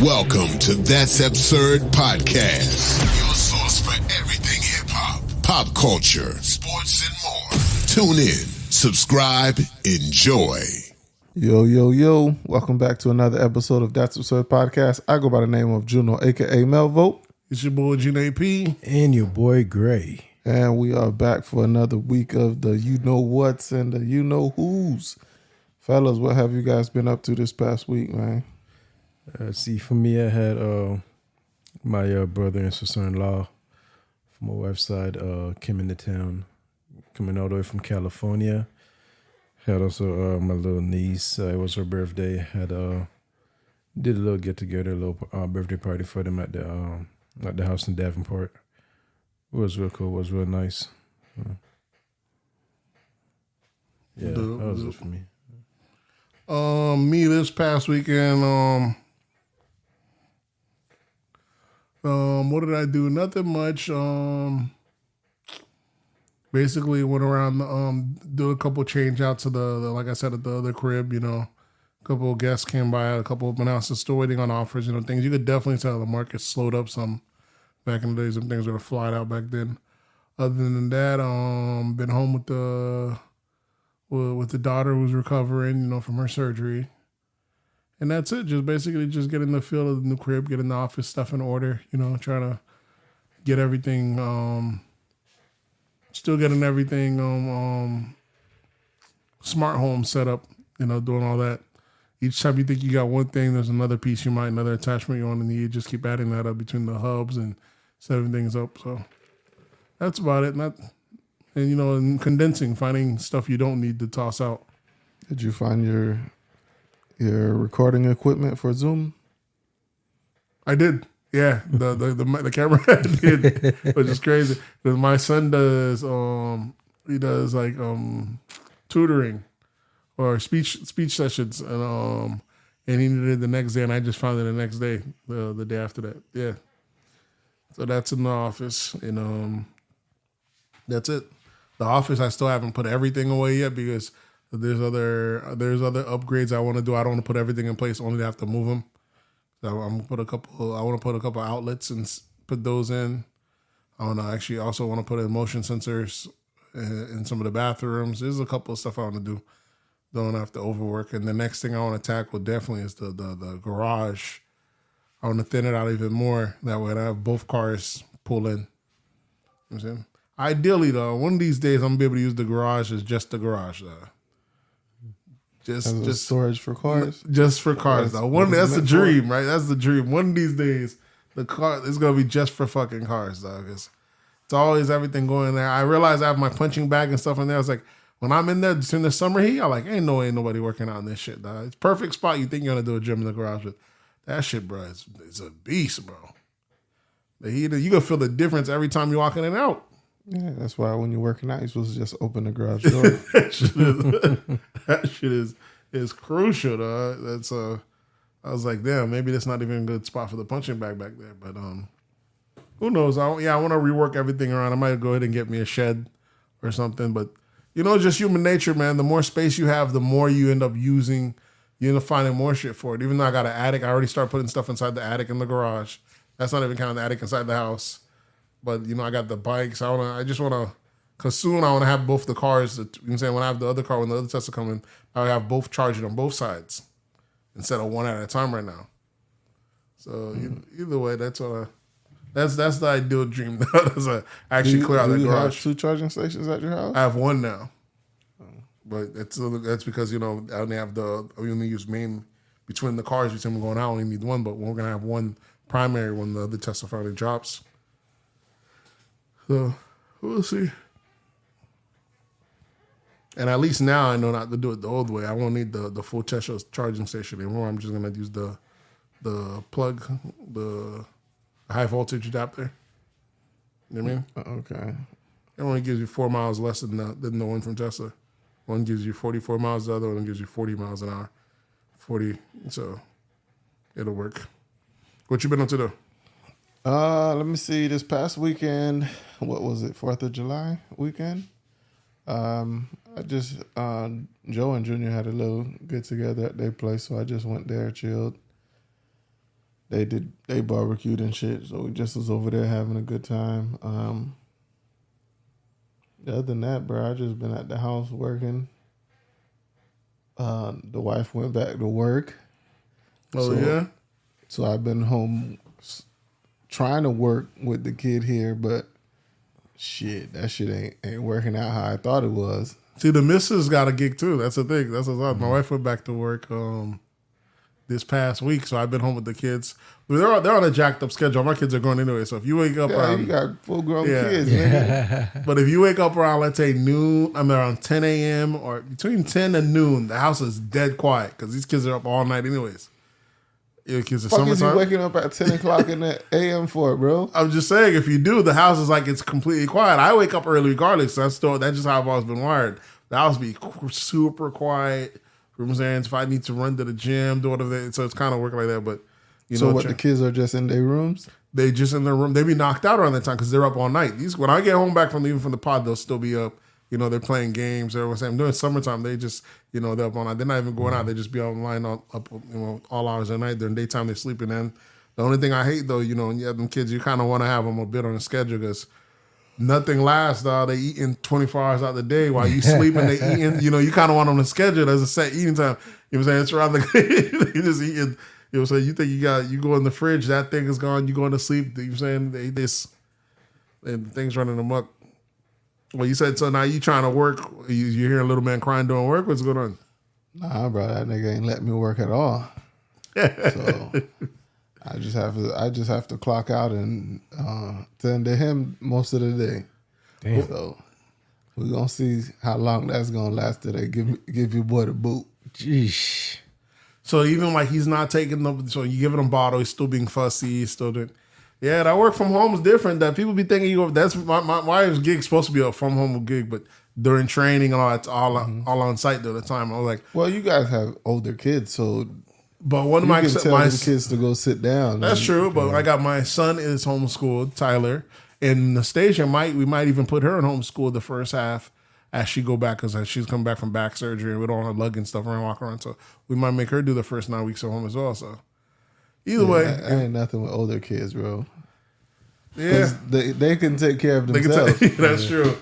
Welcome to That's Absurd Podcast, your source for everything hip-hop, pop culture, sports, and more. Tune in, subscribe, enjoy. Yo. Welcome back to another episode of That's Absurd Podcast. I go by the name of Juno, a.k.a. Melvo. It's your boy, Gene P. And your boy, Gray. And we are back for another week of the you-know-whats and the you-know-whos. Fellas, what have you guys been up to this past week, man? For me, I had my brother and sister-in-law from my wife's side came into town, coming all the way from California. Had also my little niece. It was her birthday. Did a little get-together, a little birthday party for them at the house in Davenport. It was real cool. It was real nice. Yeah, that was it for me. Me this past weekend, what did I do? Nothing much. Basically went around, do a couple change outs to the like I said, at the other crib, a couple of guests came by, a couple of been out, still waiting on offers, things. You could definitely tell the market slowed up some back in the days when things were flying out back then. Other than that, been home with the daughter who's recovering, from her surgery. And that's it. Just basically just getting the feel of the new crib, getting the office stuff in order, trying to get everything, still getting everything, smart home set up, doing all that. Each time you think you got one thing, there's another piece another attachment you want to need. You just keep adding that up between the hubs and setting things up. So that's about it. And condensing, finding stuff you don't need to toss out. Did you find your recording equipment for Zoom? I did. Yeah, the camera I did, which is crazy. Because my son does he does like tutoring or speech sessions, and he needed it the next day, and I just found it the next day, the day after that. Yeah, so that's in the office, and that's it. The office, I still haven't put everything away yet because there's other upgrades I want to do. I don't want to put everything in place, only to have to move them. So I want to put a couple outlets and put those in. I also want to put in motion sensors in some of the bathrooms. There's a couple of stuff I want to do. Don't have to overwork. And the next thing I want to tackle definitely is the garage. I want to thin it out even more. That way I have both cars pull in. You know what I'm saying? Ideally, though, one of these days I'm going to be able to use the garage as just the garage, though. Just storage for cars? Just for cars, though. That's the dream, right? That's the dream. One of these days, the car is going to be just for fucking cars, though. It's always everything going there. I realize I have my punching bag and stuff in there. I was like, when I'm in there during the summer heat, I'm like, ain't nobody working out in this shit, dog. It's perfect spot. You think you're going to do a gym in the garage, but that shit, bro, it's a beast, bro. The heat, you can feel the difference every time you walk in and out. Yeah, that's why when you're working out, you're supposed to just open the garage door. that shit is crucial, though. That's I was like, damn, maybe that's not even a good spot for the punching bag back there. But who knows? I want to rework everything around. I might go ahead and get me a shed or something. But just human nature, man. The more space you have, the more you end up using. You end up finding more shit for it. Even though I got an attic, I already started putting stuff inside the attic and the garage. That's not even counting the attic inside the house. But, I got the bikes. Because soon I want to have both the cars. You know what I'm saying? When I have the other car, when the other Tesla come in, I have both charging on both sides instead of one at a time right now. So either way, that's the ideal dream. That's actually clear out the garage. Do you have 2 charging stations at your house? I have one now. But that's because, I only use main between the cars, between them going out, I only need one, but we're going to have one primary when the other Tesla finally drops. So we'll see. And at least now I know not to do it the old way. I won't need the full Tesla charging station anymore. I'm just gonna use the plug, the high voltage adapter. You know what I mean? Okay. It only gives you 4 miles less than the one from Tesla. One gives you 44 miles, the other one gives you 40 miles an hour. 40, so it'll work. What you been up to though? Let me see. This past weekend, what was it? 4th of July weekend. I just Joe and Junior had a little get together at their place, so I just went there, chilled. they barbecued and shit. So we just was over there having a good time. Other than that, bro, I just been at the house working. The wife went back to work. Oh, So I've been home trying to work with the kid here, but shit, that shit ain't working out how I thought it was. See, the missus got a gig too. That's the thing. That's what's up. My wife went back to work this past week, so I've been home with the kids. They're on a jacked up schedule. My kids are going anyway, so if you wake up around, you got full grown kids, nigga. But if you wake up around, let's say noon, around 10 a.m. or between 10 and noon, the house is dead quiet because these kids are up all night anyways. Your kids are Fuck is you summertime. waking up at 10 o'clock in the a.m. for, bro? I'm just saying, if you do, the house is like it's completely quiet. I wake up early regardless. That's just how I've always been wired. The house be super quiet. You know what I'm saying? If I need to run to the gym, do whatever, so it's kind of working like that. But the kids are just in their rooms? They just in their room. They be knocked out around that time because they're up all night. When I get home back from the pod, they'll still be up. They're playing games. They're saying during summertime, they just they're up all night. They're not even going out. They just be online up all hours of the night. During daytime, they're sleeping in. The only thing I hate though, when you have them kids, you kind of want to have them a bit on the schedule because nothing lasts. They eating 24 hours out of the day while you sleeping. They eating. You kind of want them to schedule. There's a set eating time. You know what I'm saying? It's rather you just eating. You know what I'm saying? You think you go in the fridge, that thing is gone. You going to sleep. You know what I'm saying? And things running amok. Well, you said so. Now you trying to work? You hear a little man crying during work? What's going on? Nah, bro, that nigga ain't let me work at all. So I just have to clock out and tend to him most of the day. Damn. So we're gonna see how long that's gonna last till they give your boy the boot. Jeez. So even like he's not taking them. So you giving him bottle. He's still being fussy. He's still doing. Yeah, that work from home is different. That people be thinking that's my wife's gig supposed to be a from home gig, but during training and all that's all on site all the time. I was like, well, you guys have older kids, so but one of you my can tell the kids to go sit down. That's true, but I got my son is homeschooled, Tyler, and Nastasia we might even put her in homeschool the first half as she go back because she's coming back from back surgery and we don't want her lugging stuff around, walk around. So we might make her do the first 9 weeks at home as well. So. Either way, ain't nothing with older kids, bro. Yeah, they can take care of themselves. That's true.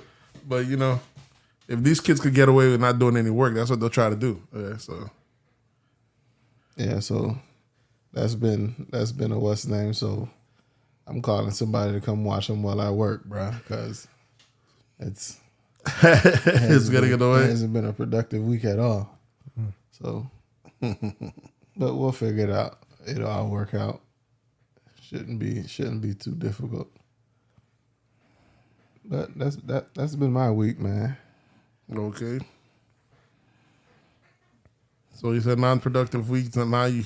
But if these kids could get away with not doing any work, that's what they'll try to do. So that's been a what's name. So I'm calling somebody to come watch them while I work, bro, because it's getting in the way. It hasn't been a productive week at all. So, but we'll figure it out. It'll all work out. Shouldn't be too difficult. But that's been my week, man. Okay. So you said non-productive weeks, and now you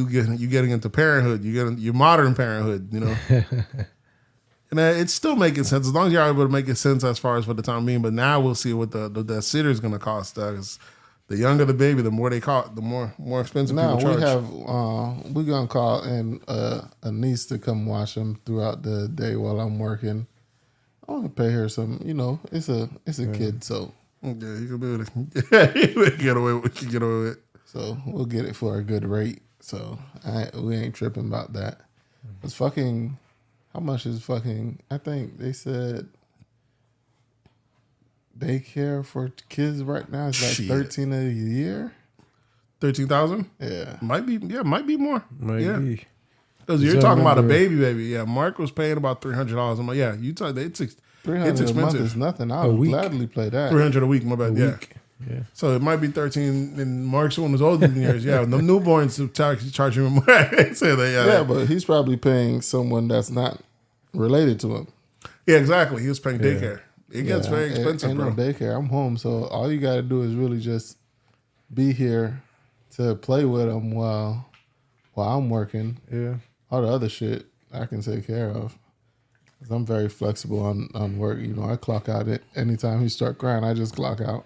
getting into parenthood. You getting your modern parenthood, And it's still making sense as long as you're able to make it sense as far as for the time being. But now we'll see what the sitter is going to cost. Because the younger the baby, the more they cost, the more expensive people charge. We're gonna call in a niece to come watch them throughout the day while I'm working. I want to pay her some. It's a kid, so yeah, you can be able to get away with what you get away with. So we'll get it for a good rate. So we ain't tripping about that. It's fucking. How much is fucking? I think they said daycare for kids right now is like $13 a year. 13,000? Yeah, might be more. Might be. Because you're talking about a baby. Yeah, Mark was paying about $300 a month. Yeah, you talk. It's expensive. $300 a month is nothing. I would gladly play that. $300 a week. My bad. Yeah. So it might be 13. And Mark's one was older than yours. Yeah, the newborns charge him more. Say that. Yeah, but he's probably paying someone that's not related to him. Yeah, exactly. He was paying daycare. It gets very expensive, ain't bro. No daycare. I'm home, so all you got to do is really just be here to play with him while I'm working. Yeah. All the other shit I can take care of. 'Cause I'm very flexible on work. I clock out at anytime he start crying. I just clock out.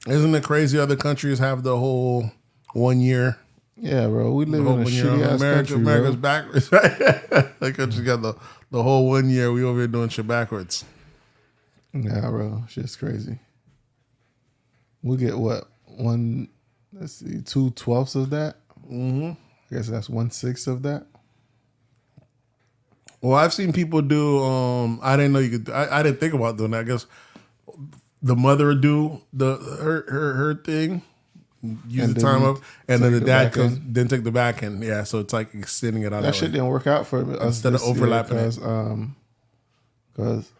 Isn't it crazy? Other countries have the whole 1 year. Yeah, bro. We live in a shitty ass country. America's bro. backwards. That country's got the whole 1 year. We over here doing shit backwards. Yeah, bro. Shit's crazy. We get what? 2/12 of that? Mm-hmm. I guess that's 1/6 of that. Well, I've seen people do. I didn't know you could. I didn't think about doing that. I guess the mother would do her thing, use And the then time you up, and then the take the dad back comes, end. then take the back end. Yeah, so it's like extending it out. That shit way. didn't work out for us Instead of this year overlapping it. because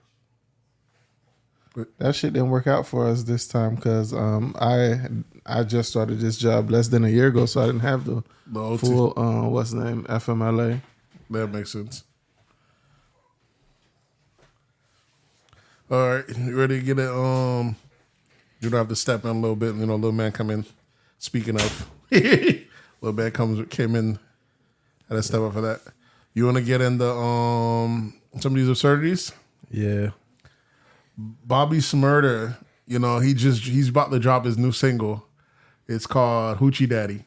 that shit didn't work out for us this time because I just started this job less than a year ago, so I didn't have the OT. full what's the name FMLA. That makes sense. All right, you ready to get it? You don't have to step in a little bit. You know, little man come in. Speaking of, little man came in. Had to step up for that. You want to get into some of these absurdities? Yeah. Bobby Smurder, you know, he's about to drop his new single. It's called Hoochie Daddy.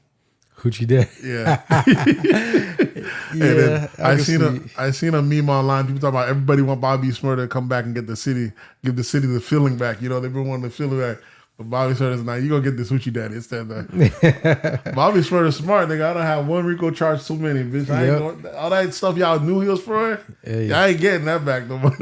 Hoochie Daddy. Yeah. Yeah. And then I can seen a meme online. People talk about everybody want Bobby Smurder to come back and give the city the feeling back. You know, they've been wanting the feeling back. But Bobby Smurder's now you gonna get this Hoochie Daddy instead. Bobby Smurder's smart, nigga. I don't have one RICO charge too many, bitch. I ain't going, all that stuff y'all knew he was for. I ain't getting that back no more.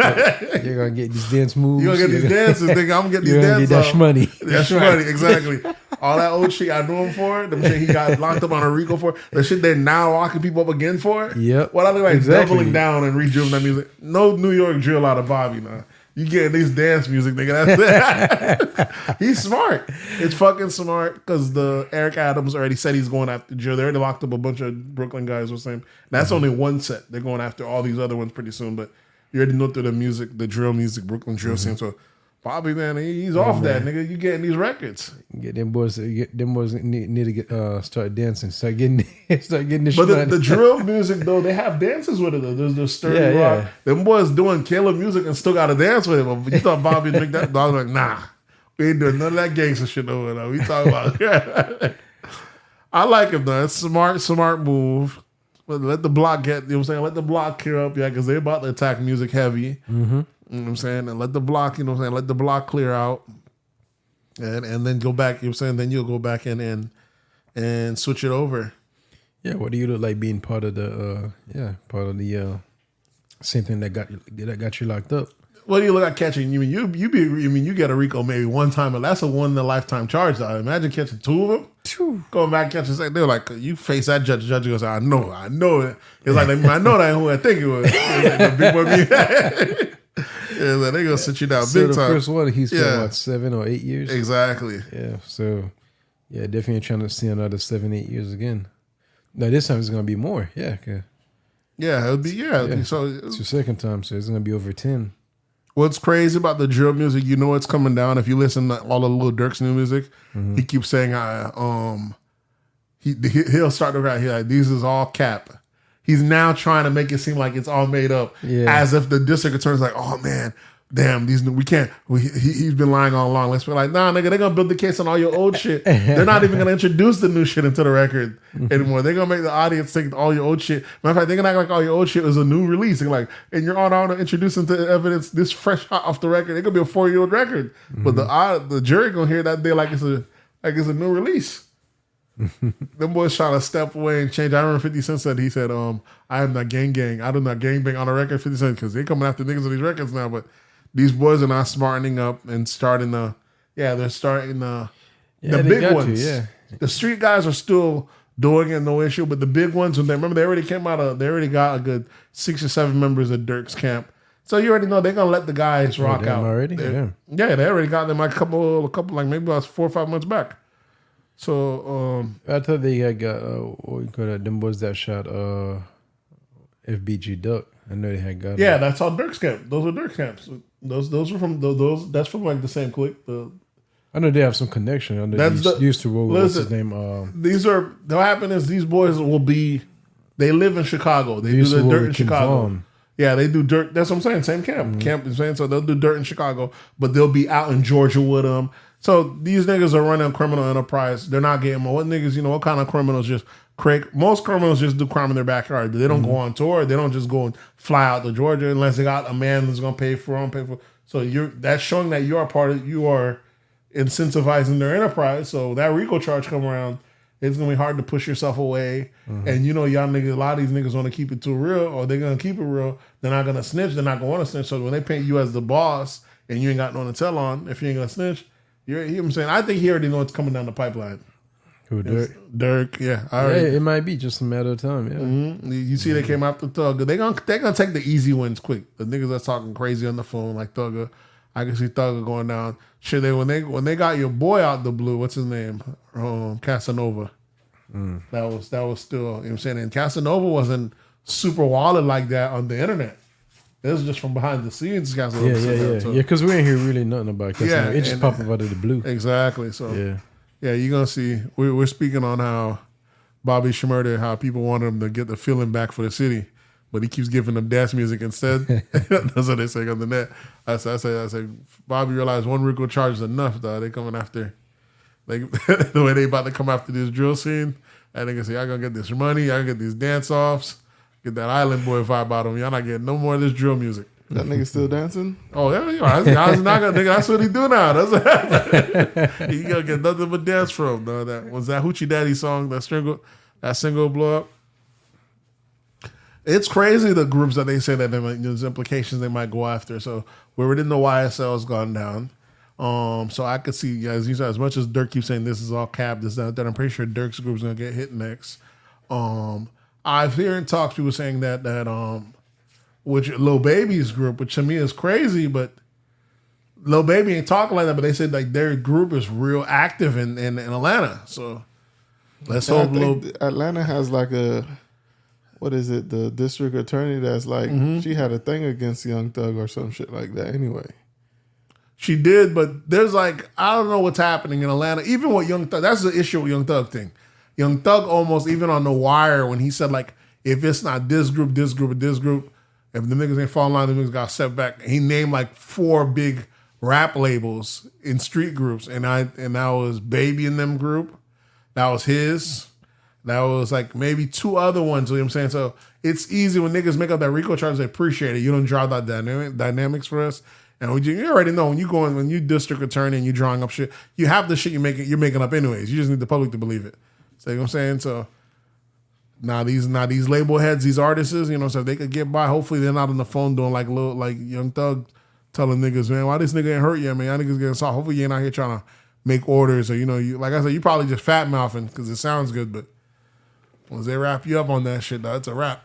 You're gonna get these dance moves. You gonna get these dances, nigga. I'm gonna get these You're gonna dances. get that money. That's money, exactly. All that old shit I knew him for, the shit he got locked up on a RICO for, the shit they're now locking people up again for. Yep. What I look like Exactly. doubling down and redrilling that music. No New York drill out of Bobby now. You getting these dance music, nigga. That's it. He's smart. It's fucking smart because the Eric Adams already said he's going after drill. They already locked up a bunch of Brooklyn guys or something. That's only one set. They're going after all these other ones pretty soon. But you already know through the music, the drill music, Brooklyn drill scene. So Bobby, man, he's off that, nigga. You getting these records. Get them boys. Them boys need to get start dancing. Start getting this. But the drill music though, they have dances with it though. There's the sturdy rock. Them boys doing killer music and still got to dance with it. But you thought Bobby would make that? I was like, nah, we ain't doing none of that gangster shit over there. We talking about. I like him though. It's smart move. But let the block get. You know what I'm saying? Let the block clear up, yeah, because they about to attack music heavy. Mm-hmm. You know what I'm saying? And let the block, you know what I'm saying? Let the block clear out. And then go back, you know what I'm saying? Then you'll go back in and switch it over. Yeah, what do you look like being part of the same thing that got you locked up? What do you look like catching? You mean you get a RICO maybe one time, but that's a one in a lifetime charge. Though. Imagine catching two of them. Going back catching second, they're like you face that judge. The judge goes, I know it. It's like I know that who I think it was. It's like the big boy. Yeah, like, they gonna sit you down So big the time. first one, he's for what, 7 or 8 years? Exactly. Yeah, so yeah, definitely trying to see another 7-8 years again. No, this time it's gonna be more. Yeah, It'll be so. it's your second time, so it's gonna be over 10. What's crazy about the drill music, you know it's coming down. If you listen to all the Lil Durk's new music, he keeps saying, he'll start to write, like, these is all cap. He's now trying to make it seem like it's all made up, as if the district attorney's like, oh man, damn, we can't. He's been lying all along. Let's be like, nah, nigga, they're gonna build the case on all your old shit. They're not even gonna introduce the new shit into the record anymore. They're gonna make the audience think all your old shit. Matter of fact, they're gonna act like all your old shit is a new release. They're like, and you're on to introduce into evidence this fresh hot off the record. It could be a 4-year-old record, but the jury gonna hear that day like it's a new release. Them boys trying to step away and change. I remember 50 Cent said, he said, I am not gang. I do not gang bang on a record, 50 Cent, because they coming after niggas on these records now. But these boys are not smartening up and starting the big ones. The street guys are still doing it, no issue. But the big ones, when they already got a good 6 or 7 members of Dirk's camp. So you already know they're gonna let the guys rock out already. Yeah, they already got them like a couple like maybe about 4 or 5 months back. So I thought they had got what you call that? Them boys that shot FBG Duck. I know they had got. Yeah, that's all Dirk's camp. Those are Dirk's camps. Those are from those. That's from like the same clique. I know they have some connection. I know they used to roll. What's his name? These are. What happened is these boys will be. They live in Chicago. They do the dirt in Chicago. Yeah, they do dirt. That's what I'm saying. Same camp. Camp is saying so they'll do dirt in Chicago, but they'll be out in Georgia with them. So these niggas are running a criminal enterprise. They're not getting more. What niggas, what kind of criminals just crack? Most criminals just do crime in their backyard. They don't go on tour. They don't just go and fly out to Georgia unless they got a man that's gonna pay for them. So that's showing that you are incentivizing their enterprise. So that RICO charge come around, It's gonna be hard to push yourself away. And you know, y'all niggas, a lot of these niggas want to keep it too real, or they're gonna keep it real. They're not gonna snitch. They're not gonna want to snitch. So when they paint you as the boss and you ain't got no one to tell on, if you ain't gonna snitch, you know what I'm saying? I think he already knows what's coming down the pipeline. Who, Dirk? Dirk, yeah. It might be just a matter of time. Yeah. You see, they came after Thugger. They're gonna take the easy wins quick. The niggas that's talking crazy on the phone like Thugger, I can see Thugger going down. Shit, when they got your boy out the blue, what's his name? Casanova. That was still, you know what I'm saying? And Casanova wasn't super wallet like that on the internet. This is just from behind the scenes. Yeah, because we ain't hear really nothing about Casanova. It just popped up out of the blue. Exactly. So yeah, you're gonna see. We're speaking on how Bobby Shmurda, how people want him to get the feeling back for the city, but he keeps giving them dance music instead. That's what they say on the net. I say, Bobby realized one RICO charge is enough, though. They coming after, like, the way they about to come after this drill scene. And they can say, I gonna get this money, I gonna get these dance offs, get that Island Boy vibe out of me. Y'all not getting no more of this drill music. That nigga still dancing? Oh, yeah, that's what he do now. He gonna get nothing but dance from. No, that was that Hoochie Daddy song, that single blow up. It's crazy the groups that they say that there's implications they might go after. So we already know YSL's gone down. So I could see, as you said, as much as Dirk keeps saying this is all cap, this that, I'm pretty sure Dirk's group's gonna get hit next. I've heard talks people saying that which Lil Baby's group, which to me is crazy, but Lil Baby ain't talking like that. But they said like their group is real active in Atlanta. So let's hope Atlanta has like a. What is it? The district attorney that's like, she had a thing against Young Thug or some shit like that anyway. She did, but there's like, I don't know what's happening in Atlanta. Even with Young Thug, that's the issue with Young Thug thing. Young Thug almost, even on The Wire, when he said like, if it's not this group, this group, or this group, if the niggas ain't fall in line, the niggas got set back. He named like 4 big rap labels in street groups. And that was Baby in them group. That was his. That was like maybe 2 other ones, you know what I'm saying? So it's easy when niggas make up that RICO charge, they appreciate it. You don't draw that dynamics for us. And you already know when you district attorney and you drawing up shit, you have the shit you're making up anyways. You just need the public to believe it. So you know what I'm saying? So now these label heads, these artists, you know, so if they could get by, hopefully they're not on the phone doing like Young Thug telling niggas, man, why this nigga ain't hurt yet, man? Y'all niggas getting soft. Hopefully you ain't out here trying to make orders or, you know, like I said, you probably just fat mouthing because it sounds good, but once they wrap you up on that shit, though, it's a wrap.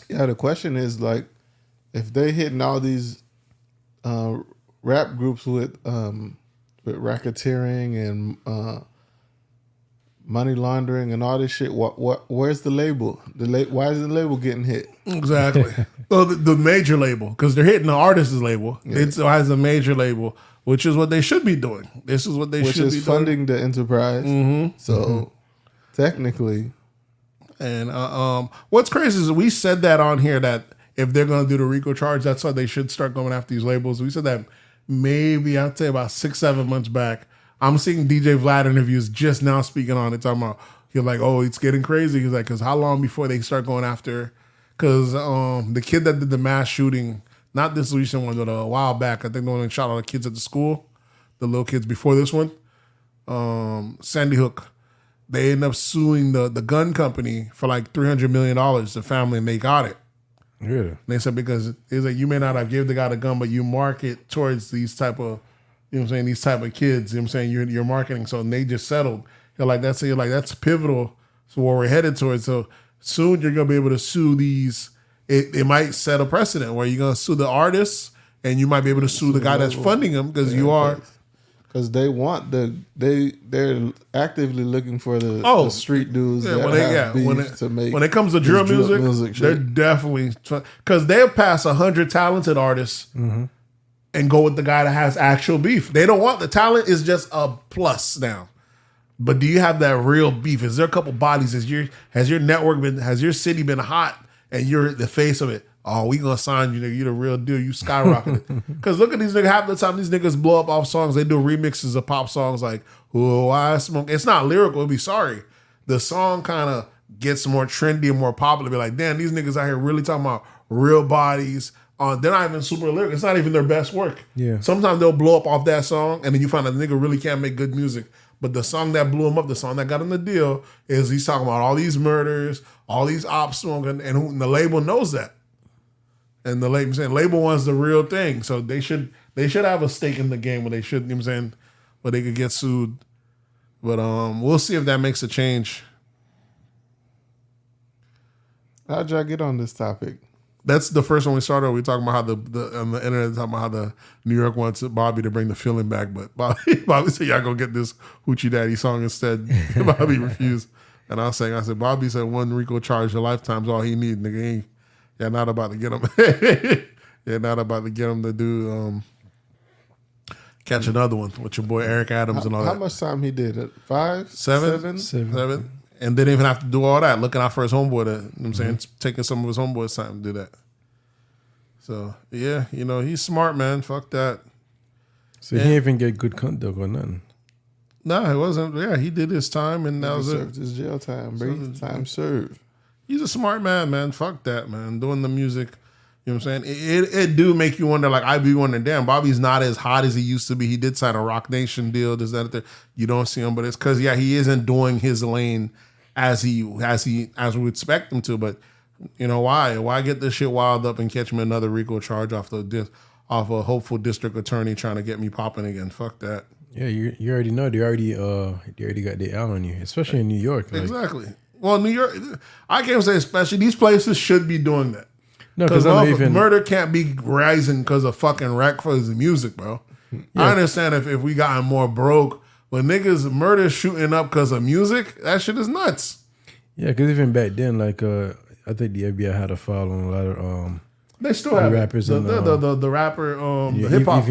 Yeah, the question is like, if they hitting all these rap groups with racketeering and money laundering and all this shit, where's the label? Why is the label getting hit? Exactly. Well, the major label, because they're hitting the artist's label. Yeah. It has a major label, which is what they should be doing. This is what they should be doing. Which is funding the enterprise. Mm-hmm. So technically. And what's crazy is we said that on here that if they're going to do the RICO charge, that's why they should start going after these labels. We said that maybe, I'd say about 6-7 months back. I'm seeing DJ Vlad interviews just now speaking on it, talking about, he's like, oh, it's getting crazy. He's like, because how long before they start going after, because the kid that did the mass shooting, not this recent one, but a while back, I think the one that shot all the kids at the school, the little kids before this one, Sandy Hook. They ended up suing the gun company for like $300 million, the family, and they got it. Yeah. And they said because it's like you may not have given the guy the gun, but you market towards these type of, you know what I'm saying, these type of kids, you know what I'm saying, you're marketing. So and they just settled. You're like, that's pivotal for where we're headed towards. So soon you're going to be able to sue these. It might set a precedent where you're going to sue the artists and you might be able to sue the guy that's funding them because you are. Because they want they're actively looking for the street dudes that have beef to make. When it comes to drill music they're definitely, because they'll pass 100 talented artists and go with the guy that has actual beef. They don't want the talent is just a plus now. But do you have that real beef? Is there a couple bodies? Has your city been hot and you're the face of it? Oh, we gonna sign you, nigga. You the real deal. You skyrocketed. Because look at these niggas. Half the time these niggas blow up off songs. They do remixes of pop songs like, oh, I smoke. It's not lyrical. Be sorry. The song kind of gets more trendy and more popular. Be like, damn, these niggas out here really talking about real bodies. They're not even super lyrical. It's not even their best work. Yeah. Sometimes they'll blow up off that song, and then you find out the nigga really can't make good music. But the song that blew him up, the song that got him the deal, is he's talking about all these murders, all these ops smoking, and the label knows that. And the label wants the real thing, so they should have a stake in the game where they should, you know what I'm saying, where they could get sued. But we'll see if that makes a change. How'd y'all get on this topic? That's the first one we started. We talking about how the on the internet talking about how the New York wants Bobby to bring the feeling back, but Bobby said y'all go get this Hoochie Daddy song instead. Bobby refused, and I said Bobby said one RICO charge a lifetime's all he need, nigga. You're not about to get him. You're not about to get him to do catch another one with your boy Eric Adams and all that. How much time he did? 5, Seven. And didn't even have to do all that. Looking out for his homeboy, you know what I'm saying? Taking some of his homeboy's time to do that. So, yeah, he's smart, man. Fuck that. So he didn't even get good conduct or nothing. Nah, it wasn't. Yeah, he did his time, and that was it. He served his jail time, bro. Time served. He's a smart man. Fuck that, man. Doing the music, you know what I'm saying? It do make you wonder, like, I be wondering, damn, Bobby's not as hot as he used to be. He did sign a Roc Nation deal, this, that, that. You don't see him, but it's because, yeah, he isn't doing his lane as we would expect him to. But why get this shit wild up and catch me another RICO charge off a hopeful district attorney trying to get me popping again? Fuck that. Yeah, you already know they already got the out on you, especially in New York. Like. Exactly. Well, New York, I can't say especially. These places should be doing that. No, because murder can't be rising because of fucking rec for the music, bro. Yeah. I understand if we gotten more broke. When niggas murder shooting up because of music, that shit is nuts. Yeah, because even back then, like I think the FBI had a file on a lot of they still have rappers the rapper the hip hop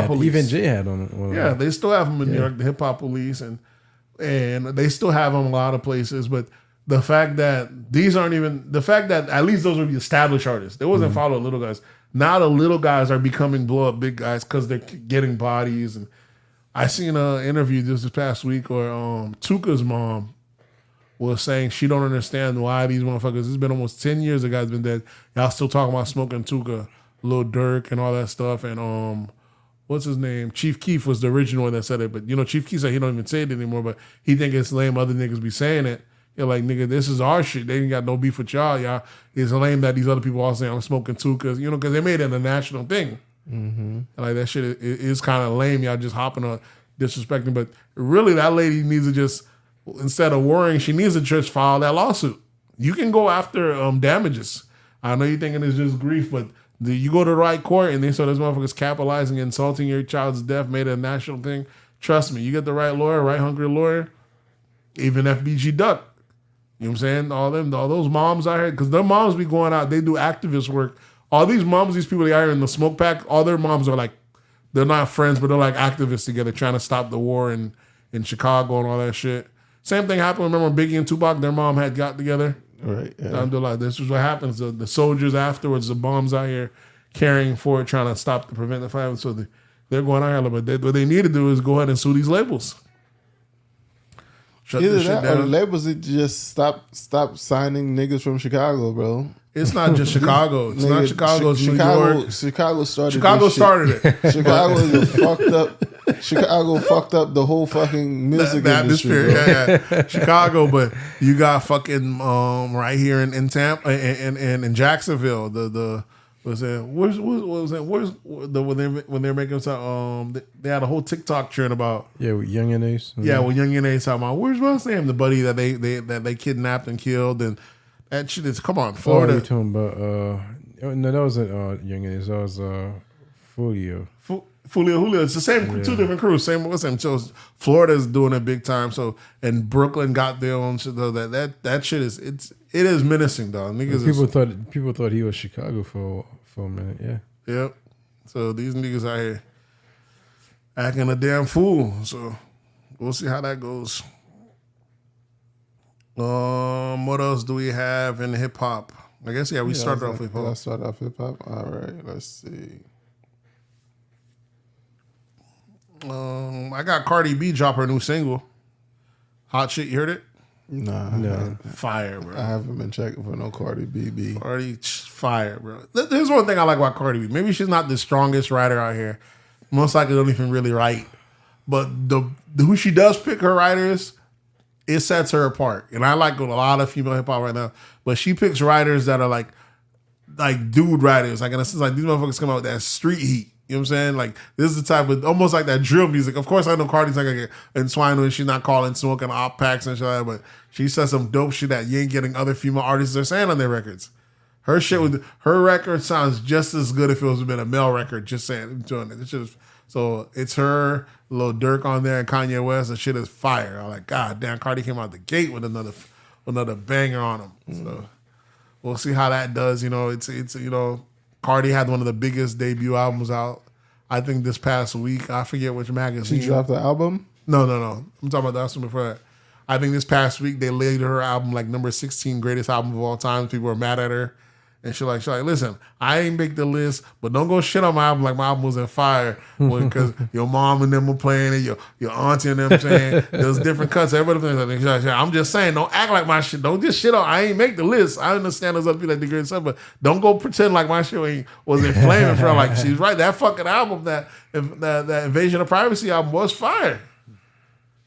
police. Even Jay had on. Yeah, they still have them in New York, the hip hop police, and they still have them in a lot of places. But the fact that at least those would be established artists. They wasn't follow little guys. Now the little guys are becoming blow up big guys because they're getting bodies. And I seen an interview this past week where Tuka's mom was saying she don't understand why these motherfuckers. It's been almost 10 years the guy's been dead. Y'all still talking about smoking Tuka, Lil Durk, and all that stuff. And what's his name? Chief Keef was the original one that said it. But Chief Keef said he don't even say it anymore. But he think it's lame other niggas be saying it. You're like, nigga, this is our shit. They ain't got no beef with y'all. Y'all, it's lame that these other people all saying I'm smoking Tuka, because they made it a national thing. Mm-hmm. Like that shit is kind of lame. Y'all just hopping on disrespecting. But really, that lady needs to just, instead of worrying, she needs to just file that lawsuit. You can go after damages. I know you're thinking it's just grief, but you go to the right court and they saw this motherfucker's capitalizing, insulting your child's death, made it a national thing. Trust me, you get the right lawyer, right hungry lawyer, even FBG Duck. You know what I'm saying? All those moms out here, because their moms be going out, they do activist work. All these moms, these people they are in the smoke pack, all their moms are like, they're not friends, but they're like activists together trying to stop the war in Chicago and all that shit. Same thing happened. Remember Biggie and Tupac, their mom had got together. Right. Yeah. Like, this is what happens. The soldiers afterwards, the bombs out here carrying for it, trying to prevent the fight. So they're going out here. But what they need to do is go ahead and sue these labels. Shut Either this shit that or down. labels that just stop signing niggas from Chicago, bro. It's not just Chicago. It's not Chicago. It's New York. Chicago started. Chicago started it. Chicago is a fucked up. Chicago fucked up the whole fucking music industry. Yeah. Chicago, but you got fucking right here in Tampa and in Jacksonville. When they're making some they had a whole TikTok trend about with Young and Ace. Yeah, with Young and Ace talking about where's what's name, the buddy that they kidnapped and killed, and that shit is, come on, Florida. Oh, you talking about no, that wasn't Young and Ace, that was Julio. Julio. It's the same, two different crews. Same. So Florida's doing it big time. So and Brooklyn got their own shit. Though that shit is it is menacing, dog. Niggas people thought he was Chicago for a minute. Yeah. Yep. So these niggas out here acting a damn fool. So we'll see how that goes. What else do we have in hip hop? I guess we started off with hip hop. Let's start off hip hop. All right. Let's see. I got Cardi B drop her new single. Hot Shit, you heard it? No. Fire, bro. I haven't been checking for no Cardi B. Cardi, fire, bro. Here's one thing I like about Cardi B. Maybe she's not the strongest writer out here. Most likely don't even really write. But who she does pick her writers, it sets her apart. And I like a lot of female hip hop right now, but she picks writers that are like dude writers. Like in a sense, like these motherfuckers come out with that street heat. You know what I'm saying? Like this is the type of almost like that drill music. Of course, I know Cardi's not gonna get entwined when she's not calling smoking op packs and shit like that, but she says some dope shit that you ain't getting other female artists are saying on their records. Her shit with her record sounds just as good if it was been a male record. Just saying, doing it. So it's her, Lil Durk on there, and Kanye West. The shit is fire. I'm like, God damn, Cardi came out the gate with another banger on him. So we'll see how that does. You know, it's Cardi had one of the biggest debut albums out. I think this past week. I forget which magazine. She dropped the album? No. I'm talking about the album before that. I think this past week they laid her album like number 16 greatest album of all time. People were mad at her. And she like, listen, I ain't make the list, but don't go shit on my album like my album was in fire because your mom and them were playing it, your auntie and them saying there's different cuts. Everybody thinks like, I'm just saying, don't act like my shit. Don't just shit on. I ain't make the list. I understand there's other people that do great stuff, but don't go pretend like my shit was in flaming for her. Like she's right. That fucking album, that Invasion of Privacy album was fire.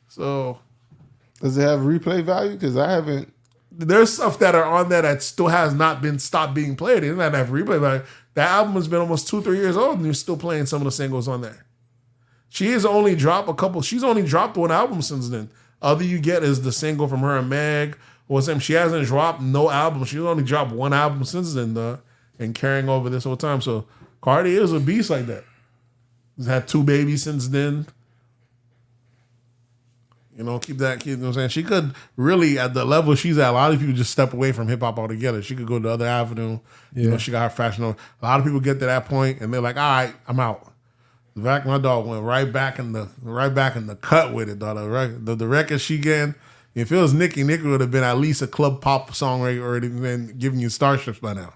So does it have replay value? Because I haven't. There's stuff that are on there that still has not been stopped being played. It doesn't have replay. Like that album has been almost 2-3 years old, and you're still playing some of the singles on there. She's only dropped one album since then. Other you get is the single from her and Meg. She hasn't dropped no album. She's only dropped one album since then, though, and carrying over this whole time. So Cardi is a beast like that. She's had 2 babies since then. You know, you know what I'm saying? She could really, at the level she's at, a lot of people just step away from hip hop altogether. She could go the other avenue. Yeah. You know, she got her fashion on. A lot of people get to that point and they're like, all right, I'm out. In fact, my dog went right back in the cut with it, dog. The record she getting, if it was Nicki would have been at least a club pop song already been giving you starships by now.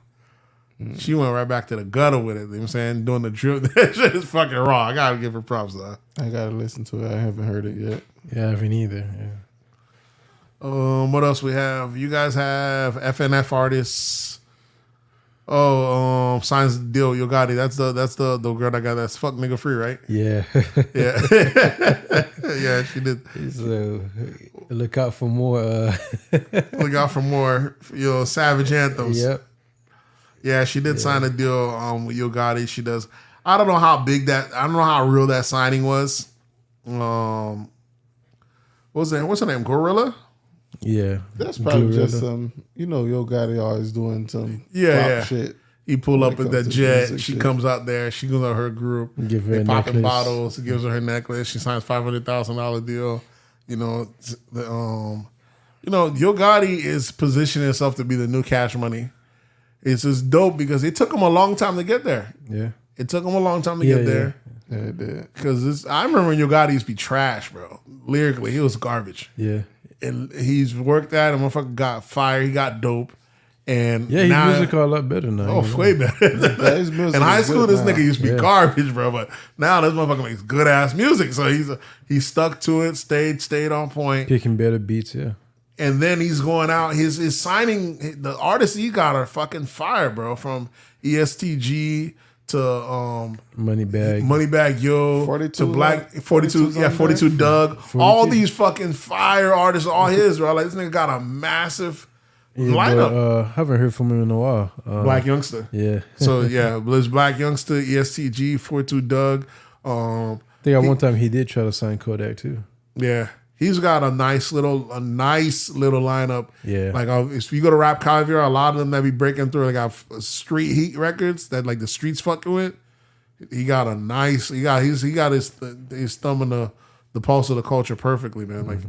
She went right back to the gutter with it. You know what I'm saying? Doing the drill. That shit is fucking raw. I gotta give her props, though. I gotta listen to it. I haven't heard it yet. Yeah, I haven't either. Yeah. What else we have? You guys have FNF artists. Signs the deal. Yo Gotti. That's the girl that got that's fuck nigga free, right? Yeah. Yeah. Yeah, she did. So look out for more. Look out for more. Savage anthems. Yep. Yeah, she did sign a deal with Yo Gotti. She does. I don't know how real that signing was. What's her name? Gorilla? Yeah. That's probably just some, Yo Gotti always doing some shit. He pull up in that jet. She comes out there. She goes out her group. Give her a popping necklace. bottles. He gives her necklace. She signs $500,000 deal. Yo Gotti is positioning himself to be the new Cash Money. It's just dope because it took him a long time to get there. Yeah. It took him a long time to get there. Yeah, it did. Because I remember when Yo Gotti used to be trash, bro. Lyrically, he was garbage. Yeah. And he's worked at it. Motherfucker got fired. He got dope. And yeah, his now, music are a lot better now. Oh, way better. In high school, this nigga used to be garbage, bro. But now this motherfucker makes good ass music. So he's stuck to it, stayed on point. Picking better beats, yeah. And then he's going out. His signing, the artists he got are fucking fire, bro. From ESTG to Moneybag Yo 42, to Black 42, 42 Doug. 42. All these fucking fire artists, all his, bro. Like this nigga got a massive lineup. Haven't heard from him in a while. Black Youngster. Yeah. So there's Black Youngster, ESTG, 42 Doug. I think at one time he did try to sign Kodak too. Yeah. He's got a nice little lineup. Yeah. Like if you go to Rap Caviar, a lot of them that be breaking through, they got street heat records that like the streets fucking with. He got his thumb in the pulse of the culture perfectly, man. Like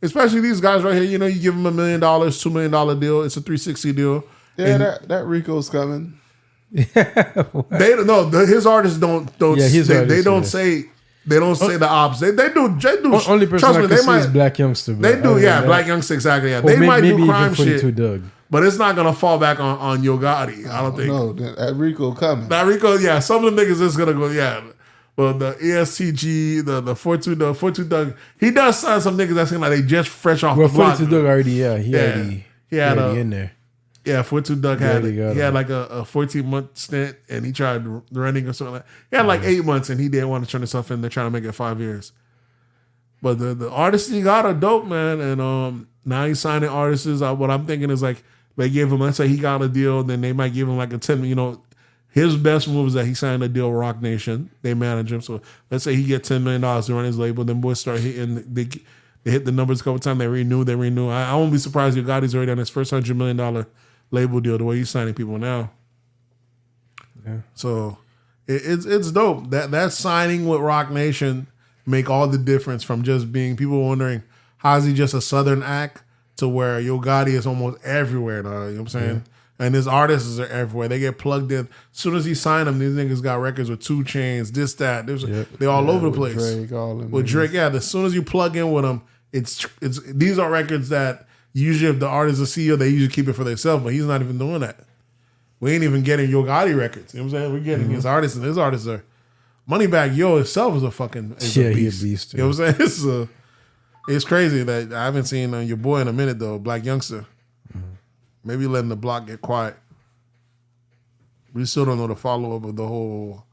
especially these guys right here, you give them $1 million, $2 million deal. It's a 360 deal. Yeah, and that Rico's coming. His artists don't say. They don't say the ops. They do. Only person I can see is Black Youngster. They do, Black Youngster, exactly. Yeah. They might do crime shit, Doug. but it's not gonna fall back on Yo Gotti. I don't think. No, that Rico coming. That Rico, some of the niggas is gonna go, But the ESTG, the 42 Doug, he does sign some niggas that seem like they just fresh off the block. 42 Doug already, he had in there. Yeah, 42 Doug had like a 14-month stint, and he tried running or something like that. He had like 8 months, and he didn't want to turn himself in. They're trying to make it 5 years. But the artists he got are dope, man. And now he's signing artists. What I'm thinking is like they gave him, let's say he got a deal, then they might give him like a 10, his best move is that he signed a deal with Roc Nation. They manage him. So let's say he get $10 million to run his label. Then boys start hitting. They hit the numbers a couple times. They renew. I won't be surprised if Gotti's already on his first $100 million label deal the way he's signing people now. Yeah. So it's dope. That signing with Roc Nation make all the difference from just being people wondering how is he just a Southern act to where Yo Gotti is almost everywhere now. You know what I'm saying? Yeah. And his artists are everywhere. They get plugged in. As soon as he signed them, these niggas got records with 2 Chainz, this, that. They're all over the place. With Drake, as soon as you plug in with them, it's these are records that usually if the artist is a CEO, they usually keep it for themselves, but he's not even doing that. We ain't even getting Yo Gotti records. You know what I'm saying? We're getting his artists, and his artists are Moneybagg Yo itself is a fucking a beast. You know what I'm saying? It's crazy that I haven't seen your boy in a minute though, Black Youngster. Maybe letting the block get quiet. We still don't know the follow up of the whole.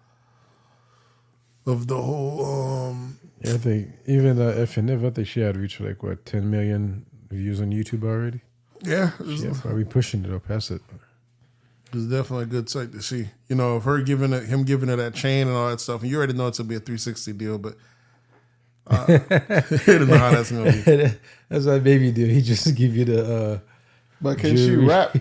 Yeah, I think even FNF, I think she had reached 10 million views on YouTube already. Yeah, probably pushing it or past it. It's definitely a good sight to see. Of her him giving her that chain and all that stuff. And you already know it's gonna be a 360 deal, but I don't know how that's gonna be. That's what baby do. He just give you the. But can she rap?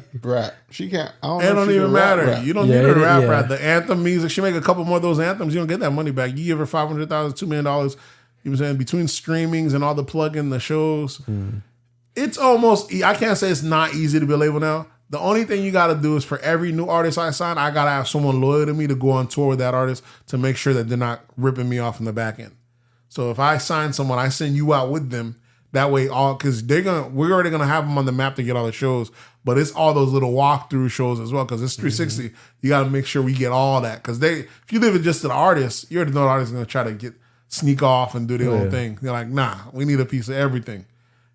She can't. I don't know. It don't even matter. Rap. You don't need her to rap. The anthem music. She make a couple more of those anthems. You don't get that money back. You give her $500,000, $2 million. You know what I'm saying? Between streamings and all the plug-in, the shows, it's almost. I can't say it's not easy to be a label now. The only thing you got to do is for every new artist I sign, I got to have someone loyal to me to go on tour with that artist to make sure that they're not ripping me off in the back end. So if I sign someone, I send you out with them. That way, because we're already gonna have them on the map to get all the shows, but it's all those little walkthrough shows as well. Because it's 360, you got to make sure we get all that. Because if you leave it just to the artist, you already know the artist is gonna try to sneak off and do their own thing. They're like, nah, we need a piece of everything,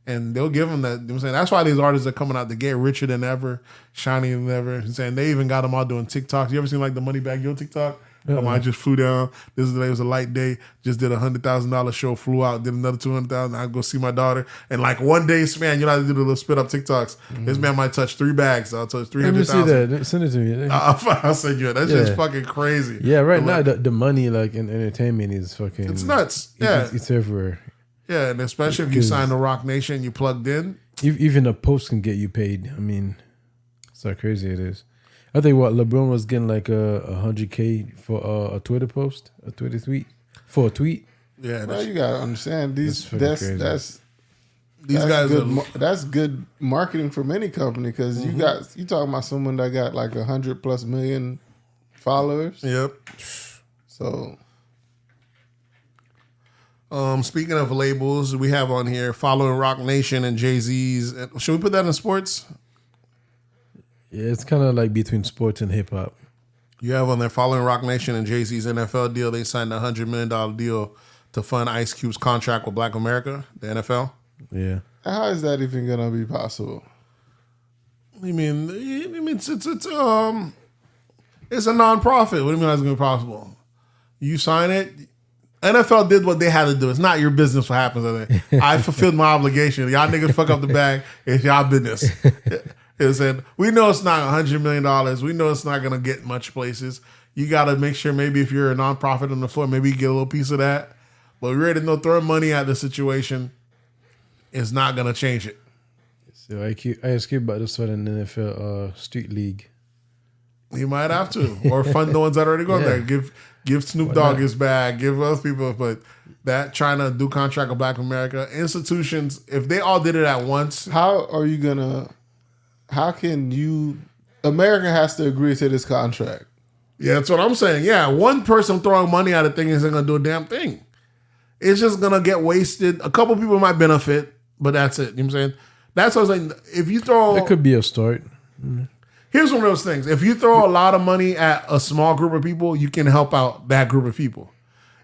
and they'll give them that. You know what I'm saying that's why these artists are coming out to get richer than ever, shinier than ever. I'm saying they even got them all doing TikToks. You ever seen like the Moneybagg Yo TikTok? I just flew down. This day was a light day. Just did $100,000 show. Flew out. Did another $200,000. I go see my daughter. And like one day span, you know how to do the little spit up TikToks. This man might touch 3 bags. I'll touch 300,000. Let me see that. Send it to me. I'll send you it. That's just fucking crazy. Yeah, right now the money like in entertainment is fucking. It's nuts. Yeah, it's everywhere. Yeah, and especially if you sign the Roc Nation, you plugged in. Even a post can get you paid. I mean, it's how crazy it is. I think LeBron was getting like $100K for a Twitter post, a Twitter tweet, for a tweet. Yeah, well, you gotta understand these. That's guys. That's good marketing from any company because you talking about someone that got like 100+ million followers. Yep. So, speaking of labels, we have on here following Roc Nation and Jay-Z's. Should we put that in sports? Yeah, it's kind of like between sports and hip hop. You have on there following Roc Nation and Jay-Z's NFL deal. They signed a $100 million deal to fund Ice Cube's contract with Black America, the NFL. Yeah. How is that even gonna be possible? I mean, it's a nonprofit. What do you mean that's gonna be possible? You sign it. NFL did what they had to do. It's not your business what happens. I fulfilled my obligation. Y'all niggas fuck up the bag. It's y'all business. And we know it's not $100 million. We know it's not going to get much places. You got to make sure maybe if you're a nonprofit on the floor, maybe you get a little piece of that. But we already know throwing money at the situation is not going to change it. So I asked you about this one in the NFL Street League. You might have to. Or fund the ones that are already going there. Give Snoop Dogg his bag. Give other people. But that trying to do contract with Black America, institutions, if they all did it at once. How can you? America has to agree to this contract. Yeah, that's what I'm saying. Yeah, one person throwing money at a thing isn't going to do a damn thing. It's just going to get wasted. A couple people might benefit, but that's it. You know what I'm saying? That's what I was saying. If you throw... It could be a start. Here's one of those things. If you throw a lot of money at a small group of people, you can help out that group of people.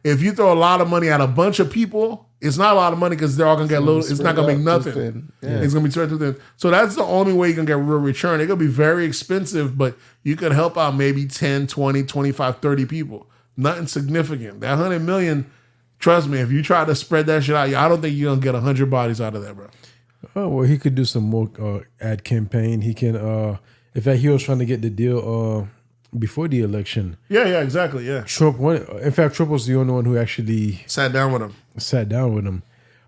If you throw a lot of money at a bunch of people... It's not a lot of money because they're all going to get little. It's not going to make nothing. Yeah. It's going to be spread too thin. So that's the only way you can get real return. It could be very expensive, but you could help out maybe 10, 20, 25, 30 people. Nothing significant. That $100 million, Trust me, if you try to spread that shit out, I don't think you're gonna get 100 bodies out of that, bro. Oh well, he could do some more ad campaign. He can. In fact, he was trying to get the deal before the election. Yeah, exactly. Yeah, Trump won. In fact, Trump was the only one who actually sat down with him.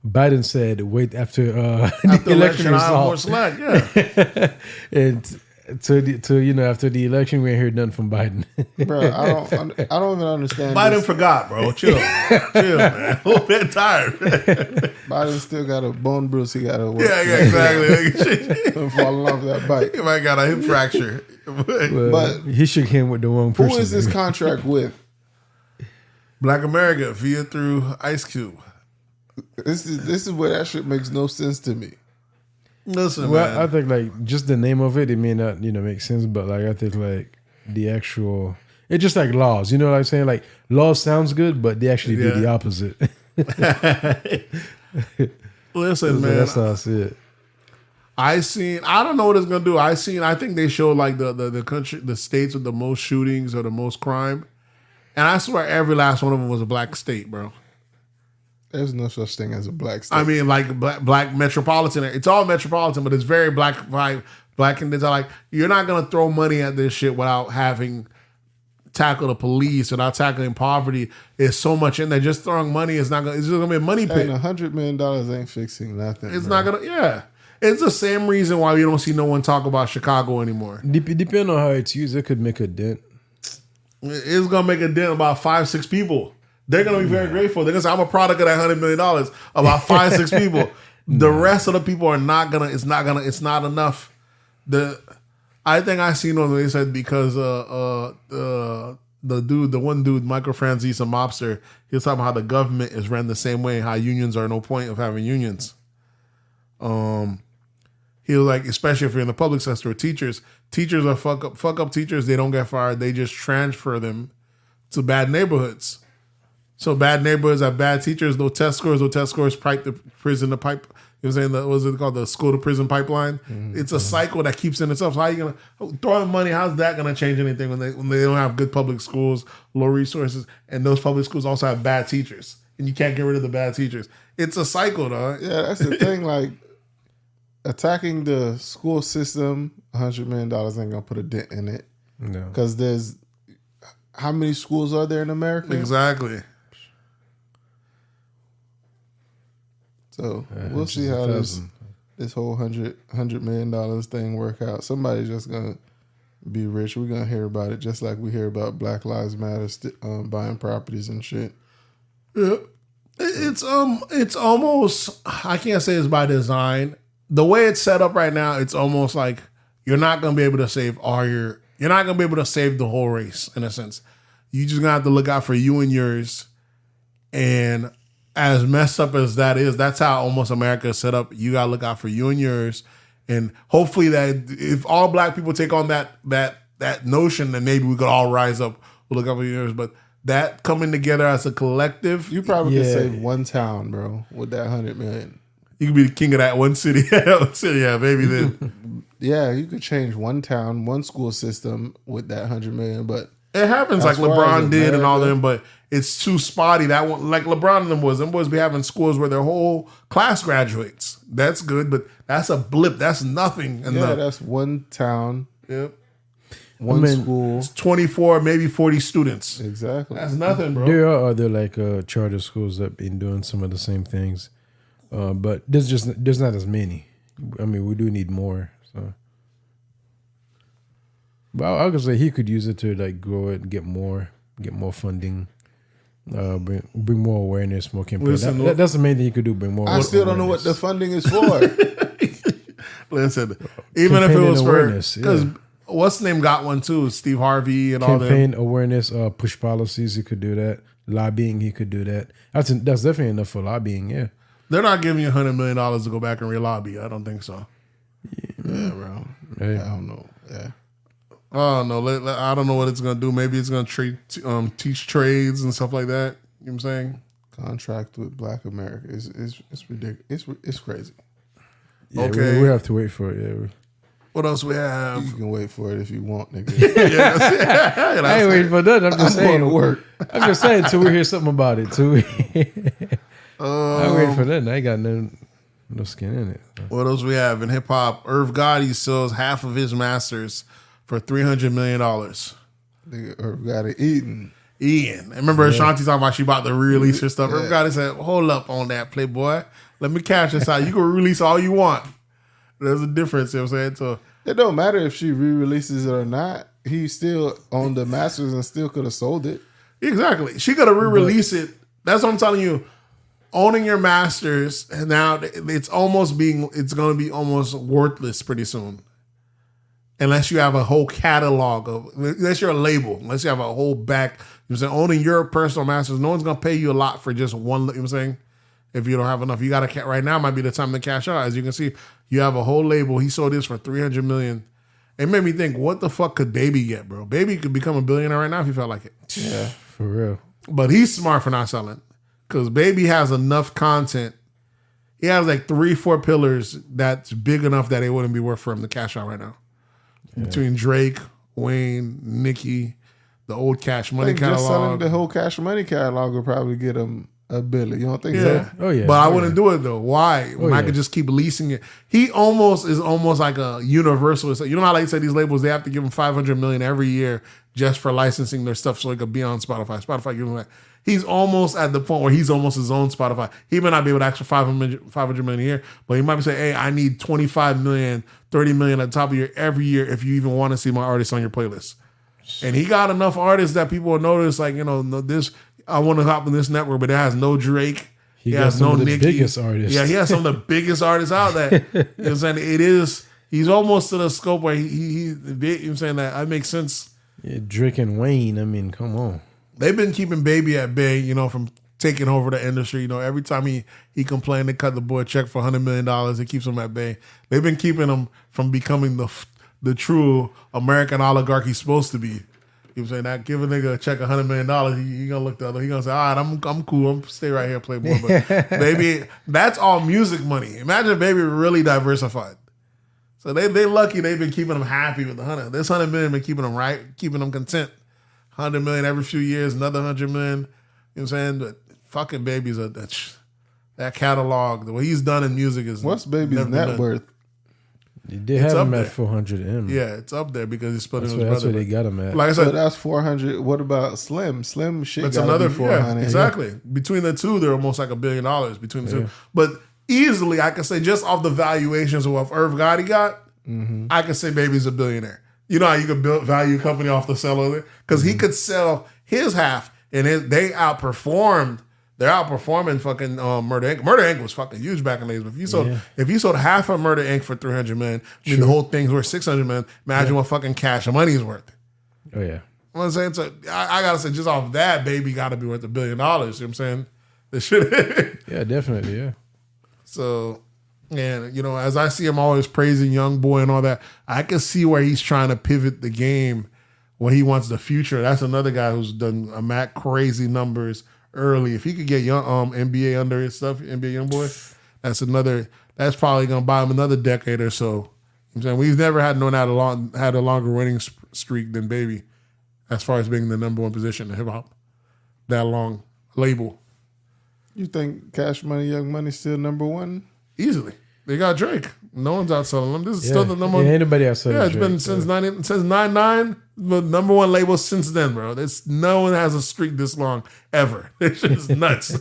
Biden said, "Wait after the election, I have more slack." Yeah, and to after the election, we ain't heard nothing from Biden. Bro, I don't even understand. Biden forgot, bro. Chill, man. A little bit tired. Biden still got a bone bruise. He got to work. Yeah, exactly. Falling off that bike. He might got a hip fracture. But he shook hands with the wrong person. Who is this contract with? Black America via through Ice Cube. This is where that shit makes no sense to me. Listen, well, man. I think like just the name of it may not make sense, but like I think like the actual, it's just like laws. You know what I'm saying? Like laws sounds good, but they actually do the opposite. Listen, man. That's how I see it. I don't know what it's gonna do. I think they showed like the country, the states with the most shootings or the most crime, and I swear every last one of them was a black state, bro. There's no such thing as a black state. I mean, like black metropolitan. It's all metropolitan, but it's very black vibe. Black, and it's like you're not gonna throw money at this shit without having tackle the police, without tackling poverty. There's so much in there. Just throwing money is not gonna. It's just gonna be a money pit. And $100 million ain't fixing nothing. It's not gonna. Yeah, it's the same reason why you don't see no one talk about Chicago anymore. Depending on how it's used, it could make a dent. It's gonna make a dent about 5-6 people. They're gonna be very grateful. They're gonna say, "I'm a product of that $100 million." About 5-6 people. The rest of the people are not gonna. It's not gonna. It's not enough. I think I seen one where they said because the one dude, Michael Franzese, a mobster, he was talking about how the government is ran the same way, how unions are no point of having unions. He was like, especially if you're in the public sector, teachers are fuck up teachers. They don't get fired. They just transfer them to bad neighborhoods. So bad neighborhoods have bad teachers, no test scores. Pipe the prison, the pipe. You know what I'm saying? What is it called? The school to prison pipeline. Mm-hmm. It's a cycle that keeps in itself. So how are you gonna throw in money? How's that gonna change anything when they don't have good public schools, low resources, and those public schools also have bad teachers, and you can't get rid of the bad teachers. It's a cycle, though. Yeah, that's the thing. Like attacking the school system, $100 million ain't gonna put a dent in it. No, because there's how many schools are there in America? Exactly. So we'll see how this whole $100 million thing work out. Somebody's just gonna be rich. We're gonna hear about it just like we hear about Black Lives Matter buying properties and shit. Yeah, it's almost, I can't say it's by design. The way it's set up right now, it's almost like you're not gonna be able to save you're not gonna be able to save the whole race in a sense. You just gonna have to look out for you and yours. And as messed up as that is, that's how almost America is set up. You gotta look out for you and yours, and hopefully that if all black people take on that notion, then maybe we could all rise up. We'll look out for yours, but that coming together as a collective, you probably could save one town, bro, with that $100 million. You could be the king of that one city. Yeah, maybe then. Yeah, you could change one town, one school system with that $100 million, but it happens like LeBron did and all them, but it's too spotty. That one, like LeBron and them boys be having schools where their whole class graduates. That's good, but that's a blip. That's nothing. That's one town. Yep. One school. It's 24, maybe 40 students. Exactly. That's nothing, bro. There are other like charter schools that been doing some of the same things, but there's not as many. I mean, we do need more. So. Well, I could say he could use it to like grow it, get more funding, bring more awareness, more campaign. That's the main thing you could do. Bring more. I still don't know what the funding is for. Listen, even if it was for because what's name got one too, Steve Harvey and all that. Campaign awareness, push policies. He could do that. Lobbying, he could do that. That's definitely enough for lobbying. Yeah, they're not giving you $100 million to go back and re-lobby. I don't think so. Yeah, bro. Hey. I don't know. Yeah. I don't know. I don't know what it's gonna do. Maybe it's gonna teach trades and stuff like that. You know what I'm saying? Contract with Black America. It's ridiculous. It's crazy. Yeah, okay, we have to wait for it. Yeah. What else we have? You can wait for it if you want, nigga. I ain't waiting for that. I'm just saying. Going to work. I'm just saying till we hear something about it. I ain't waiting for that. I ain't got no skin in it. What else we have in hip hop? Irv Gotti sells half of his masters for $300 million. Nigga, Irv Gotti eating. Ian. I remember Ashanti talking about she about to re-release her stuff. Irv Gotti said, hold up on that, Playboy. Let me cash this out. You can release all you want. There's a difference, you know what I'm saying? So it don't matter if she re-releases it or not. He still owned the masters and still could have sold it. Exactly. She could have re-released it. That's what I'm telling you. Owning your masters, and now it's going to be almost worthless pretty soon. Unless you have a whole catalog unless you're a label, unless you have a whole back. You know what I'm saying? Owning your personal masters, no one's going to pay you a lot for just one, you know what I'm saying? If you don't have enough, you got to, right now might be the time to cash out. As you can see, you have a whole label. He sold this for $300 million. It made me think, what the fuck could Baby get, bro? Baby could become a billionaire right now if he felt like it. Yeah, for real. But he's smart for not selling. Because Baby has enough content. He has like 3-4 pillars that's big enough that it wouldn't be worth for him to cash out right now. Yeah. Between Drake, Wayne, Nicki, the old Cash Money catalog. Just selling the whole Cash Money catalog will probably get him $1 billion. You don't think so? Oh yeah. But I wouldn't do it though. Why? When I could just keep leasing it. He is almost like a universal. You know how like say these labels, they have to give him $500 million every year just for licensing their stuff so it could be on Spotify. Spotify give him that. He's almost at the point where he's almost his own Spotify. He may not be able to actually $500 million a year, but he might be saying, hey, I need $25 million, $30 million at the top of your every year if you even want to see my artists on your playlist. And he got enough artists that people will notice, like, you know, this, I want to hop on this network, but it has no Drake. He has no Nicki. Biggest artists. Yeah, he has some of the biggest artists out there. You know what I'm saying? He's almost to the scope where you know what I'm saying, that makes sense. Yeah, Drake and Wayne, I mean, come on. They've been keeping Baby at bay, you know, from taking over the industry. You know, every time he complained, they cut the boy a check for $100 million. It keeps him at bay. They've been keeping him from becoming the true American oligarch he's supposed to be. You know what I'm saying? That give a nigga a check $100 million, he gonna look the other. He gonna say, all right, I'm cool. I'm stay right here, Playboy. But Baby, that's all music money. Imagine if Baby really diversified. So they lucky they've been keeping him happy with the 100. This $100 million been keeping them content. $100 million every few years, another $100 million. You know what I'm saying? But fucking Baby's that catalog. What he's done in music is what's Baby's net worth? You did have him at 400 M. Yeah, it's up there because he's splitting his brother. That's what they got him at. Like I said, so that's 400. What about Slim? Slim shit. That's gotta another be 400. Yeah, exactly. Yeah. Between the two, they're almost like $1 billion between the two. But easily, I can say just off the valuations of what Irv Gotti got, I can say Baby's a billionaire. You know how you could value a company off the sell of it? Because he could sell his half, and they're outperforming fucking Murder Inc. Murder Inc. was fucking huge back in the days. But if you sold half of Murder Inc. for $300 million, I mean the whole thing's worth $600 million. Imagine what fucking Cash Money is worth. Oh yeah. I'm saying, so I gotta say, just off that, Baby gotta be worth $1 billion. You know what I'm saying? This shit. Yeah, definitely. Yeah. So. And, you know, as I see him always praising Young Boy and all that, I can see where he's trying to pivot the game when he wants the future. That's another guy who's done crazy numbers early. If he could get young NBA under his stuff, NBA Young Boy, that's probably going to buy him another decade or so. You know what I'm saying? We've never had had a longer winning streak than Baby as far as being the number one position in hip-hop. That long label. You think Cash Money, Young Money still number one? Easily. They got Drake. No one's outselling them. This is still the number one. Yeah, anybody outselling Yeah, it's Drake, been since 99, the number one label since then, bro. No one has a streak this long ever. It's just nuts.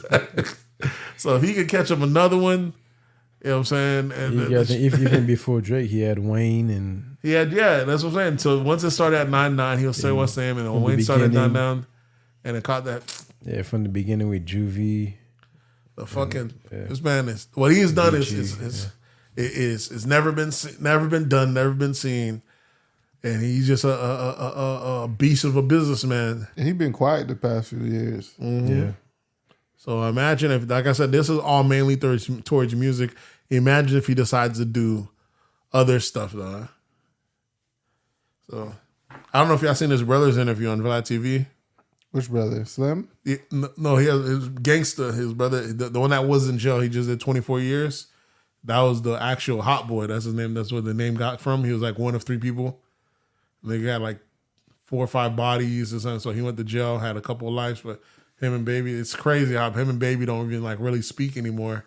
So if he could catch up another one, you know what I'm saying? And even before Drake, he had Wayne and... that's what I'm saying. So once it started at 99, he'll say what's name, and when Wayne started down, and it caught that. Yeah, from the beginning with Juvie. The fucking this man is what he's done is never been done, never been seen, and he's just a beast of a businessman. He's been quiet the past few years. Mm-hmm. Yeah. So imagine if, like I said, this is all mainly towards music. Imagine if he decides to do other stuff though. So I don't know if y'all seen his brother's interview on Vlad TV. Which brother? Slim? No, he has his gangster, his brother, the one that was in jail. He just did 24 years. That was the actual Hot Boy. That's his name. That's where the name got from. He was like one of 3 people. They got like 4 or 5 bodies or something. So he went to jail, had a couple of lives, but him and Baby, it's crazy how him and Baby don't even like really speak anymore.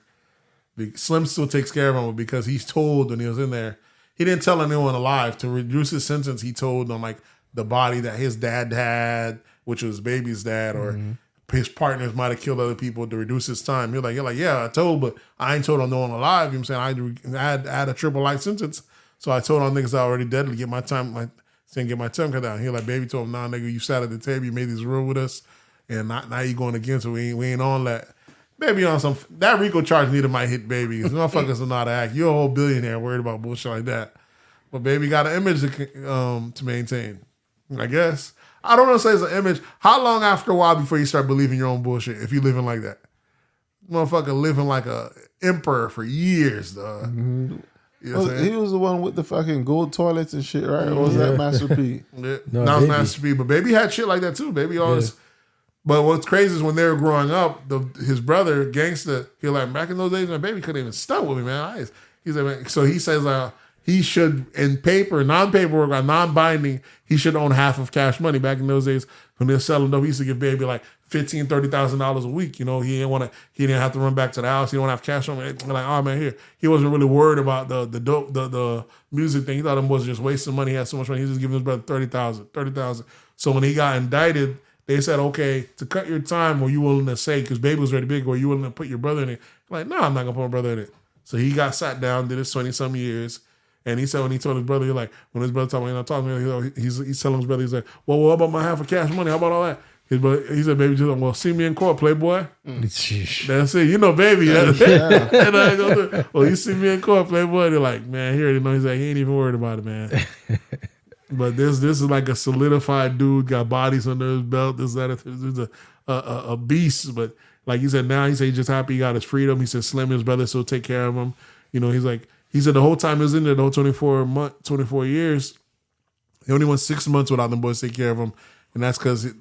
Slim still takes care of him because he's told when he was in there, he didn't tell anyone alive. To reduce his sentence, he told them like the body that his dad had, which was Baby's dad, or his partners might have killed other people to reduce his time. You're like, yeah, I told, but I ain't told on no one alive. You know what I'm saying? I had a triple life sentence. So I told on niggas that already dead to get my time, get my time cut down. He like, Baby told him, nah, nigga, you sat at the table, you made this rule with us, and now you going against it. We ain't on that. Baby on some, that RICO charge neither might hit Baby. Because motherfuckers don't know how to act. You're a whole billionaire worried about bullshit like that. But Baby got an image to maintain, I guess. I don't know if it's an image. How long after a while before you start believing your own bullshit if you living like that? Motherfucker living like a emperor for years, dog. Mm-hmm. You know he was the one with the fucking gold toilets and shit, right? Or was that Master P? Yeah. No, that was Master P. But Baby had shit like that too. Baby always... Yeah. But what's crazy is when they were growing up, his brother, Gangsta, he was like, back in those days, my Baby couldn't even stunt with me, man. He said, man, so he says he should, in paper, non-paperwork, or non-binding, he should own half of Cash Money. Back in those days, when they were selling dope, he used to give Baby like $15,000, $30,000 a week. You know, he didn't have to run back to the house. He didn't have cash on him. Like, oh man, here. He wasn't really worried about the dope, the music thing. He thought him was just wasting money. He had so much money. He was just giving his brother $30,000. So when he got indicted, they said, okay, to cut your time, were you willing to say, because Baby was already big, were you willing to put your brother in it? Like, no, I'm not going to put my brother in it. So he got sat down, did his 20-some years. And he said when he told his brother, he's like, when his brother told me, talking to me, he's telling his brother, he's like, well, what about my half of Cash Money? How about all that? His brother, he said, Baby, just like, well, see me in court, Playboy. That's it. You know, Baby. Yeah. Well, you see me in court, Playboy. They're like, man, he already know. He's like, he ain't even worried about it, man. But this is like a solidified dude, got bodies under his belt. This is a beast. But like he said, now he said he's just happy he got his freedom. He said Slim and his brother still take care of him. You know, he said the whole time he was in there, the whole 24 years, he only went 6 months without them boys take care of him. And that's because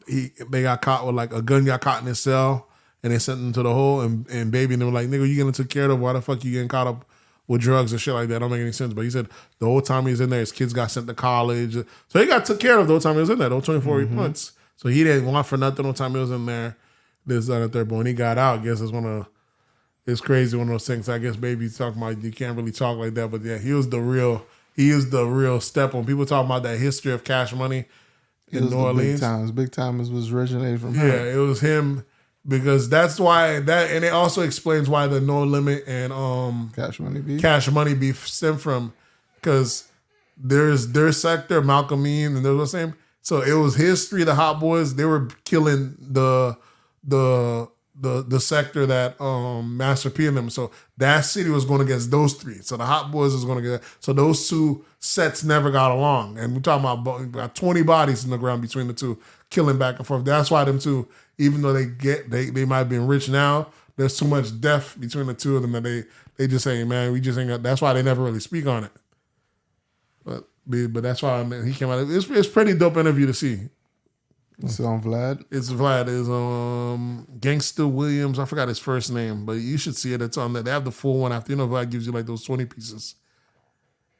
they got caught with like a gun got caught in his cell and they sent him to the hole and Baby and they were like, nigga, you getting took care of? Why the fuck you getting caught up with drugs and shit like that? Don't make any sense. But he said the whole time he was in there, his kids got sent to college. So he got took care of the whole time he was in there, the whole 24 months. So he didn't want for nothing the whole time he was in there. This, that, and third. But when he got out, I guess it's crazy, one of those things. I guess Baby talking about you can't really talk like that. But yeah, he is the real step on. People talking about that history of Cash Money in New Orleans. Big Timers was originated from him. Yeah, it was him. Because that's why that, and it also explains why the No Limit and Cash Money beef stem from, because there's their sector, Malcolm Mean, and they're the same. So it was his 3, the Hot Boys. They were killing the sector that Master P and them. So that city was going against those 3. So the Hot Boys was going to get. So those 2 sets never got along. And we're talking about 20 bodies in the ground between the 2, killing back and forth. That's why them 2. Even though they might have been rich now, there's too much death between the 2 of them that they just say, man, we just ain't got. That's why they never really speak on it. But that's why he came out. It's pretty dope interview to see. It's on Vlad. It's Vlad. It's Gangsta Williams. I forgot his first name, but you should see it. It's on there. They have the full one after. You know, Vlad gives you like those 20 pieces.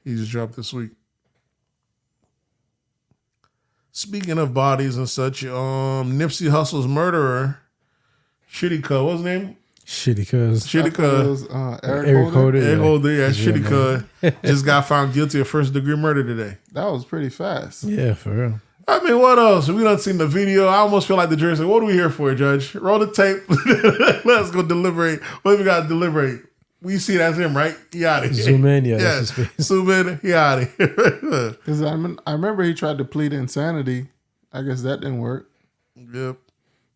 He just dropped this week. Speaking of bodies and such, Nipsey Hussle's murderer, Shitty Cuz, what's his name? Shitty Cuz. Eric Holder. Eric Holder, yeah, Shitty Cuz. Just got found guilty of first-degree murder today. That was pretty fast. Yeah, for real. I mean, what else? We done seen the video. I almost feel like the jury said, what are we here for, Judge? Roll the tape. Let's go deliberate. What we got to deliberate? We see that's him, right? He out of here. Zoom in, yeah. That's his face. Zoom in, he out of here. Because I remember he tried to plead insanity. I guess that didn't work. Yep.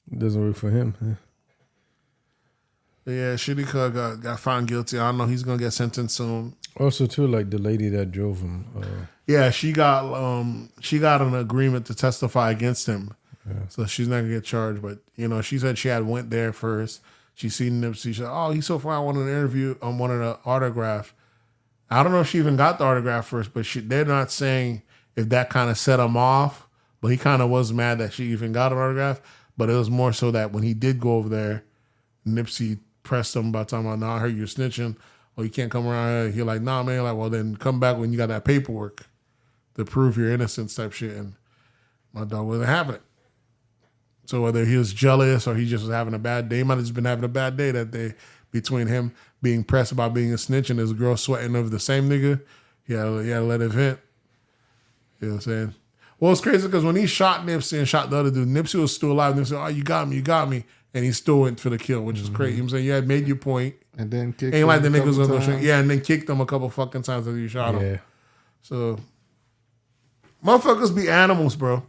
It doesn't work for him. Yeah, Shitty Cuz got found guilty. I don't know. He's going to get sentenced soon. Also, too, like the lady that drove him. Yeah, she got an agreement to testify against him. Yeah. So she's not going to get charged. But, you know, she said she had went there first. She seen Nipsey. She said, oh, he's so fine. I wanted an interview. I wanted an autograph. I don't know if she even got the autograph first, but they're not saying if that kind of set him off. But he kind of was mad that she even got an autograph. But it was more so that when he did go over there, Nipsey pressed him by talking about, no, I heard you're snitching. oh, you can't come around here. You're like, nah, man. Like, well, then come back when you got that paperwork to prove your innocence type shit. And my dog wasn't having it. So whether he was jealous or he just was having a bad day, he might have just been having a bad day that day between him being pressed about being a snitch and his girl sweating over the same nigga. He had to let it vent. You know what I'm saying? Well, it's crazy because when he shot Nipsey and shot the other dude, Nipsey was still alive. Nipsey said, oh, you got me. And he still went for the kill, which is crazy. You know what I'm saying? You had made your point. And then kicked Ain't him like the a niggas couple was gonna times. yeah, and then kicked him a couple fucking times after you shot him. Yeah. So motherfuckers be animals, bro.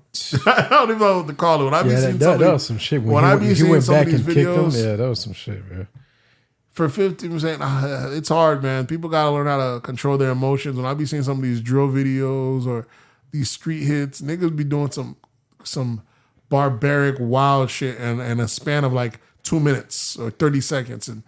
I don't even know what to call it. When I be seeing that was some shit. When I be seeing some of these videos, yeah, that was some shit, man. for 50%, it's hard, man. People gotta learn how to control their emotions. When I be seeing some of these drill videos or these street hits, niggas be doing some barbaric, wild shit in a span of like 2 minutes or 30 seconds. And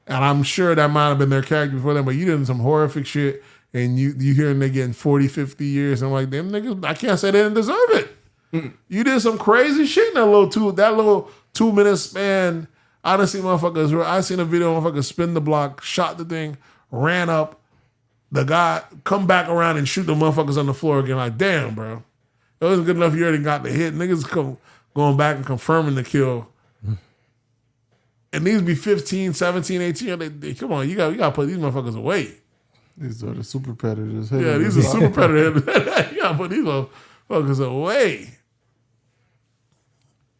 I'm sure that might have been their character before them, but you did some horrific shit and you hearing they getting 40, 50 years. And I'm like, them niggas, I can't say they didn't deserve it. You did some crazy shit in that little 2 minute span. I done seen motherfuckers, I seen a video of motherfuckers spin the block, shot the thing, ran up, the guy come back around and shoot the motherfuckers on the floor again. Like, damn, bro. It wasn't good enough you already got the hit. Niggas going back and confirming the kill. And these be 15, 17, 18. They come on, you got to put these motherfuckers away. These are the super predators. Yeah, these are super predators. You got to put these motherfuckers away.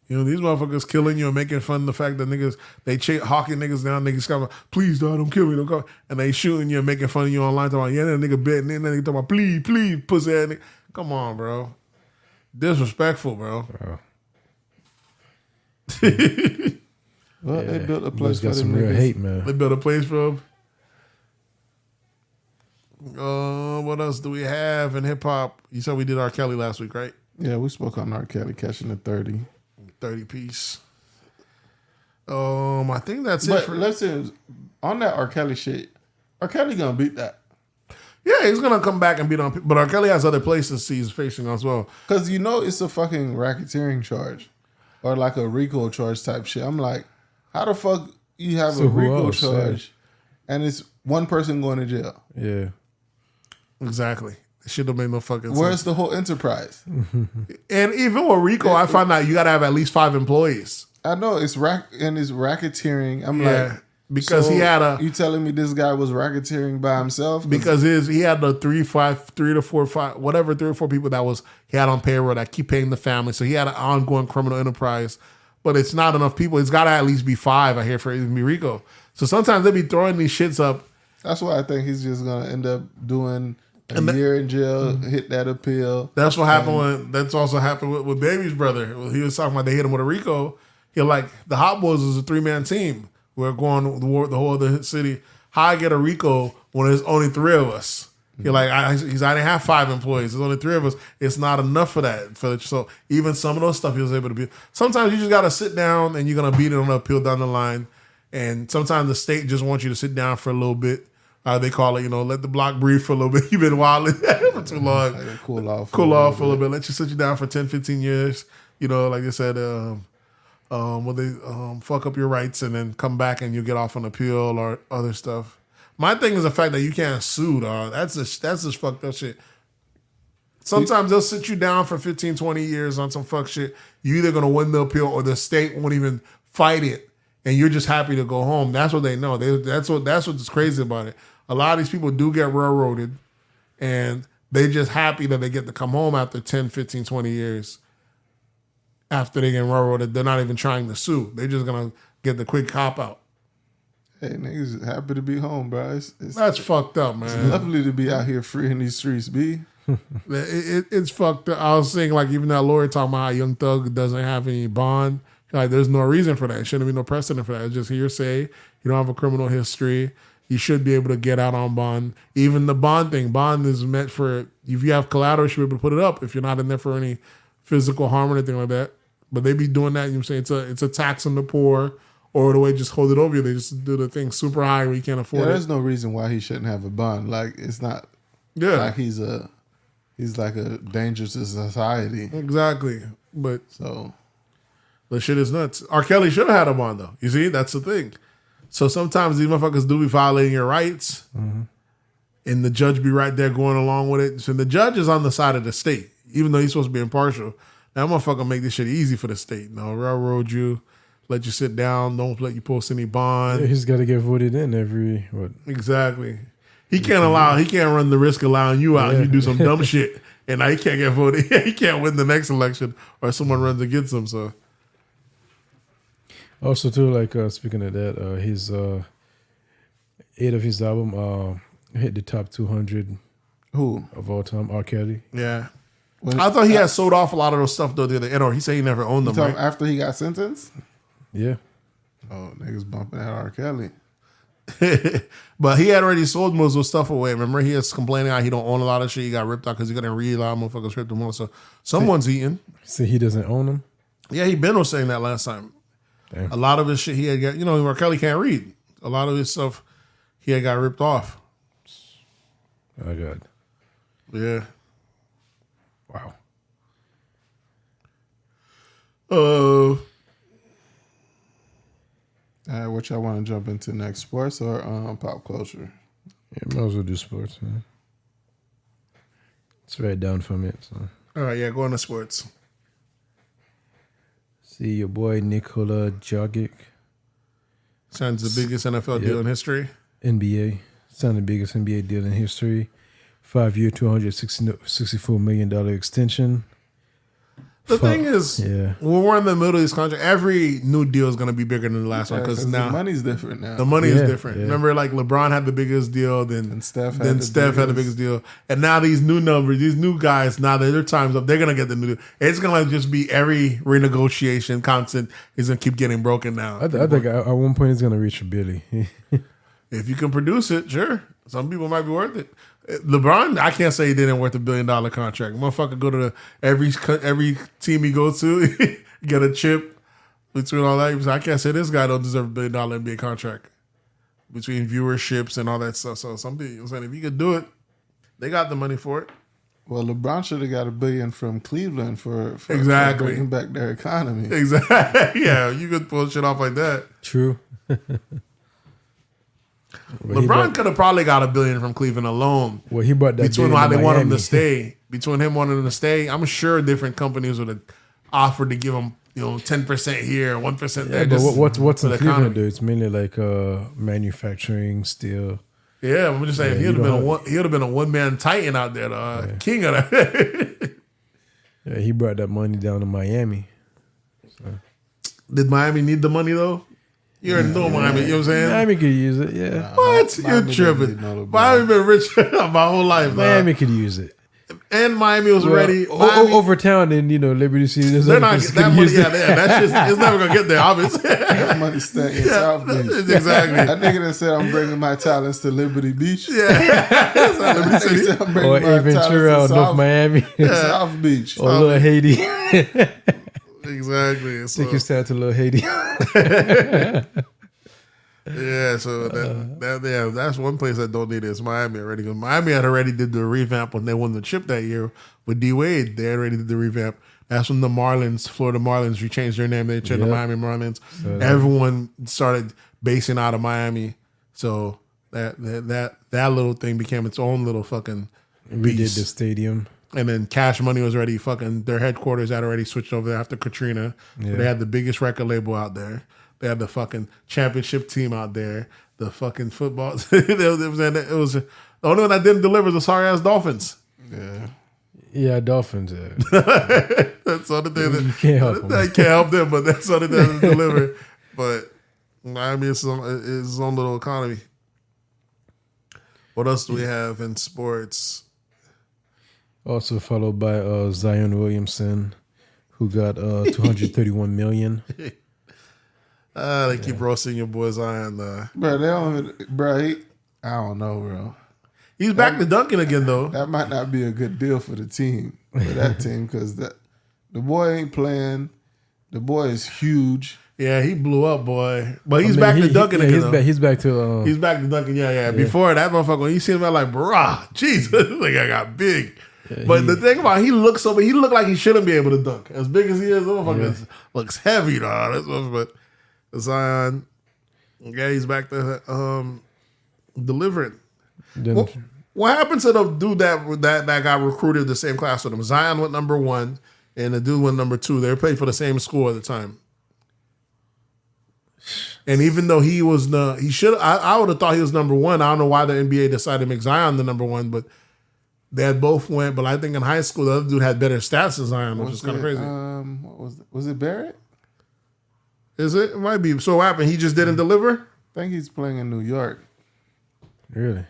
You know, these motherfuckers killing you and making fun of the fact that niggas, they hawking niggas down, niggas come, please, dog, don't kill me, don't come. And they shooting you and making fun of you online, talking about, yeah, that nigga bit, and then they talking about, please, pussy ass nigga. Come on, bro. Disrespectful, bro. Well, they built a place for got some them real niggas. hate, man. They built a place for him. What else do we have in hip hop? You said we did R. Kelly last week, right? Yeah, we spoke on R. Kelly catching the 30. 30 piece. I think that's it. But listen, on that R. Kelly shit, R. Kelly gonna beat that. Yeah, he's gonna come back and beat on people. But R. Kelly has other places he's facing as well. Cause you know it's a fucking racketeering charge. Or like a RICO charge type shit. I'm like, how the fuck you have So a who RICO else, charge and it's one person going to jail? Yeah. Exactly. It should have made no fucking sense. Where's the whole enterprise? And even with RICO, I found out you gotta have at least 5 employees. I know it's racketeering. I'm Yeah. like, Because so he had you telling me this guy was racketeering by himself? because he had the 3 to 4, 5, whatever 3 or 4 people that he had on payroll that keep paying the family. So he had an ongoing criminal enterprise. But it's not enough people. It's got to at least be 5, I hear, for it to be RICO. So sometimes they be throwing these shits up. That's why I think he's just gonna end up doing a year in jail, hit that appeal. That's what happened that's also happened with Baby's brother. He was talking about they hit him with a RICO. He like the Hot Boys is a 3-man team. We're going the whole other city. How I get a RICO when there's only 3 of us? You're like, I didn't have 5 employees. There's only 3 of us. It's not enough for that. So even some of those stuff he was able to be. Sometimes you just got to sit down and you're going to beat it on the appeal down the line. And sometimes the state just wants you to sit down for a little bit. They call it, let the block breathe for a little bit. You've been wilding for too long. Like cool off for a little bit. Let you sit you down for 10, 15 years. Like they said, fuck up your rights and then come back and you get off on appeal or other stuff. My thing is the fact that you can't sue, dog. That's just fucked up shit. Sometimes they'll sit you down for 15, 20 years on some fuck shit. You're either going to win the appeal or the state won't even fight it. And you're just happy to go home. That's what they know. That's what's crazy about it. A lot of these people do get railroaded and they just happy that they get to come home after 10, 15, 20 years. After they get railroaded, they're not even trying to sue. They're just going to get the quick cop out. Hey, niggas happy to be home, bro. That's fucked up, man. It's lovely to be out here free in these streets, B. It's fucked up. I was saying, like, even that lawyer talking about how Young Thug doesn't have any bond. Like, there's no reason for that. It shouldn't be no precedent for that. It's just hearsay. You don't have a criminal history. You should be able to get out on bond. Even the bond thing. Bond is meant for, if you have collateral, you should be able to put it up if you're not in there for any physical harm or anything like that. But they be doing that. You know what I'm saying? It's a tax on the poor. Or the way just hold it over you. They just do the thing super high where you can't afford it. There's no reason why he shouldn't have a bond. Like, it's not like he's like a danger to society. Exactly. But so the shit is nuts. R. Kelly should have had a bond though. You see, that's the thing. So sometimes these motherfuckers do be violating your rights, and the judge be right there going along with it. So the judge is on the side of the state, even though he's supposed to be impartial. That motherfucker make this shit easy for the state. No, railroad you, let you sit down, don't let you post any bond. Yeah, he's got to get voted in every what? Exactly. He can't run the risk of allowing you out and you do some dumb shit, and now he can't get voted. He can't win the next election, or someone runs against him. So. Also, too, like speaking of that, his 8 of his album hit the top 200. Who of all time? R. Kelly. Yeah, I thought he had sold off a lot of those stuff though. The other end, or he said he never owned them. Right? After he got sentenced. Yeah. Oh, niggas bumping that R. Kelly. But he had already sold most of his stuff away. Remember, he was complaining how he don't own a lot of shit. He got ripped out because he couldn't read. A lot of motherfuckers ripped him off. So someone's eating. So he doesn't own them. Yeah, Ben was saying that last time. Damn. A lot of his shit he had got, R. Kelly can't read. A lot of his stuff he had got ripped off. Oh, God. Yeah. Wow. What y'all want to jump into next, sports or pop culture? Yeah, might as well do sports, man. It's right down from it. So. All right, yeah, go on to sports. See your boy Nikola Jokic. Signs the biggest NFL deal in history. NBA. Signed the biggest NBA deal in history. 5-year, $264 million extension. The thing is, when we're in the middle of this contract, every new deal is going to be bigger than the last one because now the money's different now. The money is different. Yeah. Remember, like LeBron had the biggest deal, then Steph had the biggest deal, and now these new numbers, these new guys, now that their time's up, they're going to get the new deal. It's going to just be every renegotiation constant is going to keep getting broken now. I think at one point it's going to reach $1 billion. If you can produce it, sure. Some people might be worth it. LeBron, I can't say he didn't worth $1 billion contract. Motherfucker go to every team he goes to, get a chip between all that. I can't say this guy don't deserve $1 billion NBA contract between viewerships and all that stuff. So some people saying if he could do it, they got the money for it. Well, LeBron should have got $1 billion from Cleveland for bringing back their economy. Exactly. Yeah, you could pull shit off like that. True. LeBron could have probably got $1 billion from Cleveland alone. Well, he brought that between why they want him to stay. Between him wanting him to stay, I'm sure different companies would have offered to give him, 10% here, 1% there. Yeah, but what's in Cleveland? Do it's mainly like manufacturing, steel. Yeah, I'm just saying he would have been a one-man titan out there, king of that. Yeah, he brought that money down to Miami. So. Did Miami need the money though? You already know Miami, you know what I'm saying? Miami could use it, yeah. What? You're tripping. Miami been rich my whole life. Miami could use it. And Miami was ready. Over town in, Liberty City. They're not that money. That's just, it's never going to get there, obviously. That money stacked in South Beach. Exactly. That nigga that said, I'm bringing my talents to Liberty Beach. Yeah. Liberty City. Said, I'm or Ventura, North Miami. South Beach. Or Little Haiti. Exactly. Take his time to Little Haiti. Yeah, so that's one place that don't need it. It's Miami already. Miami had already did the revamp when they won the chip that year with D Wade. They already did the revamp. That's when the Marlins, Florida Marlins, changed their name. They changed the Miami Marlins. So everyone started basing out of Miami. So that little thing became its own little fucking beast. Redid the stadium. And then Cash Money was already their headquarters had already switched over there after Katrina. Yeah. So they had the biggest record label out there. They had the fucking championship team out there. The fucking football. It was the only one that didn't deliver was the sorry ass Dolphins. Yeah, Dolphins. Yeah. That's the other thing that you can't help them. I can't help them, but that's the other thing that deliver. But Miami is its own little economy. What else do we have in sports? Also followed by Zion Williamson, who got $231 million. They keep roasting your boy Zion. Bro, I don't know, bro. He's back to dunking again, though. That might not be a good deal for the team, because the boy ain't playing. The boy is huge. Yeah, he blew up, boy. But he's back to dunking again. He's back to he's back to dunking. Yeah. Before that motherfucker, when you see him, I'm like, bruh, Jesus, like I got big. Yeah, but the thing about he looked like he shouldn't be able to dunk. As big as he is, the motherfucker looks heavy, dog. But Zion, Yeah, he's back to delivering. Then, What happened to the dude that got recruited the same class with him? Zion went number 1, and the dude went number 2. They played for the same school at the time. And even though I would have thought he was number 1. I don't know why the NBA decided to make Zion the number 1, but they had both went. But I think in high school the other dude had better stats than Zion, which is kind of crazy. What was it Barrett? Is it? It might be. So what happened? He just didn't deliver? I think he's playing in New York. really?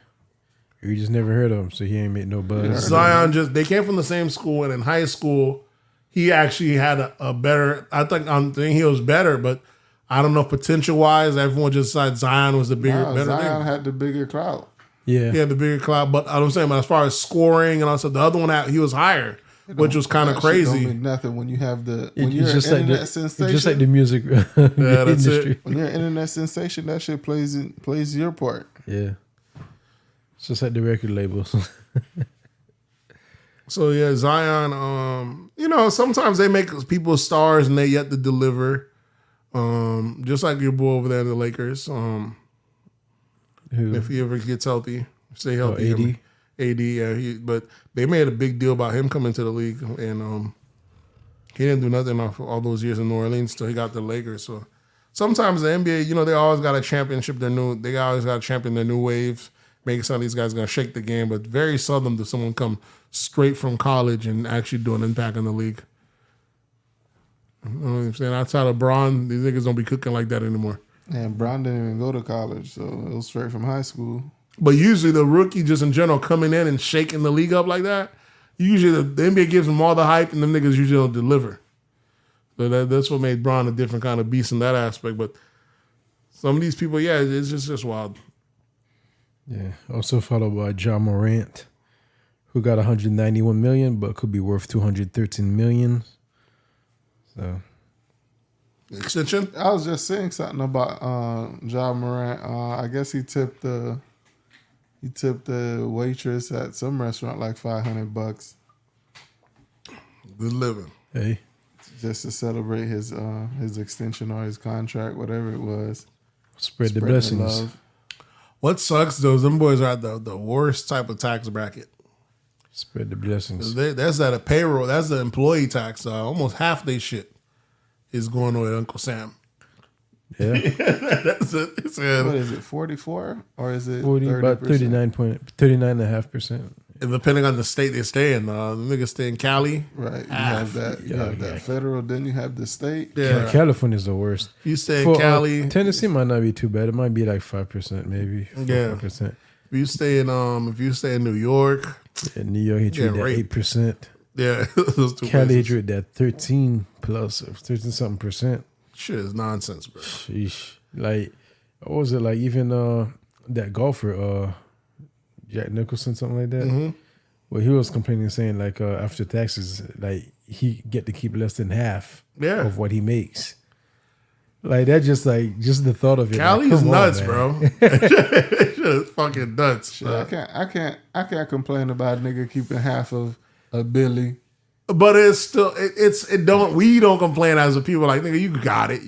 You just never heard of him, so he ain't made no buzz. Zion they came from the same school, and in high school he actually had a better. I think he was better, but I don't know if potential wise, everyone just decided Zion was the better Zion thing. had the bigger clout. Yeah. He had the bigger cloud, but I'm saying, but as far as scoring and also the other one, he was higher, which was kind of That shit crazy. don't mean nothing when you have the It's you're just an like internet it's sensation. just like the music that's industry. it. When you're an internet sensation, that shit plays your part. Yeah. It's just like the record labels. So yeah, Zion. Sometimes they make people stars and they yet to deliver. Just like your boy over there in the Lakers. Who? If he ever gets healthy, stay healthy. AD? AD, yeah. But they made a big deal about him coming to the league, and he didn't do nothing off all those years in New Orleans till he got the Lakers. So sometimes the NBA, they always got a championship. They always got to champion their new waves, making some of these guys gonna shake the game. But very seldom does someone come straight from college and actually do an impact in the league. You know what I'm saying? Outside of Braun, these niggas don't be cooking like that anymore. And Brown didn't even go to college, so it was straight from high school. But usually the rookie, just in general, coming in and shaking the league up like that, usually the NBA gives them all the hype, and them niggas usually don't deliver. So that's what made Braun a different kind of beast in that aspect. But some of these people, yeah, it's just wild. Yeah. Also followed by John Morant, who got $191 million, but could be worth $213 million. So Extension? I was just saying something about Ja Morant. I guess he tipped the waitress at some restaurant like $500 Good living. hey, just to celebrate his extension or his contract, whatever it was. spread the Spreading blessings. love. What sucks though, them boys are at the worst type of tax bracket. Spread the blessings. That's at a payroll. That's the employee tax. Almost half they shit is going on with Uncle Sam. Yeah. That's it. It's, What is it, 44 or is it 40, 30%? about 39.5%. and depending on the state they stay in, the niggas stay in Cali. Right, you have that. You have that federal. Then you have the state. Yeah. California's the worst. If you stay in Cali, Tennessee might not be too bad. It might be like 5%, maybe. 4%. if you stay in New York, Yeah, New York hit you Yeah, with that right. 8%. yeah, those two Cali hit places. you with that 13 plus, 13 something percent. Shit is nonsense, bro. Sheesh. Like, what was it like? Even that golfer, Jack Nicholson, something like that. Mm-hmm. Well, he was complaining, saying like after taxes, like he get to keep less than half Yeah. of what he makes. Like that, just the thought of it. Cali's like, come on, nuts, man. bro. Shit is fucking nuts. Shit, I can't complain about a nigga keeping half of a Billy. But it's still we don't complain as a people like nigga you got it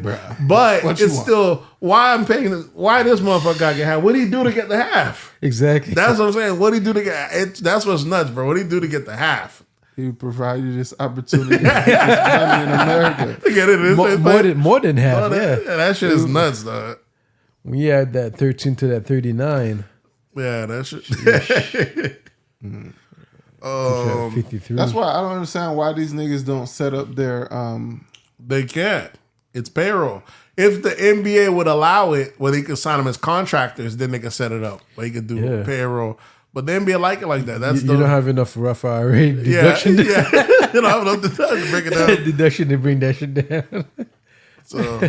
bruh. but What you it's want? still why this motherfucker got to get half. What did he do to get the half? Exactly. That's what I'm saying. What did he do to get it? That's what's nuts, bro. What did he do to get the half? He provide you this opportunity to make this money in America. To get it, more than half. Yeah. That shit is nuts, dog. When you add that 13 to that 39, Yeah, that shit. 53. That's why I don't understand why these niggas don't set up their They can't. It's payroll. If the NBA would allow it, where they could sign them as contractors, then they could set it up. Where you could do Yeah. payroll. But the NBA like it like that. That's you don't have enough rough IRA deduction. Yeah. You don't have enough to break it down. deduction to bring that shit down. So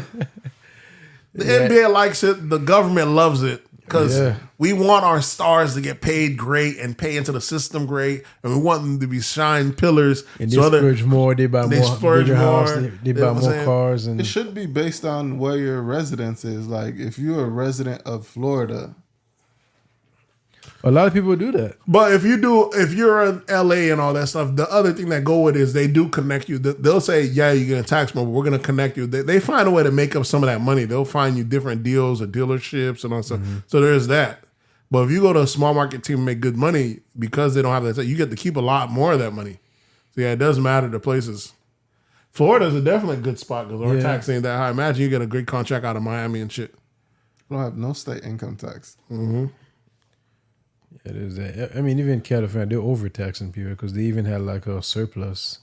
the NBA likes it. The government loves it because Yeah. we want our stars to get paid great and pay into the system great, and we want them to be shine pillars. And they splurge more. They buy more splurge bigger house. more. They You know buy what I'm more saying? cars. And it should be based on where your residence is. Like if you're a resident of Florida, A lot of people do that. But if you're in LA and all that stuff, the other thing that go with it is they do connect you. They'll say, yeah, you're going to tax more, but we're going to connect you. They find a way to make up some of that money. They'll find you different deals or dealerships and all that stuff. So there's that. But if you go to a small market team and make good money, because they don't have that, you get to keep a lot more of that money. So yeah, it does matter the places. Florida's a definitely good spot because our tax ain't that high. Imagine you get a great contract out of Miami and shit. We don't have no state income tax. Mm-hmm. It is that. I mean, even in California, they're overtaxing people because they even had like a surplus.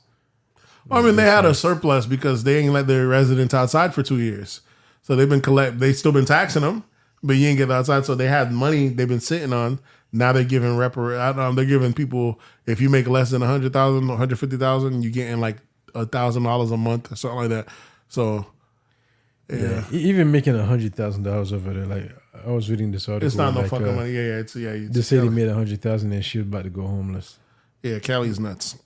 Well, I mean, they had a surplus because they ain't let their residents outside for 2 years. So they still been taxing them, but you ain't get outside. So they had money they've been sitting on. Now they're giving they're giving people, if you make less than 100,000 or 150,000, you're getting like $1,000 a month or something like that. So yeah. Even making $100,000 over there, like I was reading this article. It's not no fucking money. Yeah. They say they made $100,000 and she was about to go homeless. Yeah, Cali's nuts.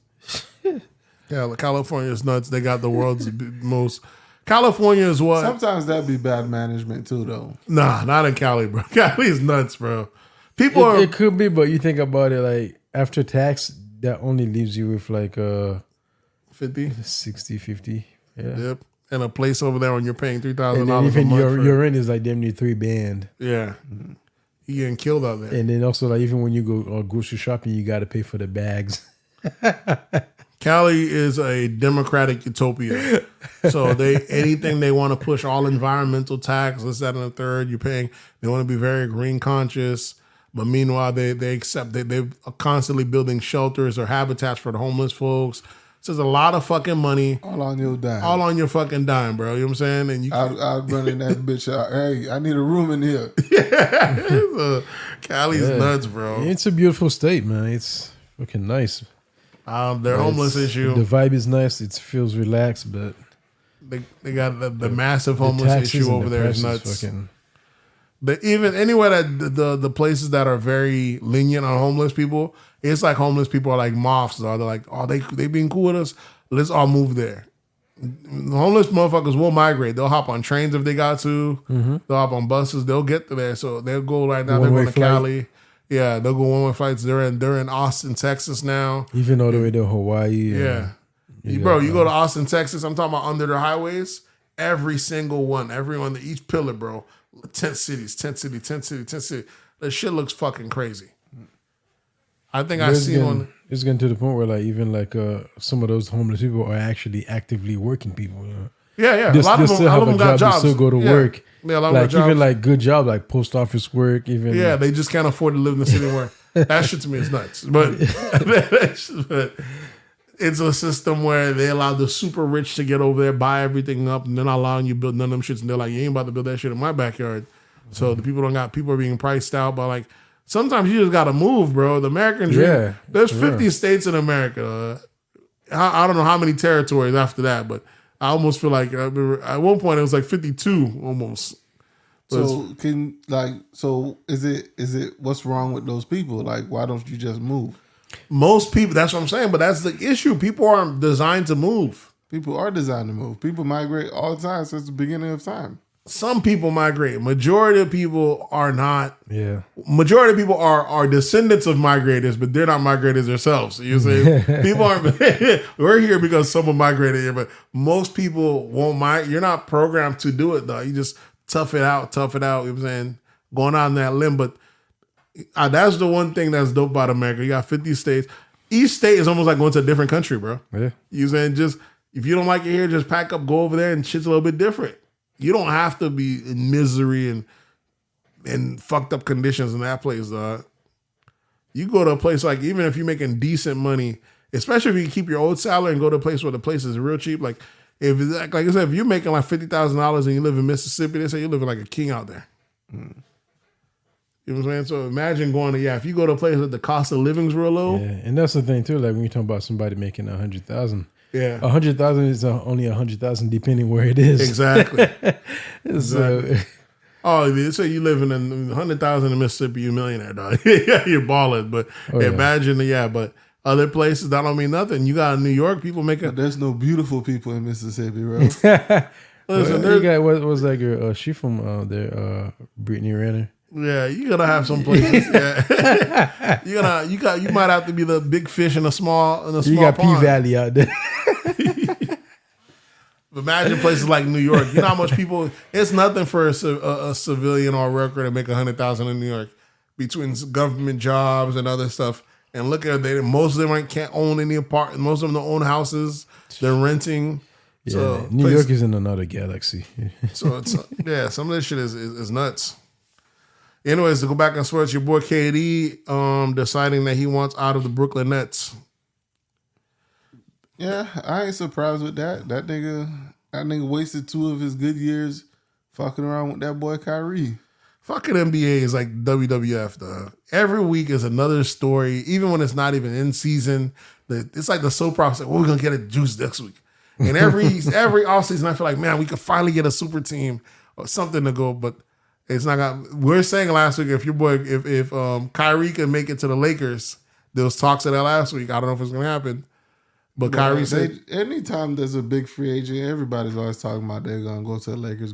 Yeah, California is nuts. They got the world's most. California is what? Sometimes that'd be bad management too, though. Nah, not in Cali, bro. Cali's nuts, bro. It could be, but you think about it, like after tax, that only leaves you with like 50, 60, 50. Yeah. Yep. And a place over there when you're paying $3,000 a month. Even your rent is like damn near $3,000. Yeah. You getting killed out there. And then also like even when you go grocery shopping, you got to pay for the bags. Cali is a democratic utopia. So anything they want to push, all environmental tax, this, that, and the third, you're paying. They want to be very green conscious. But meanwhile, they accept that they're constantly building shelters or habitats for the homeless folks. So there's a lot of fucking money. All on your dime. All on your fucking dime, bro. You know what I'm saying? And I'd run in that bitch out. Hey, I need a room in here. Yeah. Cali's nuts, bro. It's a beautiful state, man. It's fucking nice. Their homeless issue. The vibe is nice. It feels relaxed, but they got the massive homeless issue over there is nuts. Even anywhere that the places that are very lenient on homeless people, it's like homeless people are like moths. They're like, oh, they being cool with us. Let's all move there. The homeless motherfuckers will migrate. They'll hop on trains if they got to. Mm-hmm. They'll hop on buses. They'll get to there. So they'll go right now. They're going to Cali. Yeah, they'll go one-way flights. They're in Austin, Texas now. Even all the way to Hawaii. Yeah. You go to Austin, Texas. I'm talking about under the highways. Every single one. Everyone, each pillar, bro. 10 cities. That shit looks fucking crazy. I think I seen one. It's getting to the point where like even like some of those homeless people are actually actively working people. You know? Yeah. A lot of them got jobs. They still go to work. Yeah, a lot like of jobs. Even like good job, like post office work. Even they just can't afford to live in the city where that shit to me is nuts. But it's a system where they allow the super rich to get over there, buy everything up, and they're not allowing you to build none of them shits. And they're like, you ain't about to build that shit in my backyard. So the people are being priced out by like. Sometimes you just gotta move, bro. The American dream. Yeah, there's 50 states in America. I don't know how many territories after that, but I almost feel like at one point it was like 52 almost. So is it what's wrong with those people? Like, why don't you just move? Most people, that's what I'm saying, but that's the issue. People aren't designed to move. People are designed to move. People migrate all the time since the beginning of time. Some people migrate. Majority of people are not. Yeah. Majority of people are descendants of migrators, but they're not migrators themselves. You know what I'm saying? People aren't. We're here because someone migrated here, but most people won't migrate. You're not programmed to do it though. You just tough it out. You know what I'm saying? Going on that limb, but that's the one thing that's dope about America. You got 50 states. Each state is almost like going to a different country, bro. Yeah. You know what I'm saying? Just if you don't like it here, just pack up, go over there, and shit's a little bit different. You don't have to be in misery and fucked up conditions in that place, dog. You go to a place like, even if you're making decent money, especially if you keep your old salary and go to a place where the place is real cheap, like like I said, if you're making like $50,000 and you live in Mississippi, they say you're living like a king out there. Mm. You know what I'm saying? So imagine going to, if you go to a place that the cost of living's real low. Yeah, and that's the thing too, like when you're talking about somebody making $100,000. Yeah, 100,000 is only 100,000 depending where it is. Exactly. So, they say you living in 100,000 in Mississippi, you're a millionaire, dog. You're balling. But imagine, but other places that don't mean nothing. You got New York, people making. But there's no beautiful people in Mississippi, bro. Listen, you got what was that girl? She from there, Brittany Renner. Yeah, you're gonna have some places. Yeah, you might have to be the big fish in a small You got pond. P-Valley out there. Imagine places like New York. You know how much people. It's nothing for a civilian or a worker to make $100,000 in New York between government jobs and other stuff. And look at it, most of them can't own any apartments. Most of them don't own houses. They're renting. Yeah, So New York is in another galaxy. So it's some of this shit is nuts. Anyways, to go back and sports, your boy KD deciding that he wants out of the Brooklyn Nets. Yeah, I ain't surprised with that. That nigga wasted 2 of his good years fucking around with that boy Kyrie. Fucking NBA is like WWF, dog. Every week is another story, even when it's not even in season. It's like the soap opera. Like, we're gonna get a juice next week. And every offseason, I feel like, man, we could finally get a super team or something to go. But it's not gonna. We're saying last week, if Kyrie can make it to the Lakers, there was talks of that last week. I don't know if it's gonna happen. But Kyrie said, anytime there's a big free agent, everybody's always talking about they're going to go to the Lakers,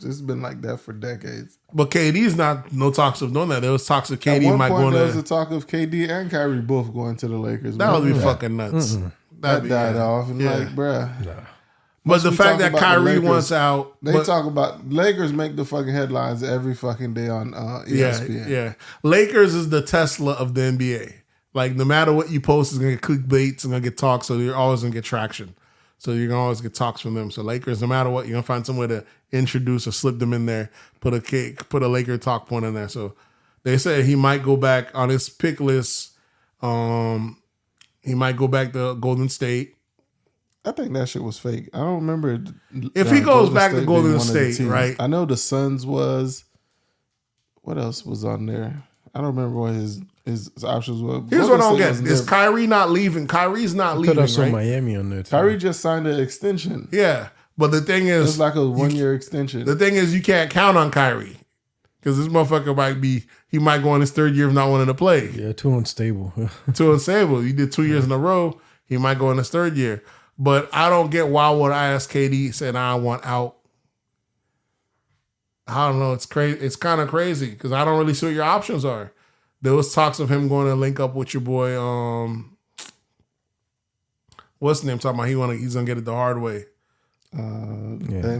It's been like that for decades. But KD's no talks of doing that. There was talks of KD might go in there was a talk of KD and Kyrie both going to the Lakers. That would be fucking nuts. That died off. And like, bruh. Nah. But the fact that Kyrie wants out. They talk about Lakers make the fucking headlines every fucking day on ESPN. Yeah. Lakers is the Tesla of the NBA. Like, no matter what you post, it's going to get clickbait, it's going to get talks, so you're always going to get traction. So you're going to always get talks from them. So Lakers, no matter what, you're going to find some way to introduce or slip them in there, put a Laker talk point in there. So they said he might go back on his pick list. He might go back to Golden State. I think that shit was fake. I don't remember. If he goes back to Golden State, right? I know the Suns was. What else was on there? I don't remember what his options were. Here's what I don't get. Is Kyrie not leaving? Kyrie's not leaving, I saw right? Miami on there too. Kyrie just signed an extension. Yeah. But the thing is... It's like a 1-year extension. The thing is, you can't count on Kyrie. Because this motherfucker he might go on his 3rd year of not wanting to play. Yeah, too unstable. Too unstable. You did 2 years in a row. He might go in his 3rd year. But I don't get why would I ask KD said I want out. I don't know. It's crazy. It's kind of crazy because I don't really see what your options are. There was talks of him going to link up with your boy. What's his name? Talking about he's gonna get it the hard way. Dame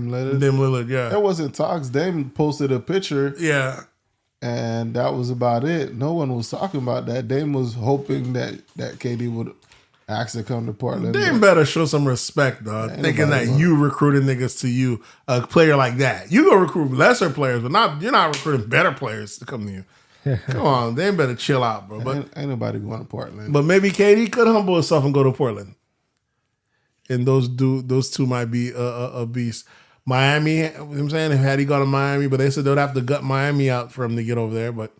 Lillard. Dame Lillard. Yeah. That wasn't talks. Dame posted a picture. Yeah. And that was about it. No one was talking about that. Dame was hoping that KD would actually come to Portland. Dame better show some respect, dog. Thinking that you recruiting niggas to you, a player like that. You go recruit lesser players, but you're not recruiting better players to come to you. Come on, Dame better chill out, bro. But ain't nobody going to Portland. But maybe KD could humble himself and go to Portland. And those two might be a beast. Miami, you know what I'm saying, had he gone to Miami, but they said they'd have to gut Miami out for him to get over there. But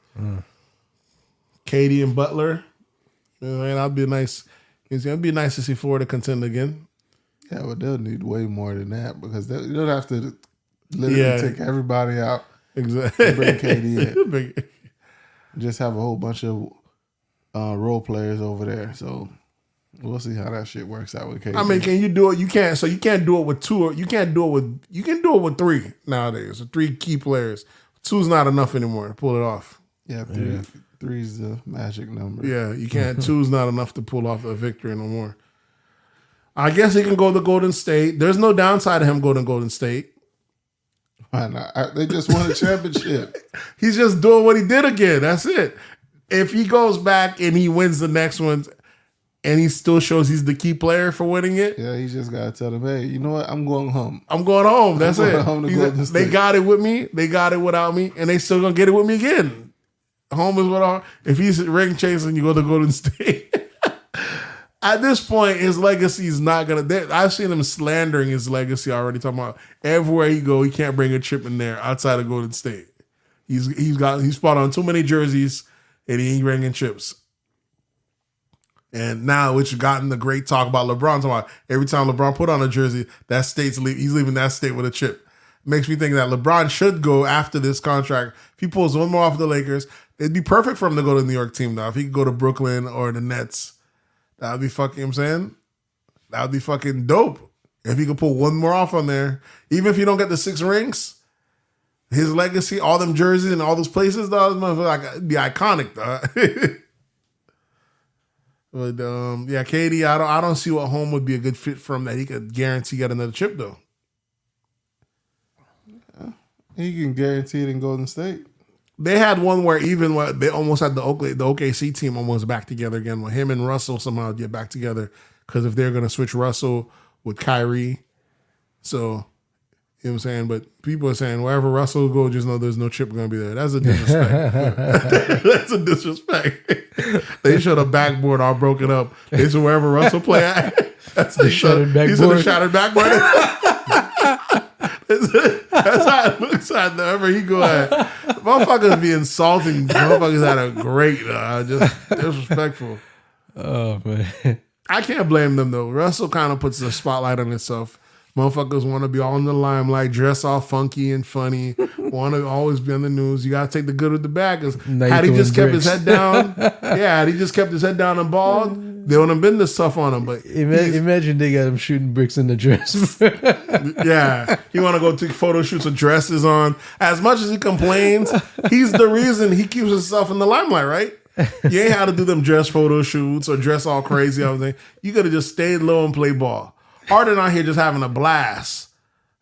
KD and Butler, you know, that'd be nice. It's gonna be nice to see Florida contend again. Yeah, but they'll need way more than that because they'll have to literally take everybody out. Exactly. Bring KD in. Just have a whole bunch of role players over there. So we'll see how that shit works out with KD. I mean, can you do it? You can't. So you can't do it with 2. You can't do it with. You can do it with 3 nowadays. So 3 key players. 2's not enough anymore to pull it off. Yeah, 3's the magic number. Yeah, you can't. 2's not enough to pull off a victory no more. I guess he can go to Golden State. There's no downside to him going to Golden State. Why not? They just won a championship. He's just doing what he did again. That's it. If he goes back and he wins the next one and he still shows he's the key player for winning it. Yeah, he just got to tell them, hey, you know what? I'm going home. I'm going home. That's it. Home to Golden State. They got it with me. They got it without me. And they still going to get it with me again. Home is what all. If he's ring chasing, you go to Golden State. At this point, his legacy is not going to... I've seen him slandering his legacy already, talking about everywhere he go, he can't bring a chip in there outside of Golden State. He's fought on too many jerseys, and he ain't bringing chips. And now, which gotten the great talk about LeBron, talking about every time LeBron put on a jersey, that state's he's leaving that state with a chip. Makes me think that LeBron should go after this contract. If he pulls one more off the Lakers, it'd be perfect for him to go to the New York team now. If he could go to Brooklyn or the Nets, that would be fucking, you know what I'm saying? That would be fucking dope. If he could pull one more off on there, even if you don't get the 6 rings, his legacy, all them jerseys and all those places, dog, like be iconic, dog. But yeah, KD, I don't see what home would be a good fit for him that he could guarantee get another chip though. He can guarantee it in Golden State. They had one where even they almost had the OKC team almost back together again, where him and Russell somehow get back together because if they're gonna switch Russell with Kyrie, so. You know what I'm saying? But people are saying wherever Russell go, just know there's no chip going to be there. That's a disrespect. That's a disrespect. They should have backboard all broken up. They said wherever Russell play at. That's the shattered backboard. He said the shattered backboard. That's how it looks like wherever he go at. Motherfuckers be insulting. Motherfuckers that are great. Just disrespectful. Oh, man. I can't blame them, though. Russell kind of puts the spotlight on himself. Motherfuckers want to be all in the limelight, dress all funky and funny, want to always be on the news. You got to take the good with the bad. Because had he just kept his head down, had he just kept his head down and bald, they wouldn't have been this tough on him. But imagine they got him shooting bricks in the dress. Yeah, he want to go take photo shoots with dresses on. As much as he complains, he's the reason he keeps himself in the limelight, right? You ain't had to do them dress photo shoots or dress all crazy. Everything. You could have just stayed low and play ball. Harden out here just having a blast.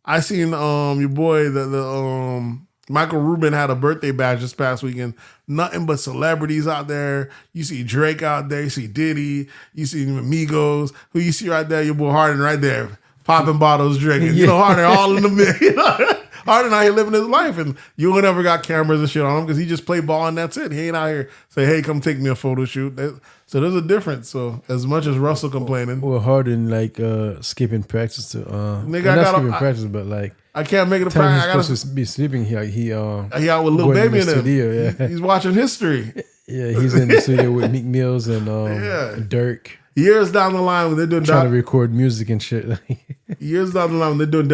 I seen your boy the Michael Rubin had a birthday bash this past weekend. Nothing but celebrities out there. You see Drake out there. You see Diddy. You see Amigos. Who you see right there? Your boy Harden right there, popping bottles, drinking. You know Harden all in the middle. Harden out here living his life, and you ain't never got cameras and shit on him because he just play ball and that's it. He ain't out here say, "Hey, come take me a photo shoot." So there's a difference. So as much as Russell complaining, well, Harden like skipping practice to nigga, not skipping practice, but like I can't make it a practice. I supposed to be sleeping here. He out with Lil Baby in the studio. Yeah, he's watching history. Yeah, he's in the studio with Meek Mills and Dirk. Years down the line when they're doing trying to record music and shit. Years down the line when they're doing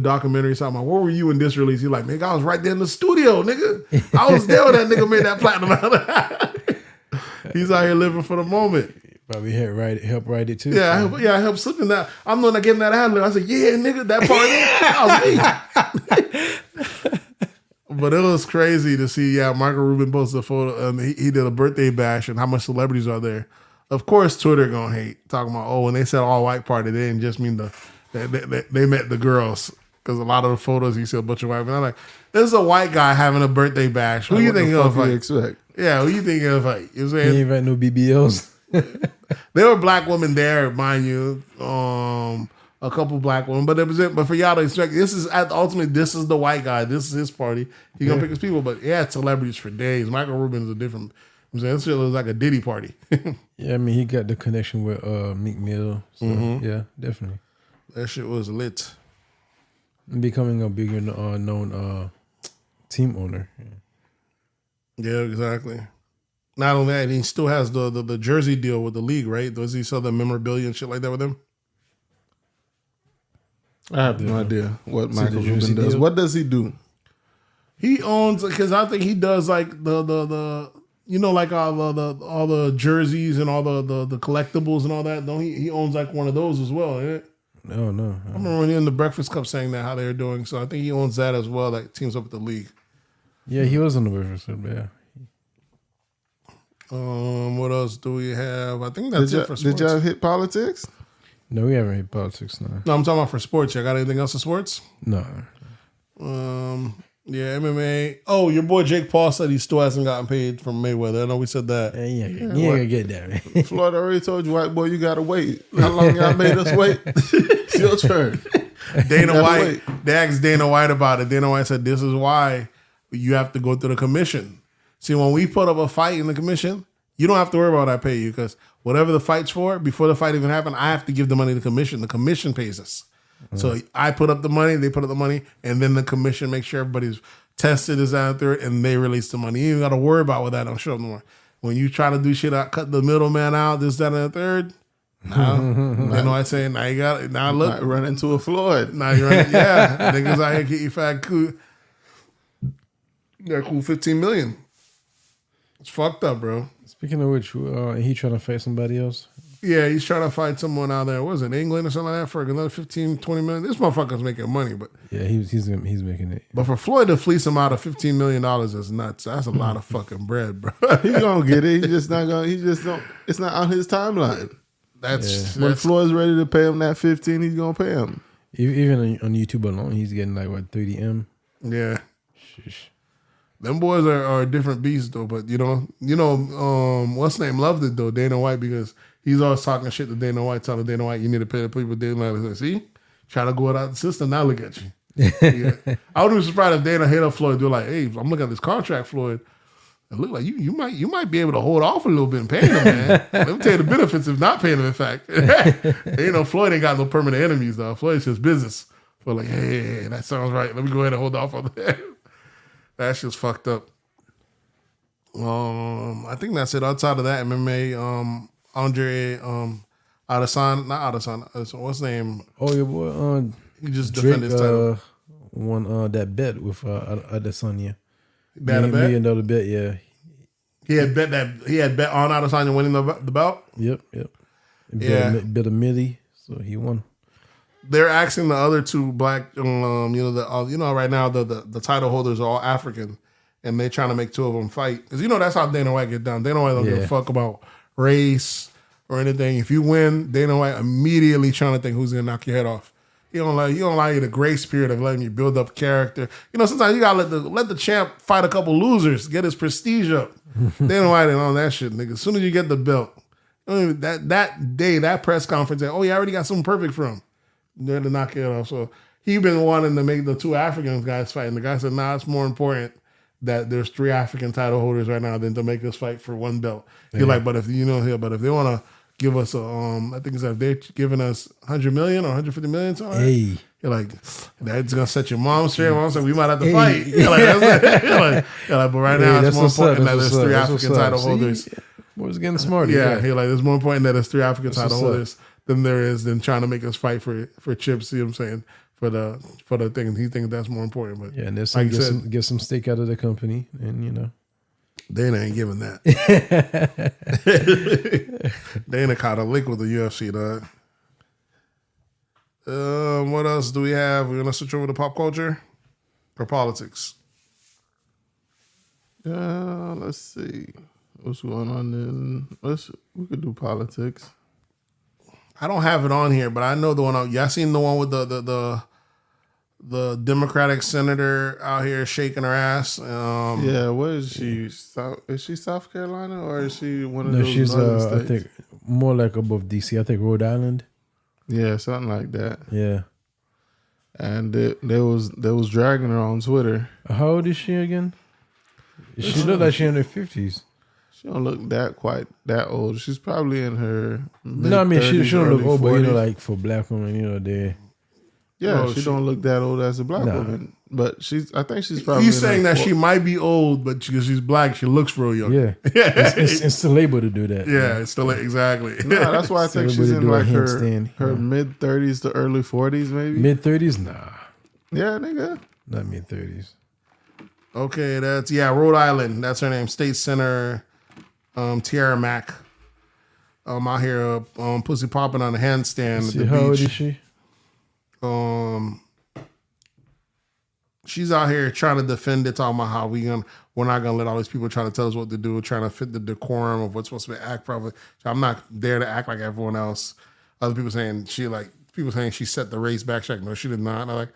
documentaries talking about where were you in this release? He's like, nigga, I was right there in the studio, nigga. I was there when that nigga made that platinum album. He's out here living for the moment. Probably help write it too. Yeah, I helped slipping that. I'm the one that getting that ad lib. I said, yeah, nigga, that part was me. But it was crazy to see. Yeah, Michael Rubin posted a photo. He did a birthday bash and how much celebrities are there. Of course, Twitter gonna hate talking about when they said all white party, they didn't just mean they met the girls because a lot of the photos you see a bunch of white men. I'm like, this is a white guy having a birthday bash. Who you think he'll fight? Expect? Yeah, who you think he'll fight? You know what I'm saying? He ain't invite no BBLs. There were black women there, mind you. A couple black women, but it was it. But for y'all to expect, this is the white guy. This is his party. He gonna pick his people. But yeah, celebrities for days. Michael Rubin is a different. I'm saying this shit looks like a Diddy party. Yeah, I mean he got the connection with Meek Mill. So yeah, definitely. That shit was lit. Becoming a bigger known team owner. Yeah, exactly. Not only that, he still has the jersey deal with the league, right? Does he sell the memorabilia and shit like that with him? I have no idea what Michael Rubin does. What does he do? He owns, because I think he does like the like all the jerseys and all the collectibles and all that. Don't he owns like one of those as well, ain't it? No. I remember when he in the Breakfast Cup saying that how they were doing. So I think he owns that as well. That teams up with the league. Yeah, he was on the Breakfast Cup. Yeah. What else do we have? I think that's it for sports. Did y'all hit politics? No, we haven't hit politics. No, I'm talking about for sports. You got anything else for sports? No. Yeah, MMA. Oh, your boy Jake Paul said he still hasn't gotten paid from Mayweather. I know we said that. You ain't gonna get that, man. Florida already told you, white boy, you gotta wait. How long y'all made us wait? It's your turn. Dana White. They asked Dana White about it. Dana White said, "This is why you have to go through the commission. See, when we put up a fight in the commission, you don't have to worry about what I pay you because whatever the fight's for, before the fight even happened, I have to give the money to the commission. The commission pays us." So I put up the money, they put up the money, and then the commission makes sure everybody's tested is out there, and they release the money. You ain't got to worry about what that don't show no more. When you try to do shit, cut the middleman out, this, that, and the third. Now, you know I say, now you got it. Now look, might run into a Floyd. Now you're running, yeah, niggas out here get you fat cool. They're cool 15 million. It's fucked up, bro. Speaking of which, he trying to fight somebody else. Yeah, he's trying to find someone out there. What was it, England or something like that for another 15, 20 million? This motherfucker's making money, but Yeah, he's making it. But for Floyd to fleece him out of $15 million is nuts. That's a lot of fucking bread, bro. He gonna get it. He just not gonna. He just don't. It's not on his timeline. When Floyd's ready to pay him that 15, he's gonna pay him. Even on YouTube alone, he's getting like what 30M. Yeah. Them boys are a different beast though. But you know, what's his name loved it though, Dana White, because he's always talking shit to Dana White, telling Dana White you need to pay the people. Dana White, see, try to go out the system. Now look at you. Yeah. I would be surprised if Dana hit up Floyd. They're like, hey, I'm looking at this contract, Floyd. It look like you might be able to hold off a little bit and pay him, man. Let me tell you the benefits of not paying him. In fact, Floyd ain't got no permanent enemies though. Floyd's just business. But like, hey, that sounds right. Let me go ahead and hold off on that. That shit's fucked up. I think that's it. Outside of that, MMA, Andre Adesanya, what's his name? Oh, your boy, he just Drake, defended his title. Won that bet with Adesanya. Bet $1 million bet, yeah. He had bet on Adesanya winning the belt. Yep. Bet a milli, so he won. They're asking the other two black, right now the title holders are all African, and they're trying to make two of them fight because that's how Dana White get down. Dana White don't give a fuck about race or anything. If you win, Dana White immediately trying to think who's gonna knock your head off. He don't allow you the grace period of letting you build up character. Sometimes you gotta let the champ fight a couple losers, get his prestige up. Dana White ain't on that shit, nigga. As soon as you get the belt, that day, that press conference, I already got something perfect for him. They're to knock it off. So he been wanting to make the two African guys fight. And the guy said, nah, it's more important that there's 3 African title holders right now than to make us fight for one belt. He's like, but if they want to give us I think it's like they're giving us 100 million or 150 million. You're like, that's gonna set your mom straight. Mom said we might have to fight. You're like, but right now it's more important that there's 3 African title holders. Boys getting smarter. Yeah, he's like, there's more important that there's 3 African title holders than there is than trying to make us fight for chips. See what I'm saying? For the thing, he thinks that's more important. But yeah, and there's some get some stake out of the company, and Dana ain't giving that. Dana caught a lick with the UFC, dog. What else do we have? We're gonna switch over to pop culture or politics. Let's see what's going on. Then we could do politics. I don't have it on here, but I know the one. Y'all seen the one with the Democratic senator out here shaking her ass? Yeah, what is she? Is she South Carolina or is she one of those? No, she's states? I think more like above DC. I think Rhode Island. Yeah, something like that. Yeah, and they was dragging her on Twitter. How old is she again? She look like she in her 50s. She don't look that old. She's probably in her no, I mean she don't look old, 40s. but like for black women, they. Yeah, she don't look that old as a black woman, but I think she's probably. He's saying that she might be old, but because she's black, she looks real young. Yeah, it's still able to do that. Yeah, it's still exactly. No, that's why I think she's in like her mid 30s to early 40s, maybe. Mid 30s, nah. Yeah, nigga. Not mid 30s. Okay, that's Rhode Island. That's her name, State Senator Tiara Mack. Out here, pussy popping on a handstand at the beach. How old is she? She's out here trying to defend it, talking about how we're not gonna let all these people try to tell us what to do, trying to fit the decorum of what's supposed to be act properly. So I'm not there to act like everyone else. Other people saying she set the race back. She's like, no, she did not. And I'm like,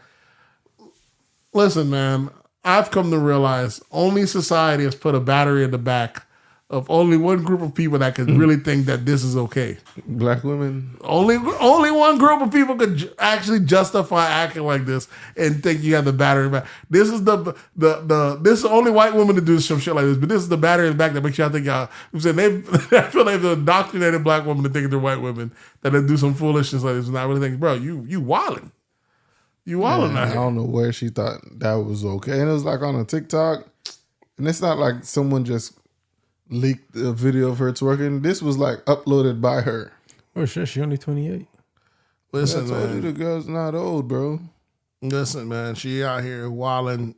listen, man, I've come to realize only society has put a battery in the back of only one group of people that could really think that this is okay. Black women. Only one group of people could actually justify acting like this and think you have the battery back. This is this is only white women to do some shit like this, but this is the battery in the back that makes y'all think y'all. I'm saying I feel like they've indoctrinated black women to think they're white women that they do some foolishness like this and not really think, bro, you wildin'. You wildin'. I don't know where she thought that was okay, and it was like on a TikTok, and it's not like someone just leaked a video of her twerking. This was like uploaded by her. Oh shit, she only 28. Listen, I told you the girl's not old, bro. Listen, man, she out here wilding.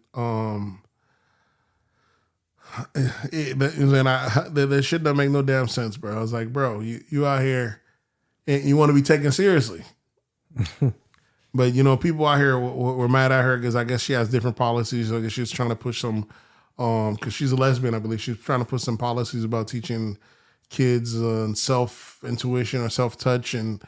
That shit don't make no damn sense, bro. I was like, bro, you out here and you want to be taken seriously. But, you know, people out here were mad at her because I guess she has different policies. I guess she's trying to push some, because she's a lesbian, I believe. She's trying to put some policies about teaching kids self-intuition or self-touch. And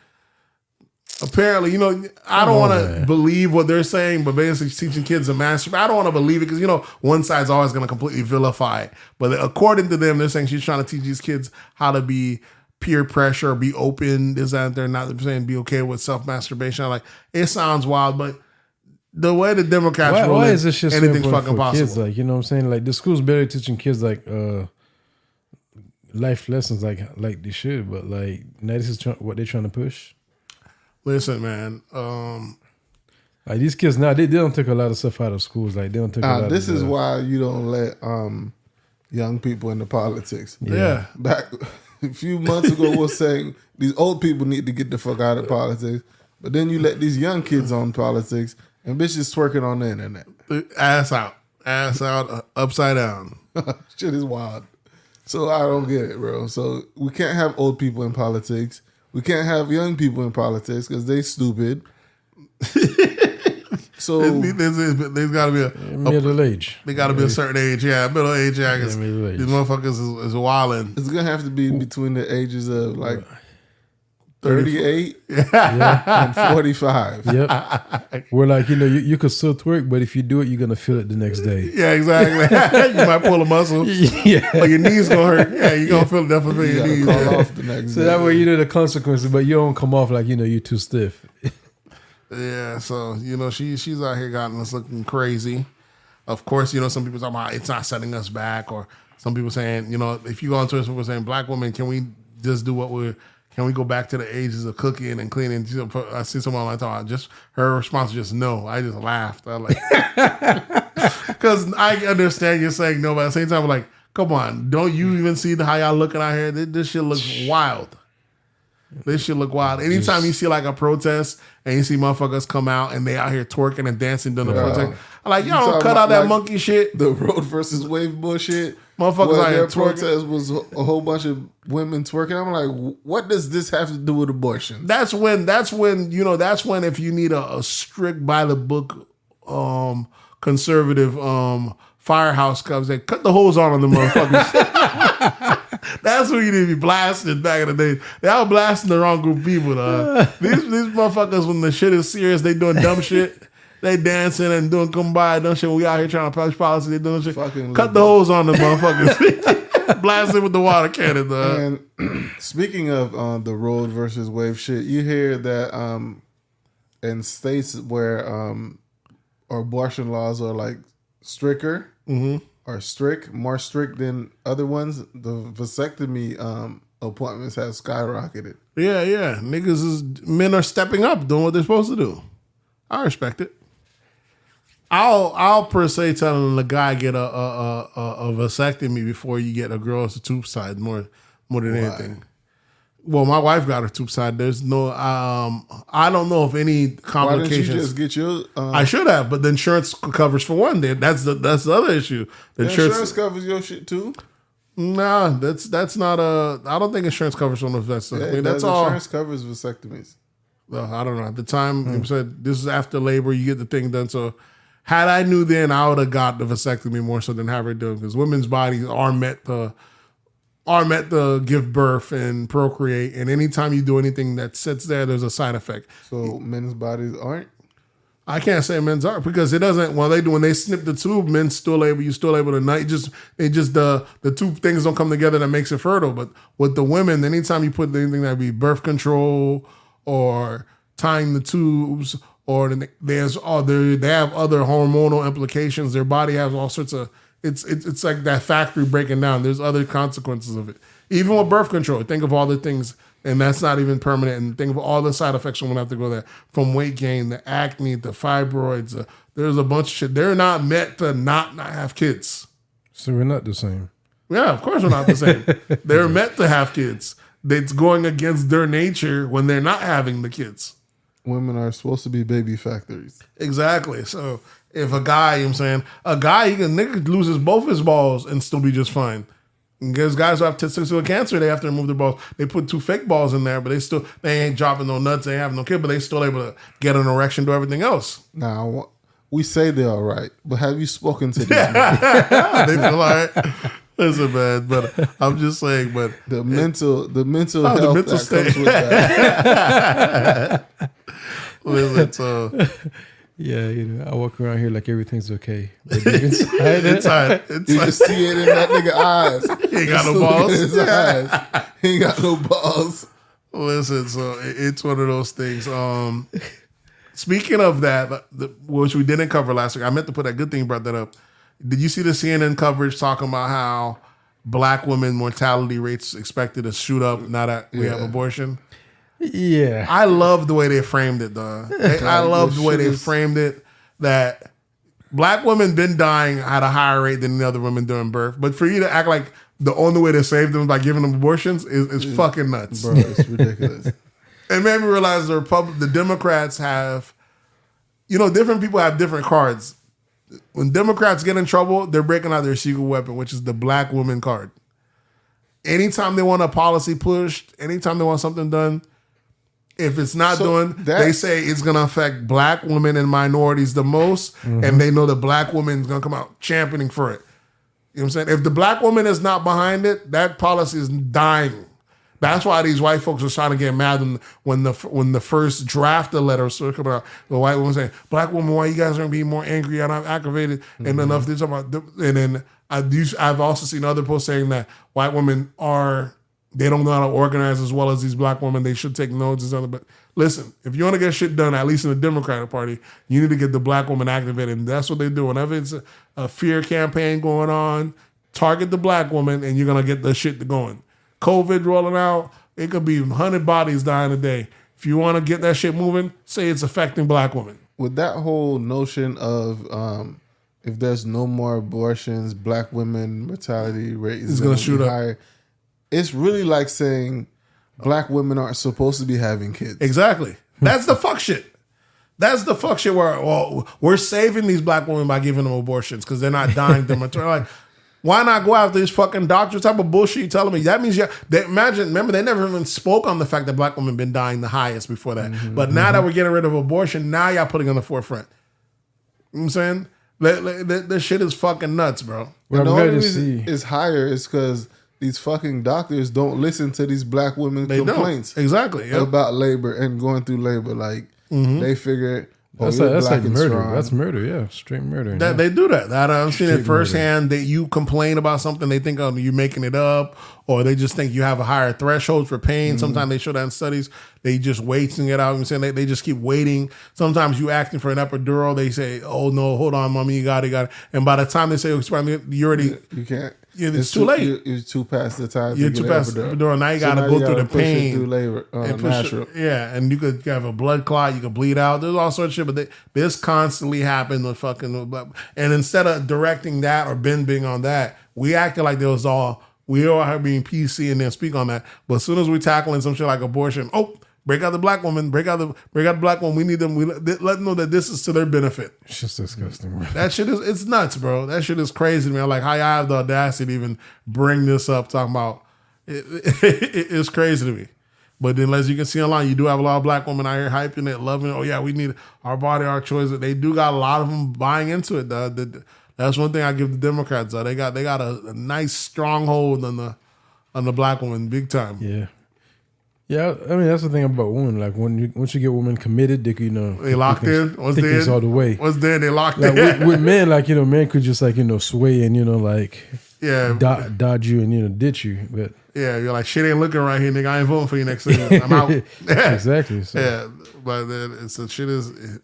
apparently, you know, I don't want to believe what they're saying, but basically teaching kids to masturbate. I don't want to believe it because, you know, one side's always going to completely vilify it. But according to them, they're saying she's trying to teach these kids how to be peer pressure, be open, this, that, they're not saying be okay with self-masturbation. I'm like, it sounds wild, but the way the Democrats roll, why is this shit anything's so fucking for possible. Kids, like, you know what I'm saying? Like, the school's barely teaching kids like life lessons like they should, but like now this is what they're trying to push. Listen, man. Like these kids now, they don't take a lot of stuff out of schools. Like they don't take a lot. This is why you don't let young people into politics. Yeah. Back a few months ago, we're saying these old people need to get the fuck out of politics, but then you let these young kids on politics and bitches twerking on the internet. Ass out, upside down. Shit is wild. So I don't get it, bro. So we can't have old people in politics. We can't have young people in politics because they stupid. So there's got to be a middle age. They got to be a certain age. Yeah, middle age. Yeah, middle age. These motherfuckers is wilding. It's gonna have to be between the ages of like 38 and 45. Yep. We're like, you know, you could still twerk, but if you do it, you're gonna feel it the next day. Yeah, exactly. You might pull a muscle. Yeah. Or your knees gonna hurt. Yeah, you're gonna feel definitely your knees. Call off the next So day. that way you know the consequences, but you don't come off like, you know, you're too stiff. Yeah, so, you know, she's out here gotten us looking crazy. Of course, you know, some people talking about it's not setting us back, or some people saying, you know, if you go on Twitter, some people saying, black women, can we just do can we go back to the ages of cooking and cleaning? I see someone like talking, just her response was just no. I just laughed. I like, because I understand you're saying no, but at the same time, I'm like, come on, don't you even see how y'all looking out here? This shit looks wild. This shit look wild. Anytime you see like a protest and you see motherfuckers come out and they out here twerking and dancing during the protest, I'm like, y'all don't cut out that monkey shit. The road versus wave bullshit. Motherfuckers out here twerking. Protest was a whole bunch of women twerking. I'm like, what does this have to do with abortion? That's when you know, that's when if you need a strict by the book conservative firehouse comes, they cut the hose on the motherfuckers. That's when you need to be blasted back in the day. They all blasting the wrong group of people. These motherfuckers, when the shit is serious, they doing dumb shit. They dancing and doing kumbaya, dumb shit. We out here trying to push policy. They doing shit. Cut the hose on the motherfuckers. Blasting with the water cannon. And speaking of the road versus wave shit, you hear that in states where abortion laws are like stricter, more strict than other ones, the vasectomy appointments have skyrocketed. Yeah. Men are stepping up, doing what they're supposed to do. I respect it. I'll per se telling the guy get a vasectomy before you get a girl's tube side more than anything. Well, my wife got her tube side. There's no, I don't know if any complications. Why didn't you just get your? I should have, but the insurance covers for one. That's the other issue. The insurance covers your shit too. Nah, that's not a. I don't think insurance covers one of that stuff. I mean, that's all. Insurance covers vasectomies. Well, I don't know. At the time, you said this is after labor. You get the thing done. So, had I knew then, I would have got the vasectomy more so than have her do it, because women's bodies are meant to give birth and procreate, and anytime you do anything that sits there, there's a side effect. So men's bodies aren't? I can't say men's aren't, because it doesn't. When they snip the tube, you still able to nut. The two things don't come together that makes it fertile. But with the women, anytime you put anything that be birth control or tying the tubes, or they have other hormonal implications. Their body has all sorts of. It's like that factory breaking down. There's other consequences of it. Even with birth control, think of all the things, and that's not even permanent. And think of all the side effects when we have to go there. From weight gain, the acne, the fibroids. There's a bunch of shit. They're not meant to not have kids. So we're not the same. Yeah, of course we're not the same. They're meant to have kids. It's going against their nature when they're not having the kids. Women are supposed to be baby factories. Exactly. So if a guy, you know what I'm saying, he can lose both his balls and still be just fine. There's guys who have testicular cancer, they have to remove their balls. They put 2 fake balls in there, but they ain't dropping no nuts, they ain't having no kid, but they still able to get an erection, do everything else. Now, we say they're all right, but have you spoken to them? They feel like, listen, man, but I'm just saying, but the mental health the mental that state. comes with that. Listen, so Yeah, I walk around here like everything's okay. But deep inside, You just see it in that nigga eyes. He ain't got no balls. His eyes. He ain't got no balls. Listen, so it's one of those things. Speaking of that, which we didn't cover last week, I meant to put that good thing you brought that up. Did you see the CNN coverage talking about how black women mortality rates expected to shoot up now that we have abortion? Yeah. I love the way they framed it, though. I love the way they framed it, that black women been dying at a higher rate than the other women during birth. But for you to act like the only way to save them is by giving them abortions is fucking nuts. Bro, it's ridiculous. It made me realize the Democrats have, different people have different cards. When Democrats get in trouble, they're breaking out their secret weapon, which is the black woman card. Anytime they want a policy pushed, anytime they want something done, if it's not they say it's going to affect black women and minorities the most, and they know the black woman is going to come out championing for it. You know what I'm saying? If the black woman is not behind it, that policy is dying. That's why these white folks are trying to get mad when the first draft of letters circled out. The white woman saying, "Black woman, why you guys aren't being more angry and aggravated?" And enough this about. And then I've also seen other posts saying that white women they don't know how to organize as well as these black women. They should take notes and something. But listen, if you want to get shit done, at least in the Democratic Party, you need to get the black woman activated. And that's what they do. Whenever it's a fear campaign going on, target the black woman and you're going to get the shit going. COVID rolling out, it could be 100 bodies dying a day. If you want to get that shit moving, say it's affecting black women. With that whole notion of if there's no more abortions, black women mortality rate is going to shoot higher. It's really like saying black women aren't supposed to be having kids. Exactly. That's the fuck shit. That's the fuck shit where we're saving these black women by giving them abortions because they're not dying them. Like, why not go after these fucking doctors? What type of bullshit you telling me? That means remember, they never even spoke on the fact that black women been dying the highest before that. But now that we're getting rid of abortion, now y'all putting on the forefront. You know what I'm saying? This shit is fucking nuts, bro. And the only reason it's higher is because these fucking doctors don't listen to these black women's complaints. Exactly. Yep. About labor and going through labor. Like, they figure, that's like murder. Strong. That's murder, yeah. Straight murder. They do that. I've seen it firsthand. That you complain about something, they think, you're making it up, or they just think you have a higher threshold for pain. Sometimes they show that in studies. They just waiting it out. I'm saying they just keep waiting. Sometimes you asking for an epidural, they say, "Oh no, hold on, mommy, you got it." And by the time they say you already, you can't. It's too late. You're too past the time. You're too past the epidural. Now you got to go through the pain. Through labor, natural. And you could have a blood clot. You could bleed out. There's all sorts of shit. But this constantly happens with fucking. And instead of directing that or being on that, we acted like there was we all have being PC and then speak on that. But as soon as we tackling some shit like abortion, break out the black woman, break out the black woman. We need them. Let them know that this is to their benefit. It's just disgusting, bro. That shit it's nuts, bro. That shit is crazy to me. I'm like, how y'all have the audacity to even bring this up, talking about it. It's crazy to me. But then, as you can see online, you do have a lot of black women out here hyping it, loving it. Oh yeah, we need our body, our choice. They do got a lot of them buying into it. That's one thing I give the Democrats. They got a nice stronghold on the black woman, big time. Yeah. Yeah, I mean that's the thing about women. Like once you get women committed, they they locked in. Once think it's all the way. Once they locked like in. With men, like men could just sway and like dodge you and ditch you. But yeah, you're like shit ain't looking right here, nigga. I ain't voting for you next season. I'm out. Exactly. So. Yeah, but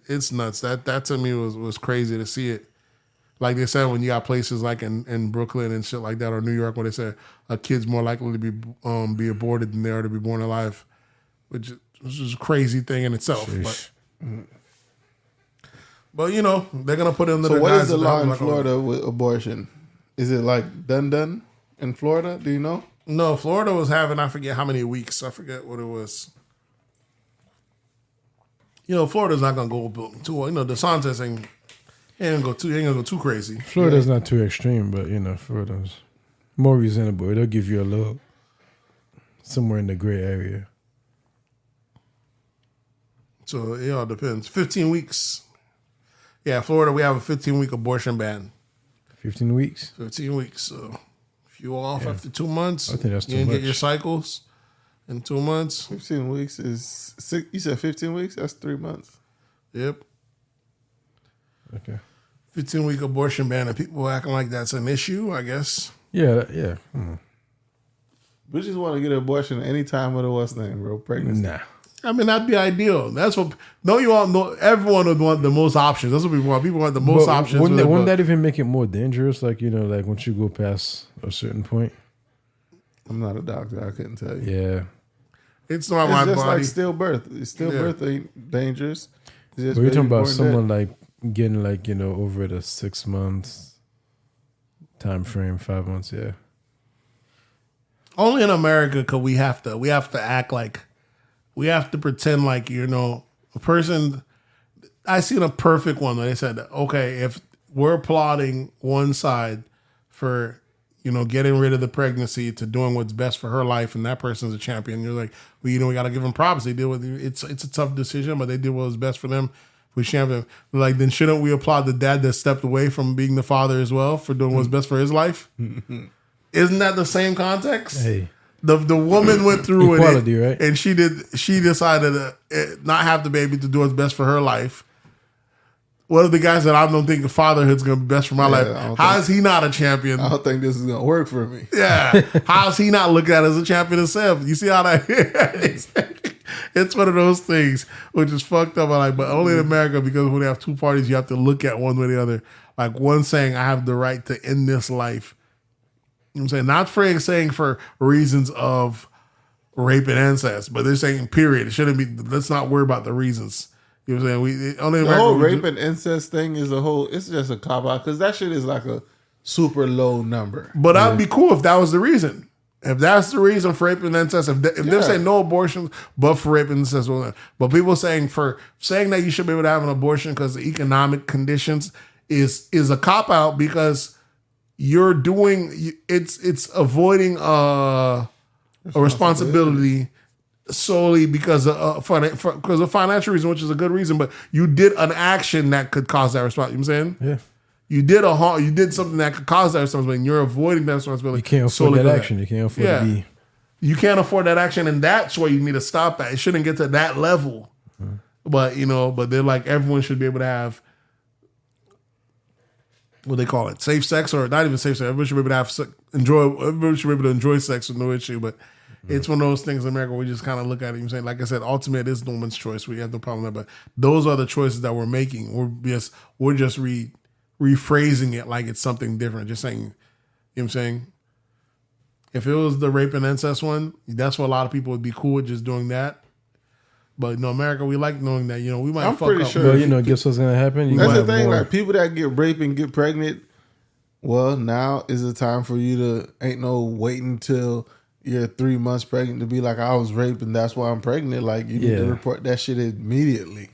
it's nuts. That to me was crazy to see it. Like they said, when you got places like in Brooklyn and shit like that, or New York, where they say a kid's more likely to be aborted than they are to be born alive, which is a crazy thing in itself. But they're gonna put it under. So the what guys is the law in Florida with abortion? Is it like done in Florida? Do you know? No, Florida was having, I forget how many weeks. I forget what it was. Florida's not gonna go too. DeSantis ain't gonna go too crazy. Florida's not too extreme, but Florida's. More reasonable. It'll give you a little somewhere in the gray area. So it all depends. 15 weeks. Yeah, Florida, we have a 15-week abortion ban. 15 weeks? 15 weeks. So if you're off after 2 months, I think that's you too didn't get much. your cycles in 2 months. 15 weeks is six. You said 15 weeks? That's 3 months. Yep. Okay. 15-week abortion ban, and people acting like that's an issue, I guess. Yeah. We just want to get an abortion any time of the what's name, bro. Pregnancy. Nah. I mean, that'd be ideal. That's what. Don't you all know? Everyone would want the most options. That's what people want. People want the most options. Wouldn't that even make it more dangerous? Like, like once you go past a certain point? I'm not a doctor. I couldn't tell you. Yeah. It's not It's my just body. like stillbirth. Stillbirth ain't dangerous. It's just We're talking baby about born someone dead. like getting over the 6 months time frame, 5 months, yeah. Only in America could we have to act like we have to pretend like a person. I seen a perfect one where they said, okay, if we're applauding one side for getting rid of the pregnancy to doing what's best for her life, and that person's a champion, you're like, well, we got to give them props. They deal with it's a tough decision, but they did what was best for them. We champion. Like, then shouldn't we applaud the dad that stepped away from being the father as well for doing what's best for his life? Isn't that the same context? Hey. The woman went through Equality, it, right? and she decided to not have the baby to do what's best for her life. What if the guy said, I don't think fatherhood's going to be best for my life? How is he not a champion? I don't think this is going to work for me. Yeah. How is he not looked at as a champion himself? You see how that is? It's one of those things which is fucked up. But only in America, because when they have two parties, you have to look at one way or the other. Like one saying, I have the right to end this life. You know what I'm saying? Not for saying for reasons of rape and incest, but they're saying period. It shouldn't be. Let's not worry about the reasons. You know what I'm saying? The whole rape and incest thing is it's just a cop out because that shit is like a super low number. But that'd be cool if that was the reason. If that's the reason for rape and incest, if they're saying no abortions, but for rape and incest, but people saying that you should be able to have an abortion because the economic conditions is a cop out because you're doing it's avoiding a responsibility solely because of financial reason, which is a good reason, but you did an action that could cause that responsibility. You know what I'm saying? Yeah. You did something that could cause that responsibility, and you're avoiding that responsibility. You can't afford that action. You can't afford to be. You can't afford that action, and that's where you need to stop at. It shouldn't get to that level. Mm-hmm. But they're like, everyone should be able to have what they call it, safe sex, or not even safe sex. Everybody should be able to everybody should be able to enjoy sex with no issue. But it's one of those things in America where we just kind of look at it. You're saying, like I said, ultimately it is no one's choice. We have no problem with that. But those are the choices that we're making. We're just rephrasing it like it's something different. Just saying, you know what I'm saying? If it was the rape and incest one, that's what a lot of people would be cool with, just doing that. But America, we like knowing that, we might I'm fuck pretty up. sure. But guess what's gonna happen? That's the thing. Like people that get raped and get pregnant. Well, now is the time for you to ain't no waiting till you're 3 months pregnant to be like, I was raped and that's why I'm pregnant. Like you need to report that shit immediately.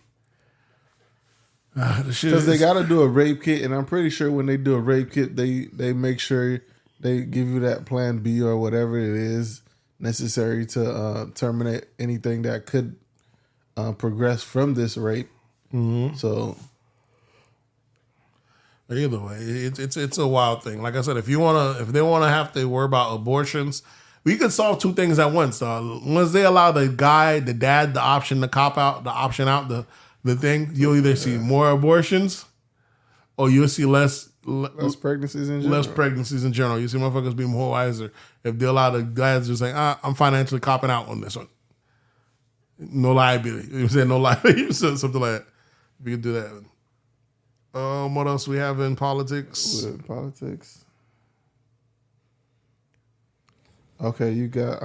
Because they got to do a rape kit, and I'm pretty sure when they do a rape kit, they make sure they give you that plan B or whatever it is necessary to terminate anything that could progress from this rape. Mm-hmm. So either way, it's a wild thing. Like I said, if they wanna have to worry about abortions, we could solve two things at once. Once they allow the dad, the option out, the thing, you'll either see more abortions or you'll see less pregnancies in general. You see motherfuckers being more wiser if they allow the dads to say, I'm financially copping out on this one. No liability. You said no liability. Something like that. We could do that. What else we have in politics? Okay, you got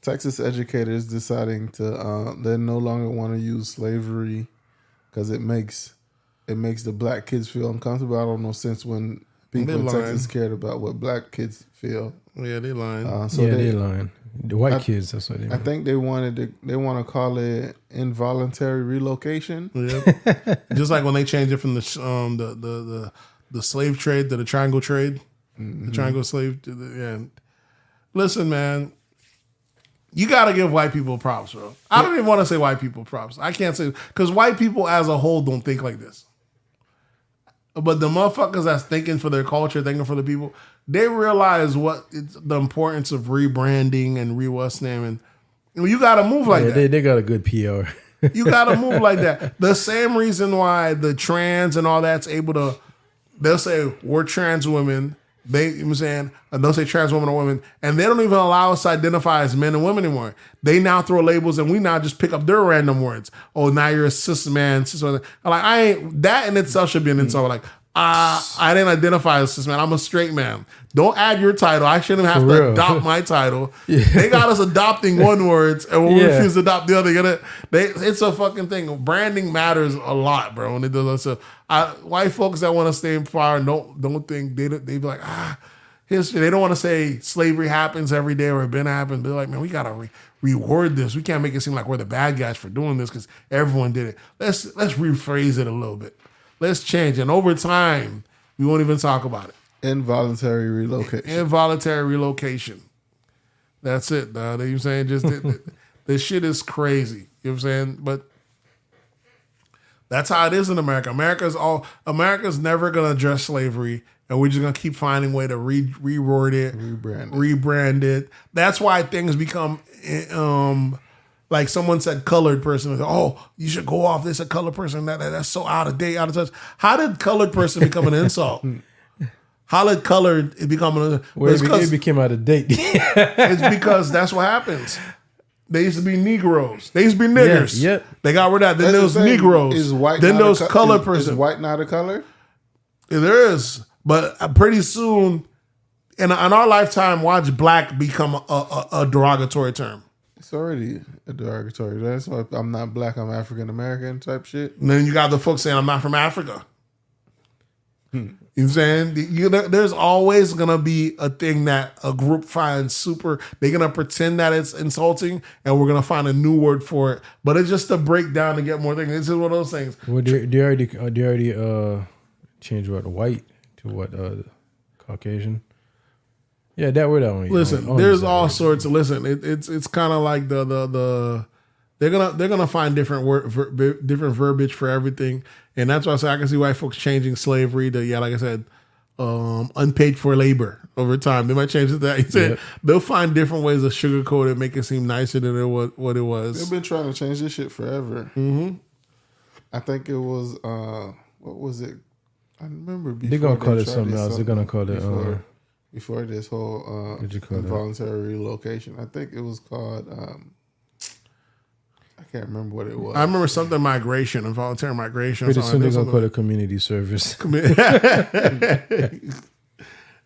Texas educators deciding to they no longer want to use slavery because it makes the black kids feel uncomfortable. I don't know since when people in Texas cared about what black kids feel. Yeah, they lying. They lying. The white kids, that's what they mean. I think they want to call it involuntary relocation. Yeah. Just like when they changed it from the slave trade to the triangle trade. The triangle slave to the end. Listen, man, you got to give white people props, bro. I don't even want to say white people props. I can't say, because white people as a whole don't think like this. But the motherfuckers that's thinking for their culture, thinking for the people, they realize the importance of rebranding and what's name. And you got to move like that. They got a good PR. You got to move like that. The same reason why the trans and all that's able to, they'll say, we're trans women. You know what I'm saying? And they'll say trans women or women. And they don't even allow us to identify as men and women anymore. They now throw labels and we now just pick up their random words. Oh, now you're a cis man, cis woman. Like, that in itself should be an insult. Like, I didn't identify as cis man. I'm a straight man. Don't add your title. I shouldn't have to adopt my title. They got us adopting one words and we refuse to adopt the other. It's a fucking thing. Branding matters a lot, bro. When it does so, white folks that want to stay in power don't think they be like history. They don't want to say slavery happens every day or it been happened. They're like, man, we gotta reword this. We can't make it seem like we're the bad guys for doing this because everyone did it. Let's rephrase it a little bit. Let's change. And over time, we won't even talk about it. Involuntary relocation. Involuntary relocation. That's it, dog. You know what I'm saying? Just this shit is crazy. You know what I'm saying? But that's how it is in America. America's never gonna address slavery, and we're just gonna keep finding a way to reword it, rebrand it. That's why things become like someone said, colored person. Oh, you should go off this a colored person. That's so out of date, out of touch. How did colored person become an insult? How did colored become an insult? Well, it became out of date. It's because that's what happens. They used to be Negroes. They used to be niggers. Yeah. They got rid of that. Then there was Negroes. Is white then those colored person. Is white not a color? There is. But pretty soon, in our lifetime, watch black become a derogatory term. It's already a derogatory. That's why I'm not black, I'm African American type shit. And then you got the folks saying I'm not from Africa. You know what I'm saying? There's always going to be a thing that a group finds super, they're going to pretend that it's insulting and we're going to find a new word for it. But it's just a breakdown to get more things. It's just one of those things. Well, do you already change what white to what Caucasian? Yeah, that word I don't listen, there's all sorts of, it's kind of like they're gonna find different different verbiage for everything. And that's why I say I can see white folks changing slavery to, like I said, unpaid for labor over time. They might change it to that. He said they'll find different ways to sugarcoat it, make it seem nicer than what it was. They've been trying to change this shit forever. Mm-hmm. I think it was, what was it? I remember before they're going to call it something else. They're going to call it... Before this whole involuntary relocation. I think it was called... I can't remember what it was. I remember something migration, involuntary migration. Pretty soon they're going to call it community service.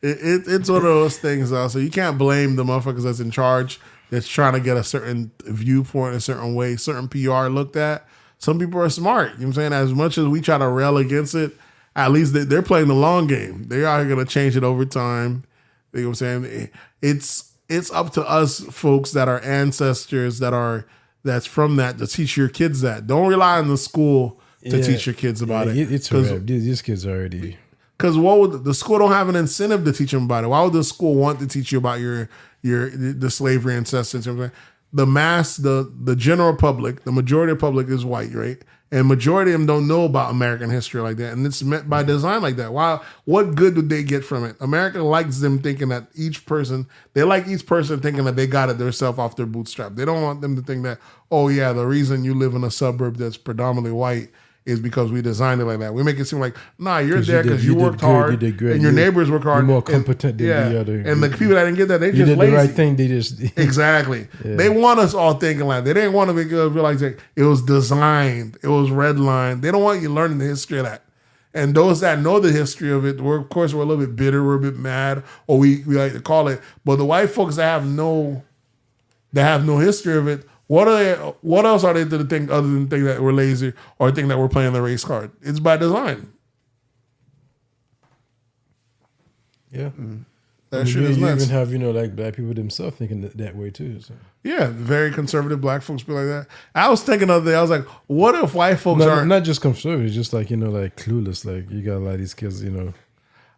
It's one of those things, though. So you can't blame the motherfuckers that's in charge that's trying to get a certain viewpoint, a certain way, certain PR looked at. Some people are smart. You know what I'm saying? As much as we try to rail against it, at least they're playing the long game. They are going to change it over time. You know what I'm saying? It's up to us folks that are ancestors that's from that to teach your kids that. Don't rely on the school to teach your kids about it. It's a wrap. These kids are already... Because the school don't have an incentive to teach them about it. Why would the school want to teach you about the slavery ancestors? The general public, the majority of the public is white, right? And majority of them don't know about American history like that. And it's meant by design like that. Why? What good do they get from it? America likes them thinking that each person thinking that they got it themselves off their bootstrap. They don't want them to think that, oh yeah, the reason you live in a suburb that's predominantly white is because we designed it like that. We make it seem like, nah, you're there because you worked hard and your neighbors work hard. You're more competent than the other. And the people that didn't get that, they just did lazy. The right thing. They just... Exactly. Yeah. They want us all thinking like that. They didn't want to realize that it was designed. It was redlined. They don't want you learning the history of that. And those that know the history of it, we're a little bit bitter, we're a bit mad, or we like to call it. But the white folks that have no history of it, what else are they to think other than think that we're lazy or think that we're playing the race card? It's by design. Yeah. That shit is nuts. You even have, like black people themselves thinking that way too. So. Yeah, very conservative black folks be like that. I was thinking the other day, I was like, what if white folks aren't... Not just conservative, just like, like clueless. Like you got a lot of these kids,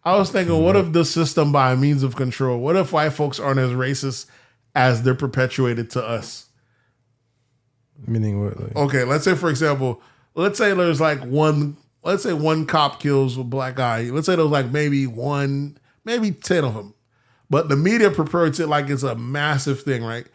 I was thinking, what if the system by means of control? What if white folks aren't as racist as they're perpetuated to us? Meaning what? Like? Okay, let's say, for example, let's say there's like one cop kills a black guy. Let's say there's like maybe 10 of them. But the media purports it like it's a massive thing, right?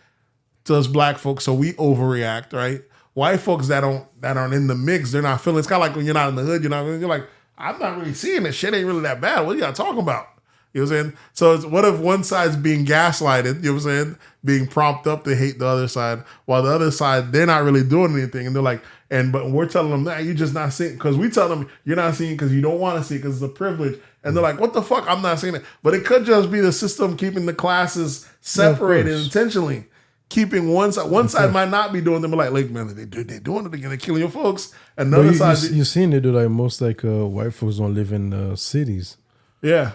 To us black folks, so we overreact, right? White folks that aren't in the mix, they're not feeling. It's kind of like when you're not in the hood, you're like, I'm not really seeing it. Shit ain't really that bad. What are y'all talking about? You know what I'm saying? So what if one side's being gaslighted, you know what I'm saying? Being prompted up to hate the other side, while the other side, they're not really doing anything. And they're like, but we're telling them, nah, you're just not seeing, because we tell them you're not seeing because you don't want to see it because it's a privilege. And they're like, what the fuck? I'm not seeing it. But it could just be the system keeping the classes separated intentionally. Keeping one side might not be doing them, but like, look, man, they're doing it again. They're killing your folks. And the other side, you've seen they do like most white folks don't live in cities. Yeah,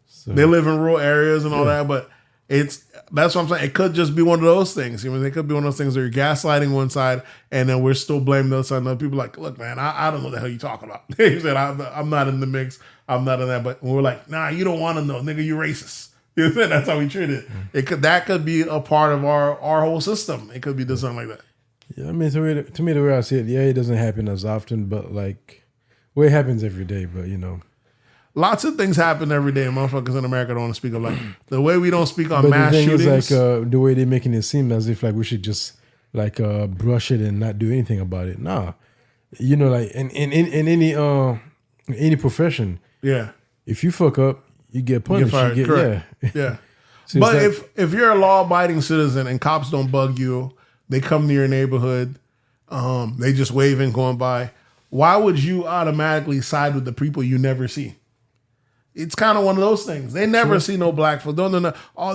so they live in rural areas and all that. But that's what I'm saying. It could just be one of those things. You know, it could be one of those things where you're gaslighting one side, and then we're still blaming the other side. And other people are like, look, man, I don't know what the hell you're talking about. He said, I'm not in the mix. I'm not in that. But we're like, nah, you don't want to know, nigga. You racist. That's how we treat it. That could be a part of our whole system. It could be something like that. Yeah, I mean, to me, the way I see it, yeah, it doesn't happen as often, but like, well, it happens every day. But you know, lots of things happen every day. Motherfuckers in America don't want to speak up. Like the way we don't speak on mass the thing shootings. Is like the way they're making it seem as if like we should just like brush it and not do anything about it. Nah, you know, like in any profession, yeah, if you fuck up, you get punished. You get fired. Yeah. So but if you're a law-abiding citizen and cops don't bug you, they come to your neighborhood, they just waving, going by, why would you automatically side with the people you never see? It's kind of one of those things. They never see no black folks.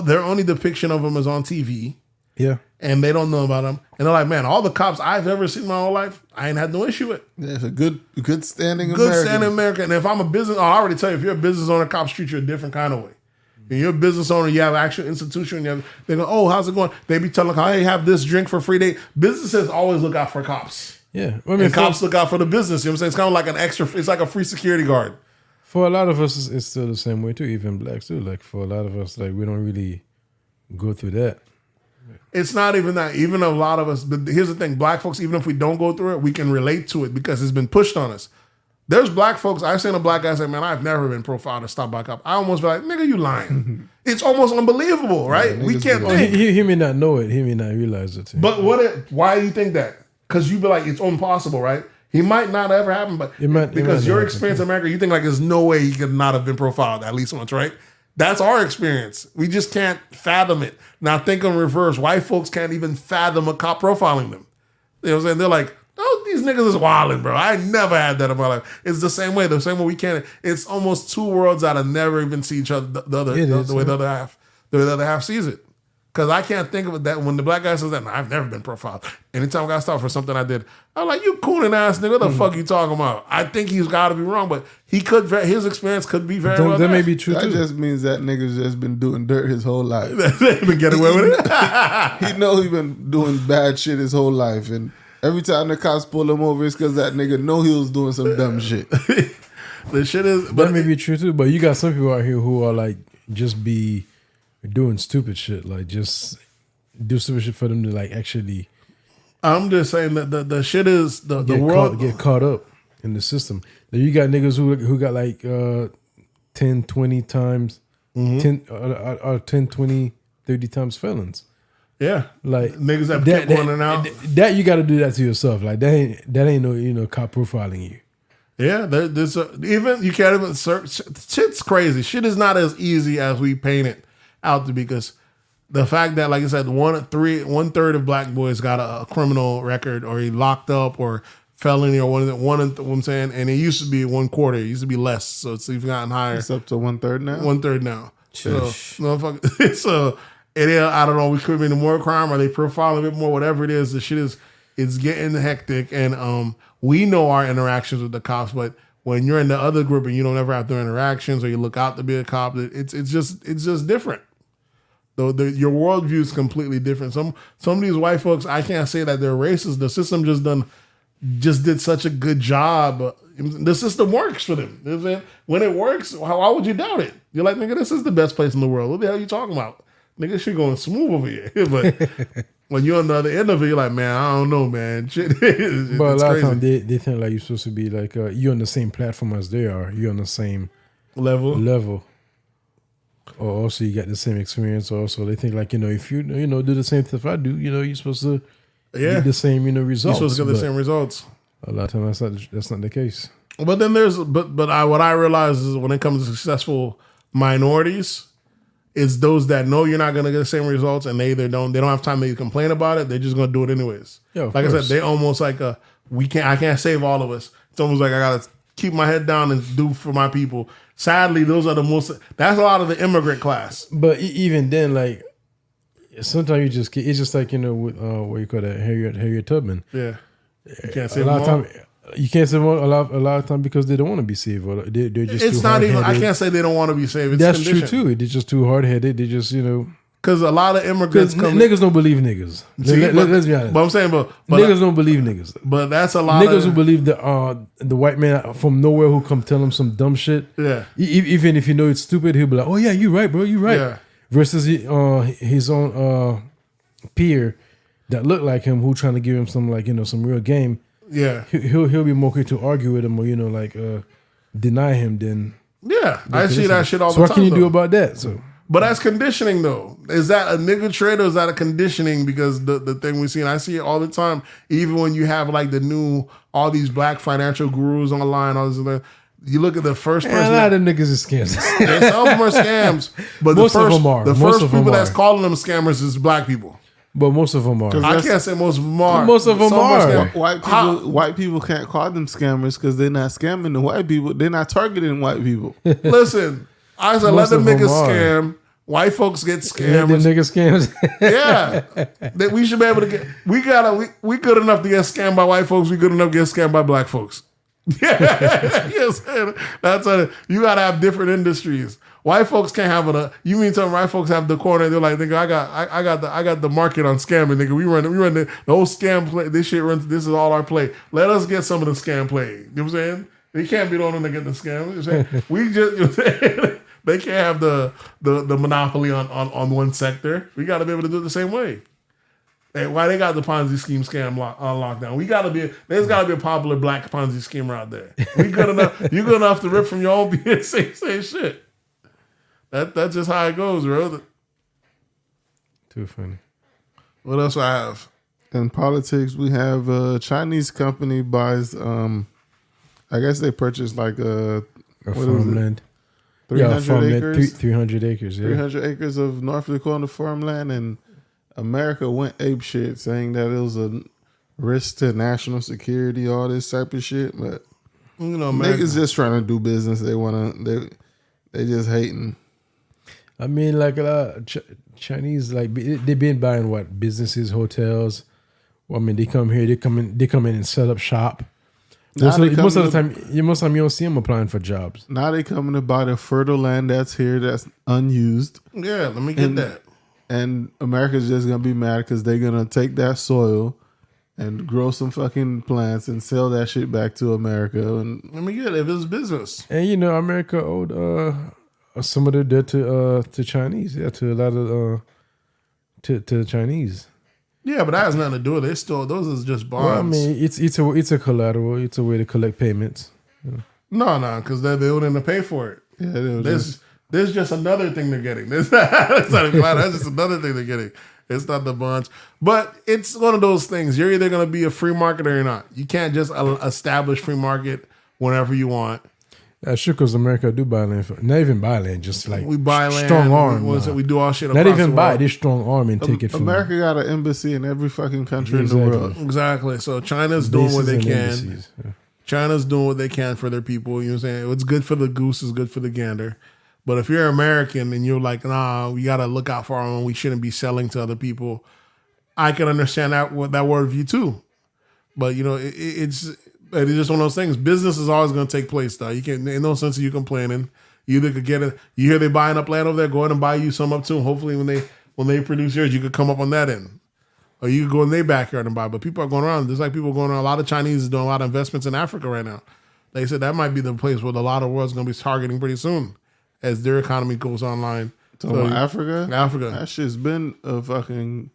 Their only depiction of them is on TV. Yeah. And they don't know about them. And they're like, man, all the cops I've ever seen in my whole life, I ain't had no issue with. Yeah, it's a good standing American. Good standing American. And if I'm a business, I already tell you, if you're a business owner, cops treat you a different kind of way. And you're a business owner, you have an actual institution, they go, oh, how's it going? They be telling, hey, have this drink for free. Businesses always look out for cops. Yeah. I mean, and cops look out for the business. You know what I'm saying? It's kind of like an extra, it's like a free security guard. For a lot of us, it's still the same way too, even blacks too. Like for a lot of us, like we don't really go through that. It's not even that. Even a lot of us, but here's the thing, black folks, even if we don't go through it, we can relate to it because it's been pushed on us. There's black folks, I've seen a black guy say, man, I've never been profiled or stopped by a cop. I almost be like, nigga, you lying. It's almost unbelievable, right? We can't think. He may not know it. He may not realize it. But why do you think that? Because you be like, it's impossible, right? He might not ever happen, but because your experience in America, you think like there's no way he could not have been profiled at least once, right? That's our experience. We just can't fathom it. Now think in reverse. White folks can't even fathom a cop profiling them. You know what I'm saying? They're like, oh, these niggas is wilding, bro. I never had that in my life. It's the same way. The same way we can't. It's almost two worlds that never even see each other the way the other half sees it. Because I can't think of it that when the black guy says that, I've never been profiled. Anytime I got stopped for something I did, I'm like, you cooning ass nigga, what the fuck you talking about? I think he's got to be wrong, but his experience could be very well. That may be true that too. That just means that nigga's just been doing dirt his whole life. They've been getting away with it. He know he been doing bad shit his whole life, and every time the cops pull him over, it's because that nigga know he was doing some dumb shit. The shit is, but that may be true too. But you got some people out here who are like just be doing stupid shit, like just do stupid shit for them to like actually. I'm just saying that the shit is the world get caught up in the system. Then you got niggas who got like 10, 20 times, 10, 20, 30 times felons. Yeah, like niggas that kept going in and out. That you got to do that to yourself. Like that ain't no cop profiling you. Yeah, there's even you can't even search. Shit's crazy. Shit is not as easy as we paint it out to be, because the fact that, like I said, one third of black boys got a criminal record, or he locked up, or felony, or what I'm saying, and it used to be 1/4. It used to be less, so it's even gotten higher. It's up to 1/3 now. 1/3 now. So it is, I don't know. We could be in more crime, or they profiling a bit more. Whatever it is, the shit it's getting hectic, and we know our interactions with the cops, but when you're in the other group and you don't ever have their interactions, or you look out to be a cop, it's just different. Though your worldview is completely different. Some of these white folks, I can't say that they're racist. The system just done just did such a good job. The system works for them. You know what I'm saying? When it works, why would you doubt it? You're like, nigga, this is the best place in the world. What the hell are you talking about? Nigga, shit going smooth over here. But when you're on the other end of it, you're like, man, I don't know, man. Shit, but a lot crazy. of times they think like you're supposed to be like you're on the same platform as they are. You're on the same level. Or also you get the same experience. Also, they think like if you do the same stuff I do, you're supposed to get the same results. You're supposed to get the same results. A lot of times that's not the case. But then what I realize is when it comes to successful minorities, it's those that know you're not going to get the same results, and they don't have time to complain about it. They're just going to do it anyways. Yeah, like I said, they almost like I can't save all of us. It's almost like I got to keep my head down and do for my people. Sadly, that's a lot of the immigrant class. But even then, like sometimes it's just like with what you call that, Harriet Tubman. Yeah, you can't save a lot them all. of time. You can't save them a lot of time because they don't want to be saved. Or they're just it's too not even. hard-headed. I can't say they don't want to be saved. It's that's conditioned. true too. They're just too hard headed. They just because a lot of immigrants niggas don't believe niggas. Let's be honest. But I'm saying, but niggas don't believe niggas. But that's a lot niggas of who believe the white man from nowhere who come tell him some dumb shit. Yeah. Even if it's stupid, he'll be like, "Oh yeah, you right, bro. You right." Yeah. Versus his own peer that look like him who trying to give him some some real game. Yeah. He'll be more quick to argue with him or deny him than. Yeah, I see that shit all the time. So what can you do about that? So. But that's conditioning, though. Is that a nigga trait or is that a conditioning? Because the thing we see, and I see it all the time, even when you have like all these black financial gurus online, all this other, you look at the first person. A lot of niggas are scams. Some of them are scams, but most of them are. The first people that's calling them scammers is black people. But most of them are. I can't say most of them are. Most of them are. White people can't call them scammers because they're not scamming the white people. They're not targeting white people. Listen. I said, let them niggas scam. White folks get scammed. Let them niggas scams. Yeah. That we should be able to get. We good enough to get scammed by white folks. We good enough to get scammed by black folks. Yeah. Yes. That's you gotta have different industries. White folks can't have it. You mean some white folks have the corner? They're like, nigga, I got the market on scamming, nigga. We run the whole scam play. This shit runs. This is all our play. Let us get some of the scam play. You know what I'm saying? They can't be the one that get the scam. We just they can't have the monopoly on one sector. We got to be able to do it the same way. Hey, why they got the Ponzi scheme scam on lockdown? There's got to be a popular black Ponzi schemer out there. We good enough. You good enough to rip from your own beard and say shit. That's just how it goes, bro. Too funny. What else I have? In politics, we have a Chinese company buys. I guess they purchased like a farmland. 300 acres. 300 acres. Yeah. 300 acres of North Dakota farmland, and America went apeshit, saying that it was a risk to national security, all this type of shit. But niggas just trying to do business. They just hating. I mean, like a lot of Chinese, like they've been buying what businesses, hotels. Well, I mean, they come here, they come in and set up shop. Most of the time you don't see them applying for jobs. Now they coming to buy the fertile land that's here that's unused. Yeah, let me get that. And America's just gonna be mad because they're gonna take that soil and grow some fucking plants and sell that shit back to America. And let me get it. If it's business, and America owed some of their debt to Chinese. Yeah, to a lot of to the Chinese. Yeah, but that has nothing to do with it. Those are just bonds. Well, I mean, it's a collateral. It's a way to collect payments. Yeah. No, because they're willing to pay for it. Yeah, there's just another thing they're getting. That's not a plan. That's just another thing they're getting. It's not the bonds. But it's one of those things. You're either going to be a free market or you're not. You can't just establish free market whenever you want. That's true, because America do buy land. Not even buy land, just like we buy land. Strong arm. We do all shit. Not even buy. They strong arm and take it from America. Got an embassy in every fucking country in the world. Exactly. So China's doing what they can. Yeah. China's doing what they can for their people. You know what I'm saying? What's good for the goose is good for the gander. But if you're American and you're like, nah, we got to look out for our own. We shouldn't be selling to other people. I can understand that worldview too. But it's just one of those things. Business is always going to take place, though. You can't. In no sense of you complaining. You either could get it. You hear they buying up land over there. Go ahead and buy you some up too. Hopefully, when they produce yours, you could come up on that end. Or you can go in their backyard and buy. But people are going around. There's like people going around. A lot of Chinese are doing a lot of investments in Africa right now. They said that might be the place where a lot of the world's going to be targeting pretty soon as their economy goes online. So Africa? Africa. That shit's been a fucking...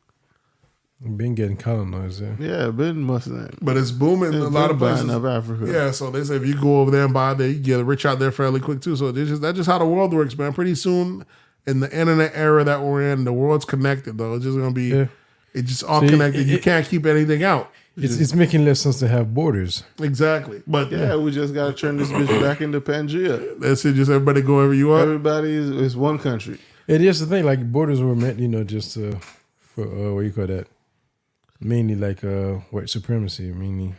Been getting colonized, Yeah, been Muslim. But it's booming in a lot of places. Up Africa. Yeah, so they say if you go over there and buy there, you get rich out there fairly quick too. So that's just how the world works, man. Pretty soon, in the internet era that we're in, the world's connected though. It's just gonna be, it's just all connected. You can't keep anything out. It's making less sense to have borders. Exactly. But we just gotta turn this bitch back into Pangea. That's it. Just everybody go wherever you are. Everybody is one country. It is the thing. Like borders were meant, just for what you call that. Mainly like white supremacy, mainly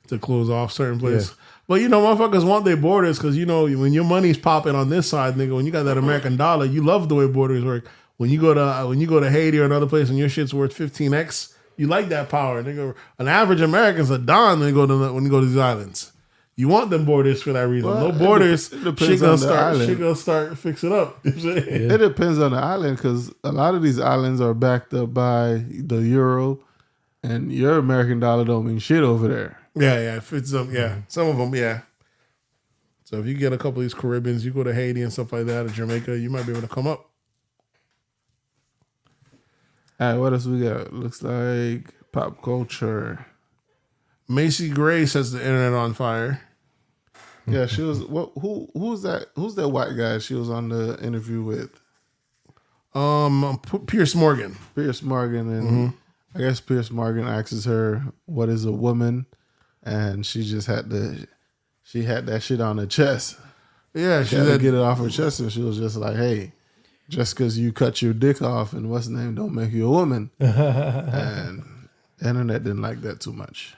to close off certain places. Yeah. But motherfuckers want their borders because when your money's popping on this side, nigga, when you got that American dollar, you love the way borders work. When you go to Haiti or another place and your shit's worth 15x, you like that power, nigga. An average American's a don when you go to these islands. You want them borders for that reason. Well, no borders, shit gonna start fixing up. It depends on the island because a lot of these islands are backed up by the euro. And your American dollar don't mean shit over there. Yeah. Some of them, yeah. So if you get a couple of these Caribbeans, you go to Haiti and stuff like that, or Jamaica, you might be able to come up. All right, what else we got? Looks like pop culture. Macy Grey sets the internet on fire. Yeah, she was. Who's that? Who's that white guy she was on the interview with? Pierce Morgan. Pierce Morgan and. I guess Pierce Morgan asks her, what is a woman? And she just had that shit on her chest. Yeah, she had to get it off her chest. And she was just like, hey, just because you cut your dick off and what's the name don't make you a woman. And the internet didn't like that too much.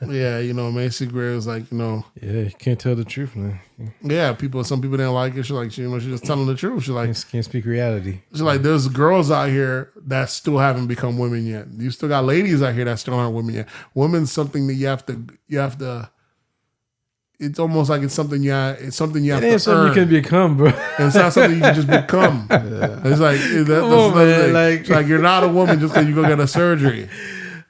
Yeah, Macy Gray was like, Yeah, you can't tell the truth, man. Yeah, some people didn't like it. She's just telling the truth. She's like, can't speak reality. She's like, there's girls out here that still haven't become women yet. You still got ladies out here that still aren't women yet. Women's something that you have to. It's almost like it's something you have to earn. It ain't something you can become, bro. And it's not something you can just become. Yeah. It's like it's like you're not a woman just because you go get a surgery.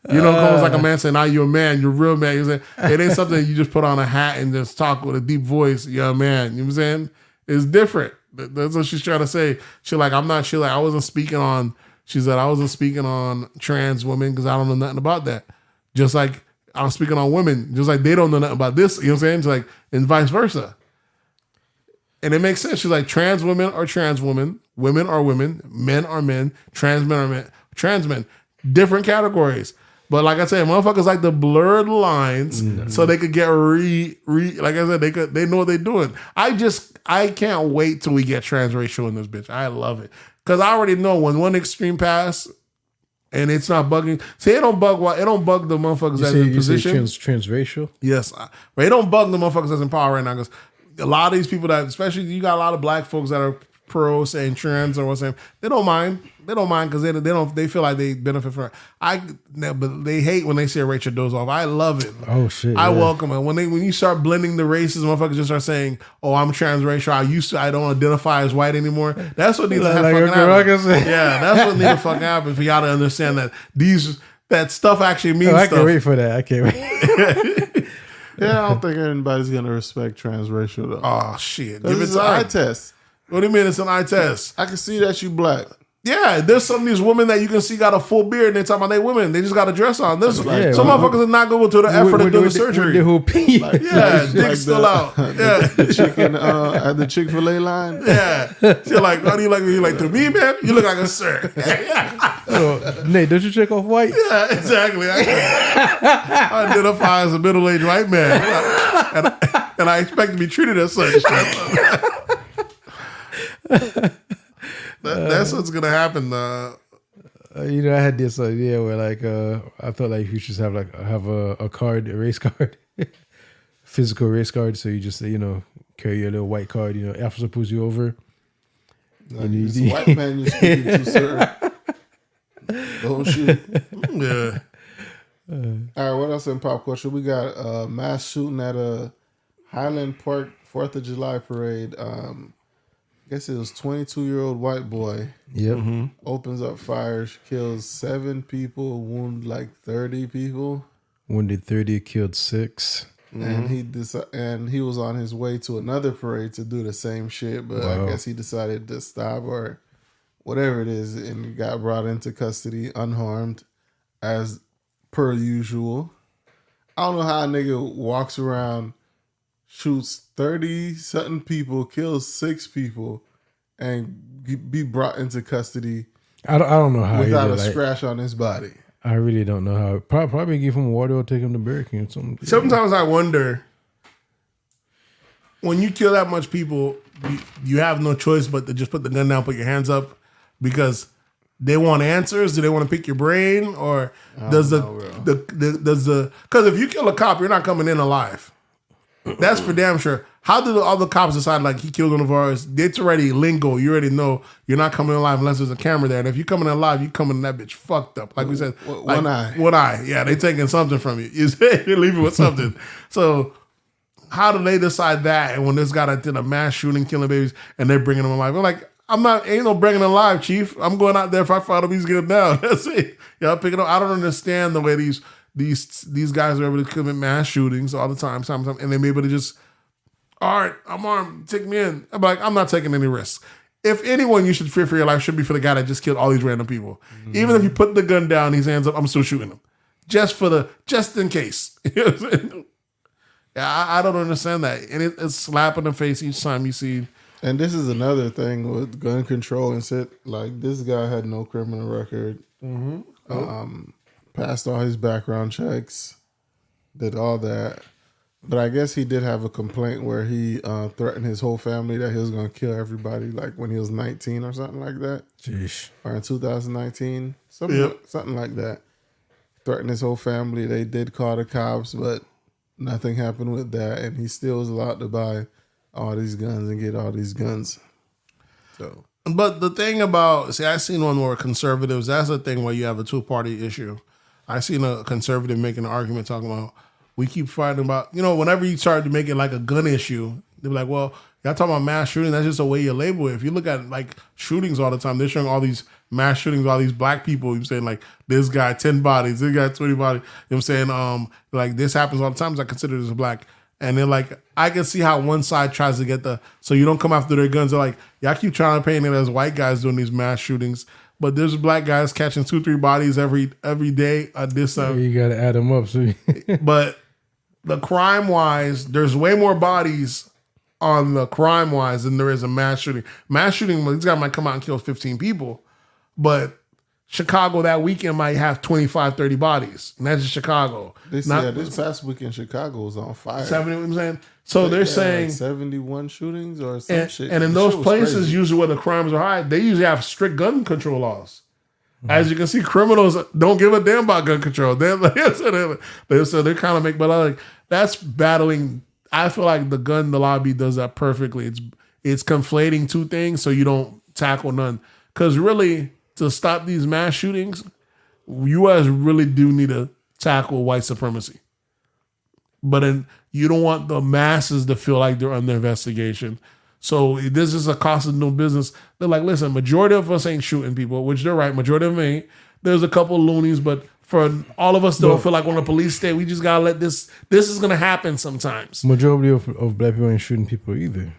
Almost like a man saying, now you're a man, you're a real man. You're saying, it ain't something that you just put on a hat and just talk with a deep voice, you're a man. You know what I'm saying? It's different. That's what she's trying to say. She wasn't speaking on trans women because I don't know nothing about that. Just like I'm speaking on women, just like they don't know nothing about this. You know what I'm saying? It's like, and vice versa. And it makes sense. She's like, trans women are trans women are women, men are men, trans men are men, trans men. Different categories. But like I said, motherfuckers like to blur the lines so they could get like I said, they know what they're doing. I can't wait till we get transracial in this bitch. I love it. Cause I already know when one extreme pass and it's not bugging. See, it don't bug the motherfuckers that's in position. Transracial? Yes. But it don't bug the motherfuckers that's in power right now. Cause a lot of these people that, especially you got a lot of black folks that are pro saying trans or what's saying, they don't mind. They don't mind because they feel like they benefit from it. But they hate when they see Rachel Dolezal. I love it. Oh shit! I welcome it when you start blending the races. Motherfuckers just start saying, "Oh, I'm transracial. I don't identify as white anymore." That's what needs to fucking happen. Yeah, that's what needs to fucking happen for y'all to understand that stuff actually means stuff. I can't wait for that. I can't wait. Yeah, I don't think anybody's gonna respect transracial though. Oh shit! Give it an eye test. What do you mean it's an eye test? I can see that you black. Yeah, there's some of these women that you can see got a full beard and they're talking about they women. They just got a dress on. Some motherfuckers are not going to the effort of doing the surgery. The whole pee. Dick's still out. Yeah. The chicken at the Chick-fil-A line. Yeah. She's like, how do you like me? You like to me, man? You look like a sir. Nate, don't you check off white? Yeah, exactly. I identify as a middle-aged white man. And I expect to be treated as such. That's what's gonna happen. I had this idea where I thought like you should have a card, a race card, physical race card. So you just carry your little white card. Officer pulls you over. It's a white man you're speaking to, sir. Don't shoot. Yeah. All right. What else in pop culture? We got mass shooting at a Highland Park 4th of July parade. guess it was 22-year-old white boy. Yep. Opens up fire, kills 7 people, wound like 30 people. Wounded 30, killed 6. And he was on his way to another parade to do the same shit, but I guess he decided to stop or whatever it is, and he got brought into custody unharmed, as per usual. I don't know how a nigga walks around, shoots 30-something people, kills 6 people, and be brought into custody. I don't know how without he a did, scratch on his body. I really don't know how. Probably give him water or take him to Burger King or something. Sometimes I wonder, when you kill that much people, you have no choice but to just put the gun down, put your hands up, because they want answers. Do they want to pick your brain, or does because if you kill a cop, you're not coming in alive. That's for damn sure. How do the other cops decide, like, he killed one of ours? It's already lingo. You already know you're not coming alive unless there's a camera there. And if you're coming alive, you coming in that bitch fucked up. Like we said, one eye. One eye. Yeah, they taking something from you. You're leaving with something. So how do they decide that? And when this guy that did a mass shooting, killing babies, and they're bringing them alive, I'm like, ain't no bringing them alive, chief. I'm going out there. If I find him, he's getting down. That's it. Yeah, picking up. I don't understand the way these guys are able to commit mass shootings all the time, and they're able to just, all right, I'm armed, take me in. I'm like, I'm not taking any risks. If anyone you should fear for your life should be for the guy that just killed all these random people. Even if you put the gun down, his hands up, I'm still shooting him. Just in case. You know what I'm saying? Yeah, I don't understand that. And it's slap in the face each time you see. And this is another thing with gun control and shit. Like, this guy had no criminal record. Passed all his background checks. Did all that. But I guess he did have a complaint where he threatened his whole family that he was going to kill everybody, like when he was 19 or something like that. Jeez. Or in 2019. Something like that. Threatened his whole family. They did call the cops, but nothing happened with that. And he still was allowed to buy all these guns and get all these guns. So, but the thing about, I seen one where conservatives, that's the thing where you have a two-party issue. I seen a conservative making an argument talking about, we keep fighting about, whenever you start to make it like a gun issue, they're like, well, y'all talking about mass shooting, that's just the way you label it. If you look at like shootings all the time, they're showing all these mass shootings, all these black people, you're saying like, this guy 10 bodies, this guy 20 bodies, you know what I'm saying? Like this happens all the time, so I consider this a black. And they're like, I can see how one side tries to get so you don't come after their guns. They're like, y'all keep trying to paint it as white guys doing these mass shootings, but there's black guys catching 2-3 bodies every day at this time. You got to add them up. So but the crime wise, there's way more bodies on the crime wise than there is a mass shooting. Mass shooting, this guy might come out and kill 15 people, but Chicago that weekend might have 25, 30 bodies. And that's just Chicago. This past weekend, Chicago was on fire. 70, what I'm saying? So they're saying like 71 shootings or some shit. And in those places, usually where the crimes are high, they usually have strict gun control laws. As you can see, criminals don't give a damn about gun control. They're kind of but that's battling. I feel like the lobby does that perfectly. It's conflating two things so you don't tackle none. Because really, to stop these mass shootings, U.S. really do need to tackle white supremacy. But then you don't want the masses to feel like they're under investigation. So this is a cost of doing business. They're like, listen, majority of us ain't shooting people, which they're right. Majority of them ain't. There's a couple of loonies, but for all of us that don't feel like on a police state, we just got to let this is going to happen sometimes. Majority of black people ain't shooting people either.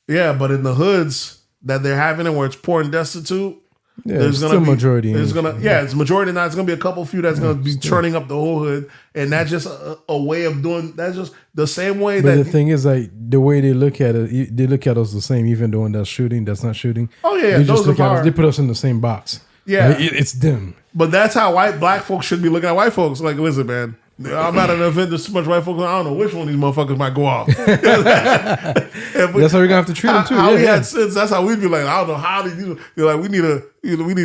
Yeah, but in the hoods that they're having it where it's poor and destitute, there's gonna be majority. It's majority now. It's gonna be a couple few that's gonna be turning up the whole hood, and that's just a way of doing. That's just the same way. But the thing is, like the way they look at it, they look at us the same. Even the one that's shooting, that's not shooting. Oh yeah, they just look at us. They put us in the same box. Yeah, like, it's them. But that's how black folks should be looking at white folks. Like, listen, man. I'm at an event. There's too much white folks. I don't know which one of these motherfuckers might go off. That's how we're gonna have to treat them too. How we had sense. That's how we'd be like. I don't know how these. You're like, we need to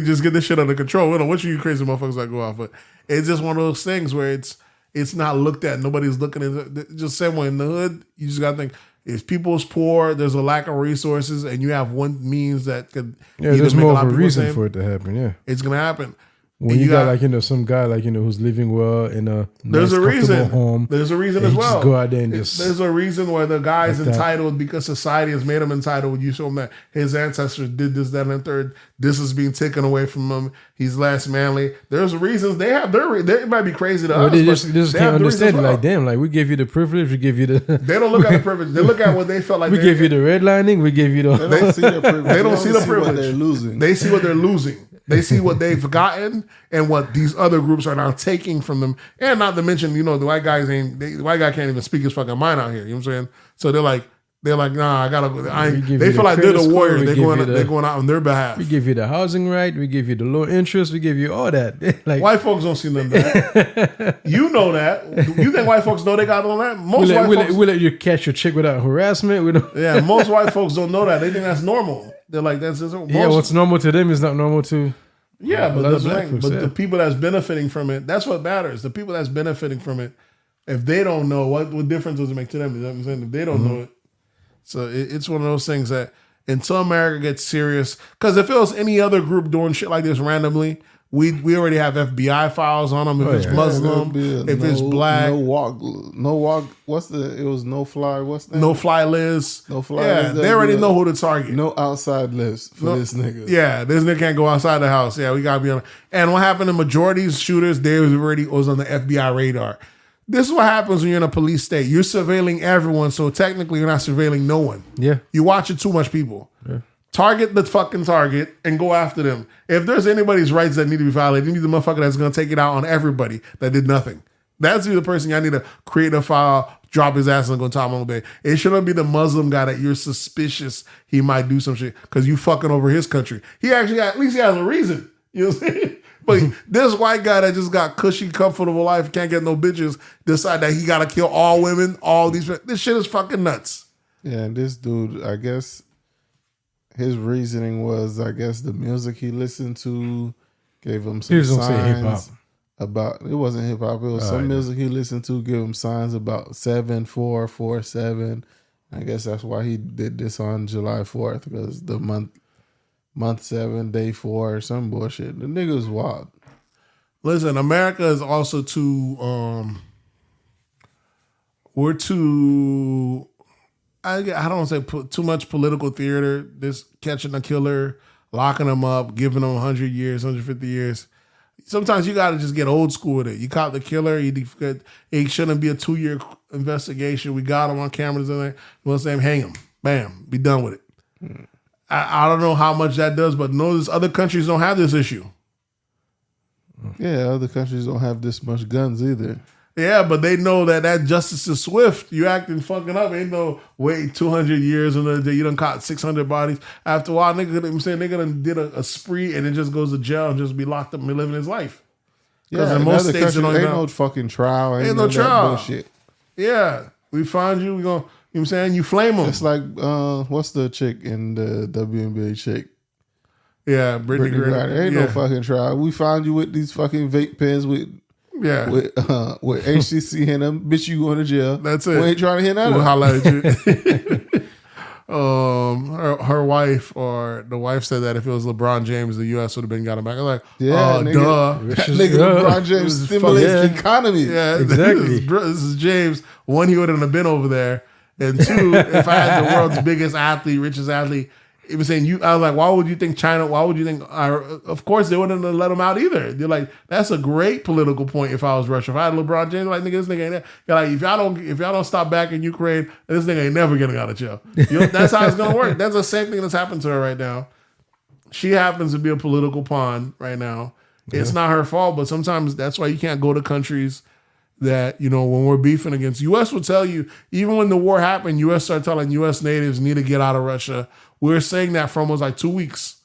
just get this shit under control. We don't know which of you crazy motherfuckers that go off. But it's just one of those things where it's not looked at. Nobody's looking at it. Just same way in the hood. You just gotta think. If people's poor, there's a lack of resources, and you have one means that could. Yeah, there's more of a reason for it to happen. Yeah, it's gonna happen. When you got like, some guy like, who's living well in a there's nice, a reason. home. There's a reason as well. Just go out there and just. There's a reason why the guy's like entitled because society has made him entitled. You show him that his ancestors did this, that, and the third. This is being taken away from him. He's less manly. There's reasons they have it might be crazy to us. They just can't understand it. Well. Like, damn, like we give you the privilege, we give you the. They don't look at the privilege. They look at what they felt like. We give you the redlining. We give you the. They don't see their privilege. They don't see the privilege. What they're losing. They see what they're losing. They see what they've gotten and what these other groups are now taking from them. And not to mention, the white guys the white guy can't even speak his fucking mind out here. You know what I'm saying? So they're like, nah, I gotta. They feel like they're the warrior. They're going out on their behalf. We give you the housing right. We give you the low interest. We give you all that. Like white folks don't see none of that. You know that. You think white folks know they got all that? Most white folks we let you catch your chick without harassment. We don't. Yeah, most white folks don't know that. They think that's normal. They're like that's just what's normal to them is not normal to. Yeah, but the people that's benefiting from it, that's what matters. The people that's benefiting from it, if they don't know, what difference does it make to them? You know what I'm saying? If they don't know it. So it's one of those things that until America gets serious, because if it was any other group doing shit like this randomly, we already have FBI files on them. If it's Muslim, if it's black, no walk. What's the? It was no fly. What's that? No fly list. No fly. Yeah, they already know who to target. No outside list for this nigga. Yeah, this nigga can't go outside the house. Yeah, we gotta be on. And what happened to majority of shooters? They was on the FBI radar. This is what happens when you're in a police state. You're surveilling everyone, so technically you're not surveilling no one. Yeah. You're watching too much people. Yeah. Target the fucking target and go after them. If there's anybody's rights that need to be violated, you need the motherfucker that's going to take it out on everybody that did nothing. That's the person y'all need to create a file, drop his ass, and go time on day. It shouldn't be the Muslim guy that you're suspicious he might do some shit because you fucking over his country. He actually, at least he has a reason. You know what I'm saying? But this white guy that just got cushy, comfortable life, can't get no bitches, decide that he got to kill all women, all these. This shit is fucking nuts. Yeah, and this dude, I guess his reasoning was, the music he listened to gave him some signs about. It wasn't hip hop. It was some music he listened to gave him signs about 7/4/47. I guess that's why he did this on July 4th because the month 7, day 4, or some bullshit. The nigga's wild. Listen, America is also we're too. I don't want to say too much political theater. This catching a killer, locking him up, giving him 100 years, 150 years. Sometimes you got to just get old school with it. You caught the killer. It shouldn't be a 2-year investigation. We got him on cameras and everything. Hang him. Bam. Be done with it. I don't know how much that does, but notice other countries don't have this issue. Yeah, other countries don't have this much guns either. Yeah, but they know that justice is swift. You acting fucking up. Ain't no wait 200 years and you done caught 600 bodies. After a while, nigga done did a spree and then just goes to jail and just be locked up and be living his life. Yeah, in most states, ain't no fucking trial. Ain't no trial. Bullshit. Yeah, we find you. We gonna, you know what I'm saying? You flame them. It's like, what's the chick in the WNBA chick? Yeah, Brittany Griner. Ain't no fucking trial. We found you with these fucking vape pens with HCC in them. Bitch, you going to jail. That's it. We ain't trying to hear that. We'll holler at you. Her wife or the wife said that if it was LeBron James, the U.S. would have been got him back. I'm like, nigga, duh. Nigga, LeBron James stimulates the economy. Yeah, exactly. This is James. One, he wouldn't have been over there. And two, if I had the world's biggest athlete, richest athlete, it was saying I was like, why would you think China? Why would you think? Of course, they wouldn't have let him out either. They're like, that's a great political point. If I was Russia, if I had LeBron James, like nigga, this nigga ain't there. You're like, if y'all don't stop back in Ukraine, this nigga ain't never getting out of jail. That's how it's gonna work. That's the same thing that's happened to her right now. She happens to be a political pawn right now. Yeah. It's not her fault, but sometimes that's why you can't go to countries that, when we're beefing against. U.S. will tell you, even when the war happened, U.S. started telling U.S. natives need to get out of Russia. We were saying that for almost like 2 weeks.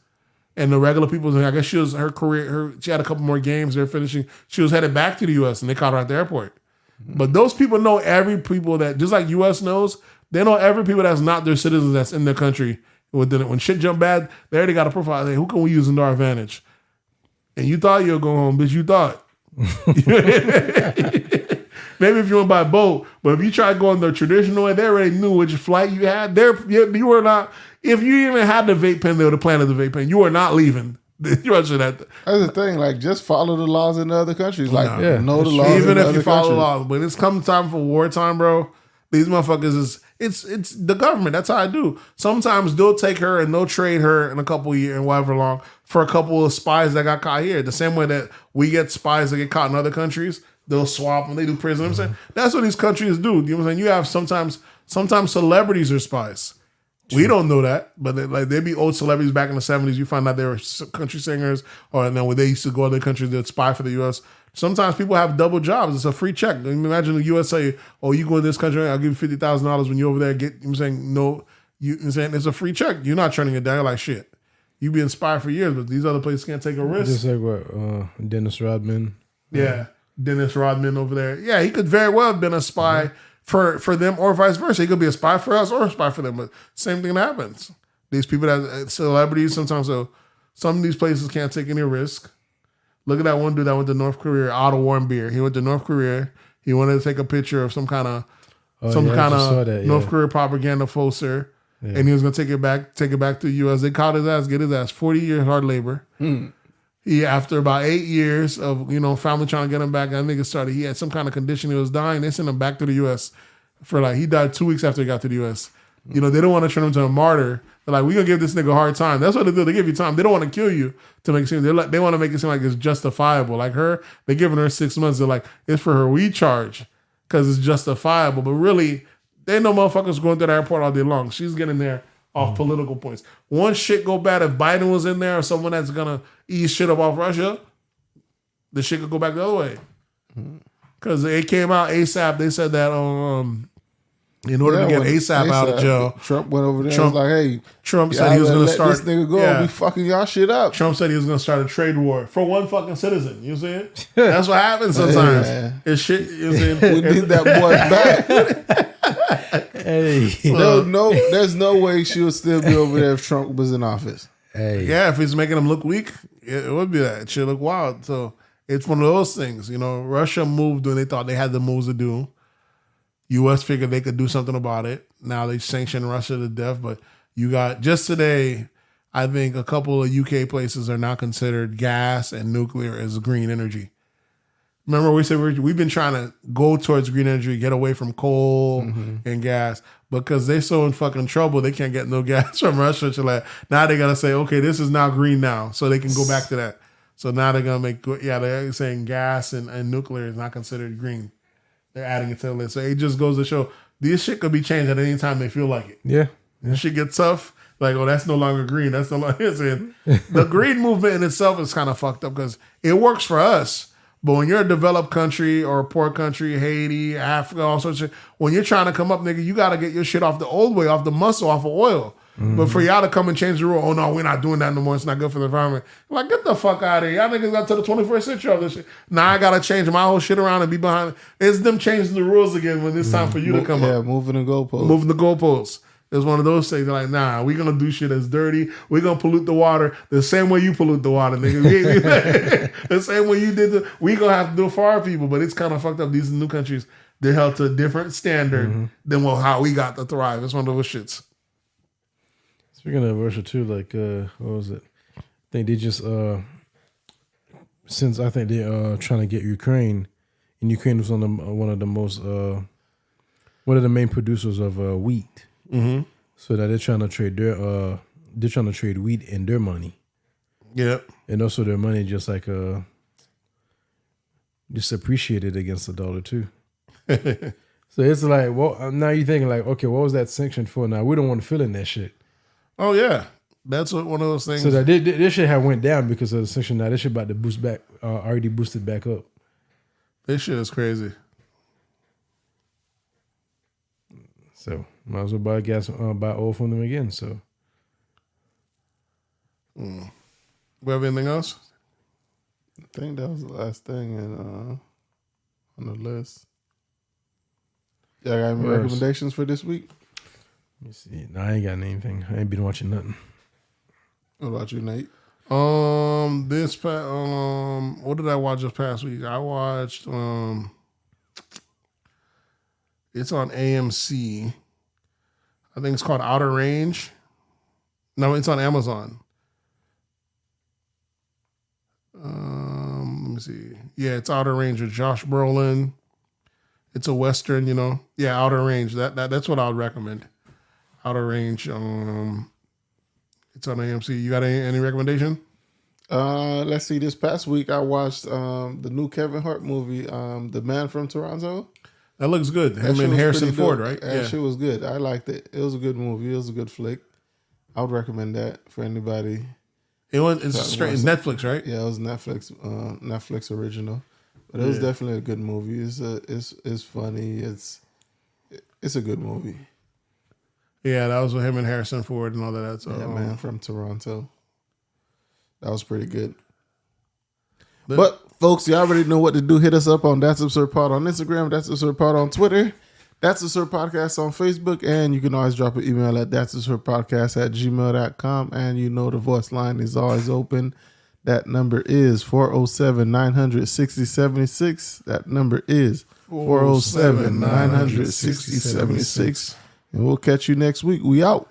And the regular people, I guess she had a couple more games. They're finishing. She was headed back to the U.S. and they caught her at the airport. Mm-hmm. But those people know every people that, just like U.S. knows, they know every people that's not their citizens that's in their country. When shit jump bad, they already got a profile. Who can we use in our advantage? And you thought you were going home, bitch. You thought. Maybe if you went by boat, but if you tried going the traditional way, they already knew which flight you had. You were not. If you even had the vape pen, they would have planted the vape pen. You are not leaving. Russia that. That's the thing. Like, just follow the laws in the other countries. Like, know the laws. Even in if other you follow the countries. laws, when it's come time for wartime, bro, these motherfuckers is it's the government. That's how I do. Sometimes they'll take her and they'll trade her in a couple of years and whatever long for a couple of spies that got caught here. The same way that we get spies that get caught in other countries, they'll swap and they do prison. You know what I'm saying? That's what these countries do. You know what I'm saying? You have sometimes celebrities are spies. We don't know that, but they be old celebrities back in the 70s. You find out they were country singers, or then when they used to go to other countries, they'd spy for the U.S. Sometimes people have double jobs. It's a free check. Imagine the U.S. say, "Oh, you go to this country, I'll give you $50,000 when you're over there." You know what I'm saying? No, I'm saying it's a free check. You're not turning it down. You're like, shit. You be inspired for years, but these other places can't take a risk. Just like what Dennis Rodman. Yeah, Dennis Rodman over there. Yeah, he could very well have been a spy for them, or vice versa. He could be a spy for us or a spy for them. But same thing happens. These people that celebrities sometimes. So some of these places can't take any risk. Look at that one dude that went to North Korea, Otto Warmbier. He went to North Korea. He wanted to take a picture of some kind of North Korea propaganda poster, and he was gonna take it back to the U.S. They caught his ass, get his ass 40 years hard labor. He, after about 8 years of family trying to get him back, that nigga started. He had some kind of condition. He was dying. They sent him back to the U.S. He died 2 weeks after he got to the U.S. They don't want to turn him to a martyr. They're like, we're going to give this nigga a hard time. That's what they do. They give you time. They don't want to kill you to make it seem. They want to make it seem like it's justifiable. Like her, they're giving her 6 months. They're like, it's for her recharge because it's justifiable. But really, they know motherfuckers going through the airport all day long. She's getting there off political points. Once shit go bad, if Biden was in there or someone that's going to ease shit up off Russia, the shit could go back the other way. Because it came out ASAP. They said that in order to get ASAP out of jail, Trump went over there and was like, hey, Trump said he was going to start. This nigga go. Yeah. We fucking y'all shit up. Trump said he was going to start a trade war for one fucking citizen. You know what I'm saying? That's what happens sometimes. It's shit. You know what I'm saying? We need that boy back. Hey. There's no way she would still be over there if Trump was in office. Hey. Yeah, if he's making him look weak, it would be that. It should look wild. So it's one of those things. Russia moved when they thought they had the moves to do. U.S. figured they could do something about it. Now they sanctioned Russia to death. But you got, just today, I think a couple of UK places are now considered gas and nuclear as green energy. Remember we said we've been trying to go towards green energy, get away from coal and gas, because they're so in fucking trouble they can't get no gas from Russia. So now they gotta say, okay, this is now green now, so they can go back to that. So now they're gonna they're saying gas and nuclear is not considered green. They're adding it to the list. So it just goes to show this shit could be changed at any time they feel like it. Yeah. This shit gets tough. Like, oh, that's no longer green. That's no longer. The green movement in itself is kind of fucked up because it works for us. But when you're a developed country or a poor country, Haiti, Africa, all sorts of shit, when you're trying to come up, nigga, you got to get your shit off the old way, off the muscle, off of oil. But for y'all to come and change the rule, oh no, we're not doing that no more. It's not good for the environment. Like, get the fuck out of here. Y'all niggas got to the 21st century of this shit. Now I got to change my whole shit around and be behind. It's them changing the rules again when it's time for you to come up. Yeah, moving the goalposts. Moving the goalposts. It's one of those things. They're like, nah, we're going to do shit that's dirty. We're going to pollute the water the same way you pollute the water, nigga. The same way you did we going to have to do it for our people. But it's kind of fucked up. These new countries, they're held to a different standard than how we got to thrive. It's one of those shits. Speaking of Russia too, like what was it? I think they just since I think they're trying to get Ukraine, and Ukraine was one of the main producers of wheat. So that they're trying to trade wheat and their money. Yep. And also their money just like just appreciated against the dollar too. So it's like, well, now you're thinking like, okay, what was that sanction for? Now we don't want to fill in that shit. Oh yeah, that's one of those things. So that this shit had went down because of the sanction. Now this shit about to boost back, already boosted back up. This shit is crazy. So might as well buy gas, buy oil from them again. So, we have anything else? I think that was the last thing on the list. Y'all got any recommendations for this week? Let me see. No, I ain't got anything. I ain't been watching nothing. What about you, Nate? What did I watch this past week? I watched it's on AMC. I think it's called Outer Range. No, it's on Amazon. see. Yeah, it's Outer Range with Josh Brolin. It's a Western, Yeah, Outer Range. That's what I would recommend. Outer Range. It's on AMC. You got any recommendation? Let's see. This past week, I watched the new Kevin Hart movie, The Man from Toronto. That looks good. Him and Harrison Ford, right? That shit was good. I liked it. It was a good movie. It was a good flick. I would recommend that for anybody. It's straight Netflix, right? Yeah, it was Netflix original, but it was definitely a good movie. It's funny. It's a good movie. Yeah, that was with him and Harrison Ford and all that. So, yeah, Man from Toronto. That was pretty good. But folks, you already know what to do. Hit us up on That's Absurd Pod on Instagram, That's Absurd Pod on Twitter, That's Absurd Podcast on Facebook, and you can always drop an email at that'sabsurdpodcast@gmail.com. And the voice line is always open. That number is 407-900-6076. That number is 407-900-6076. And we'll catch you next week. We out.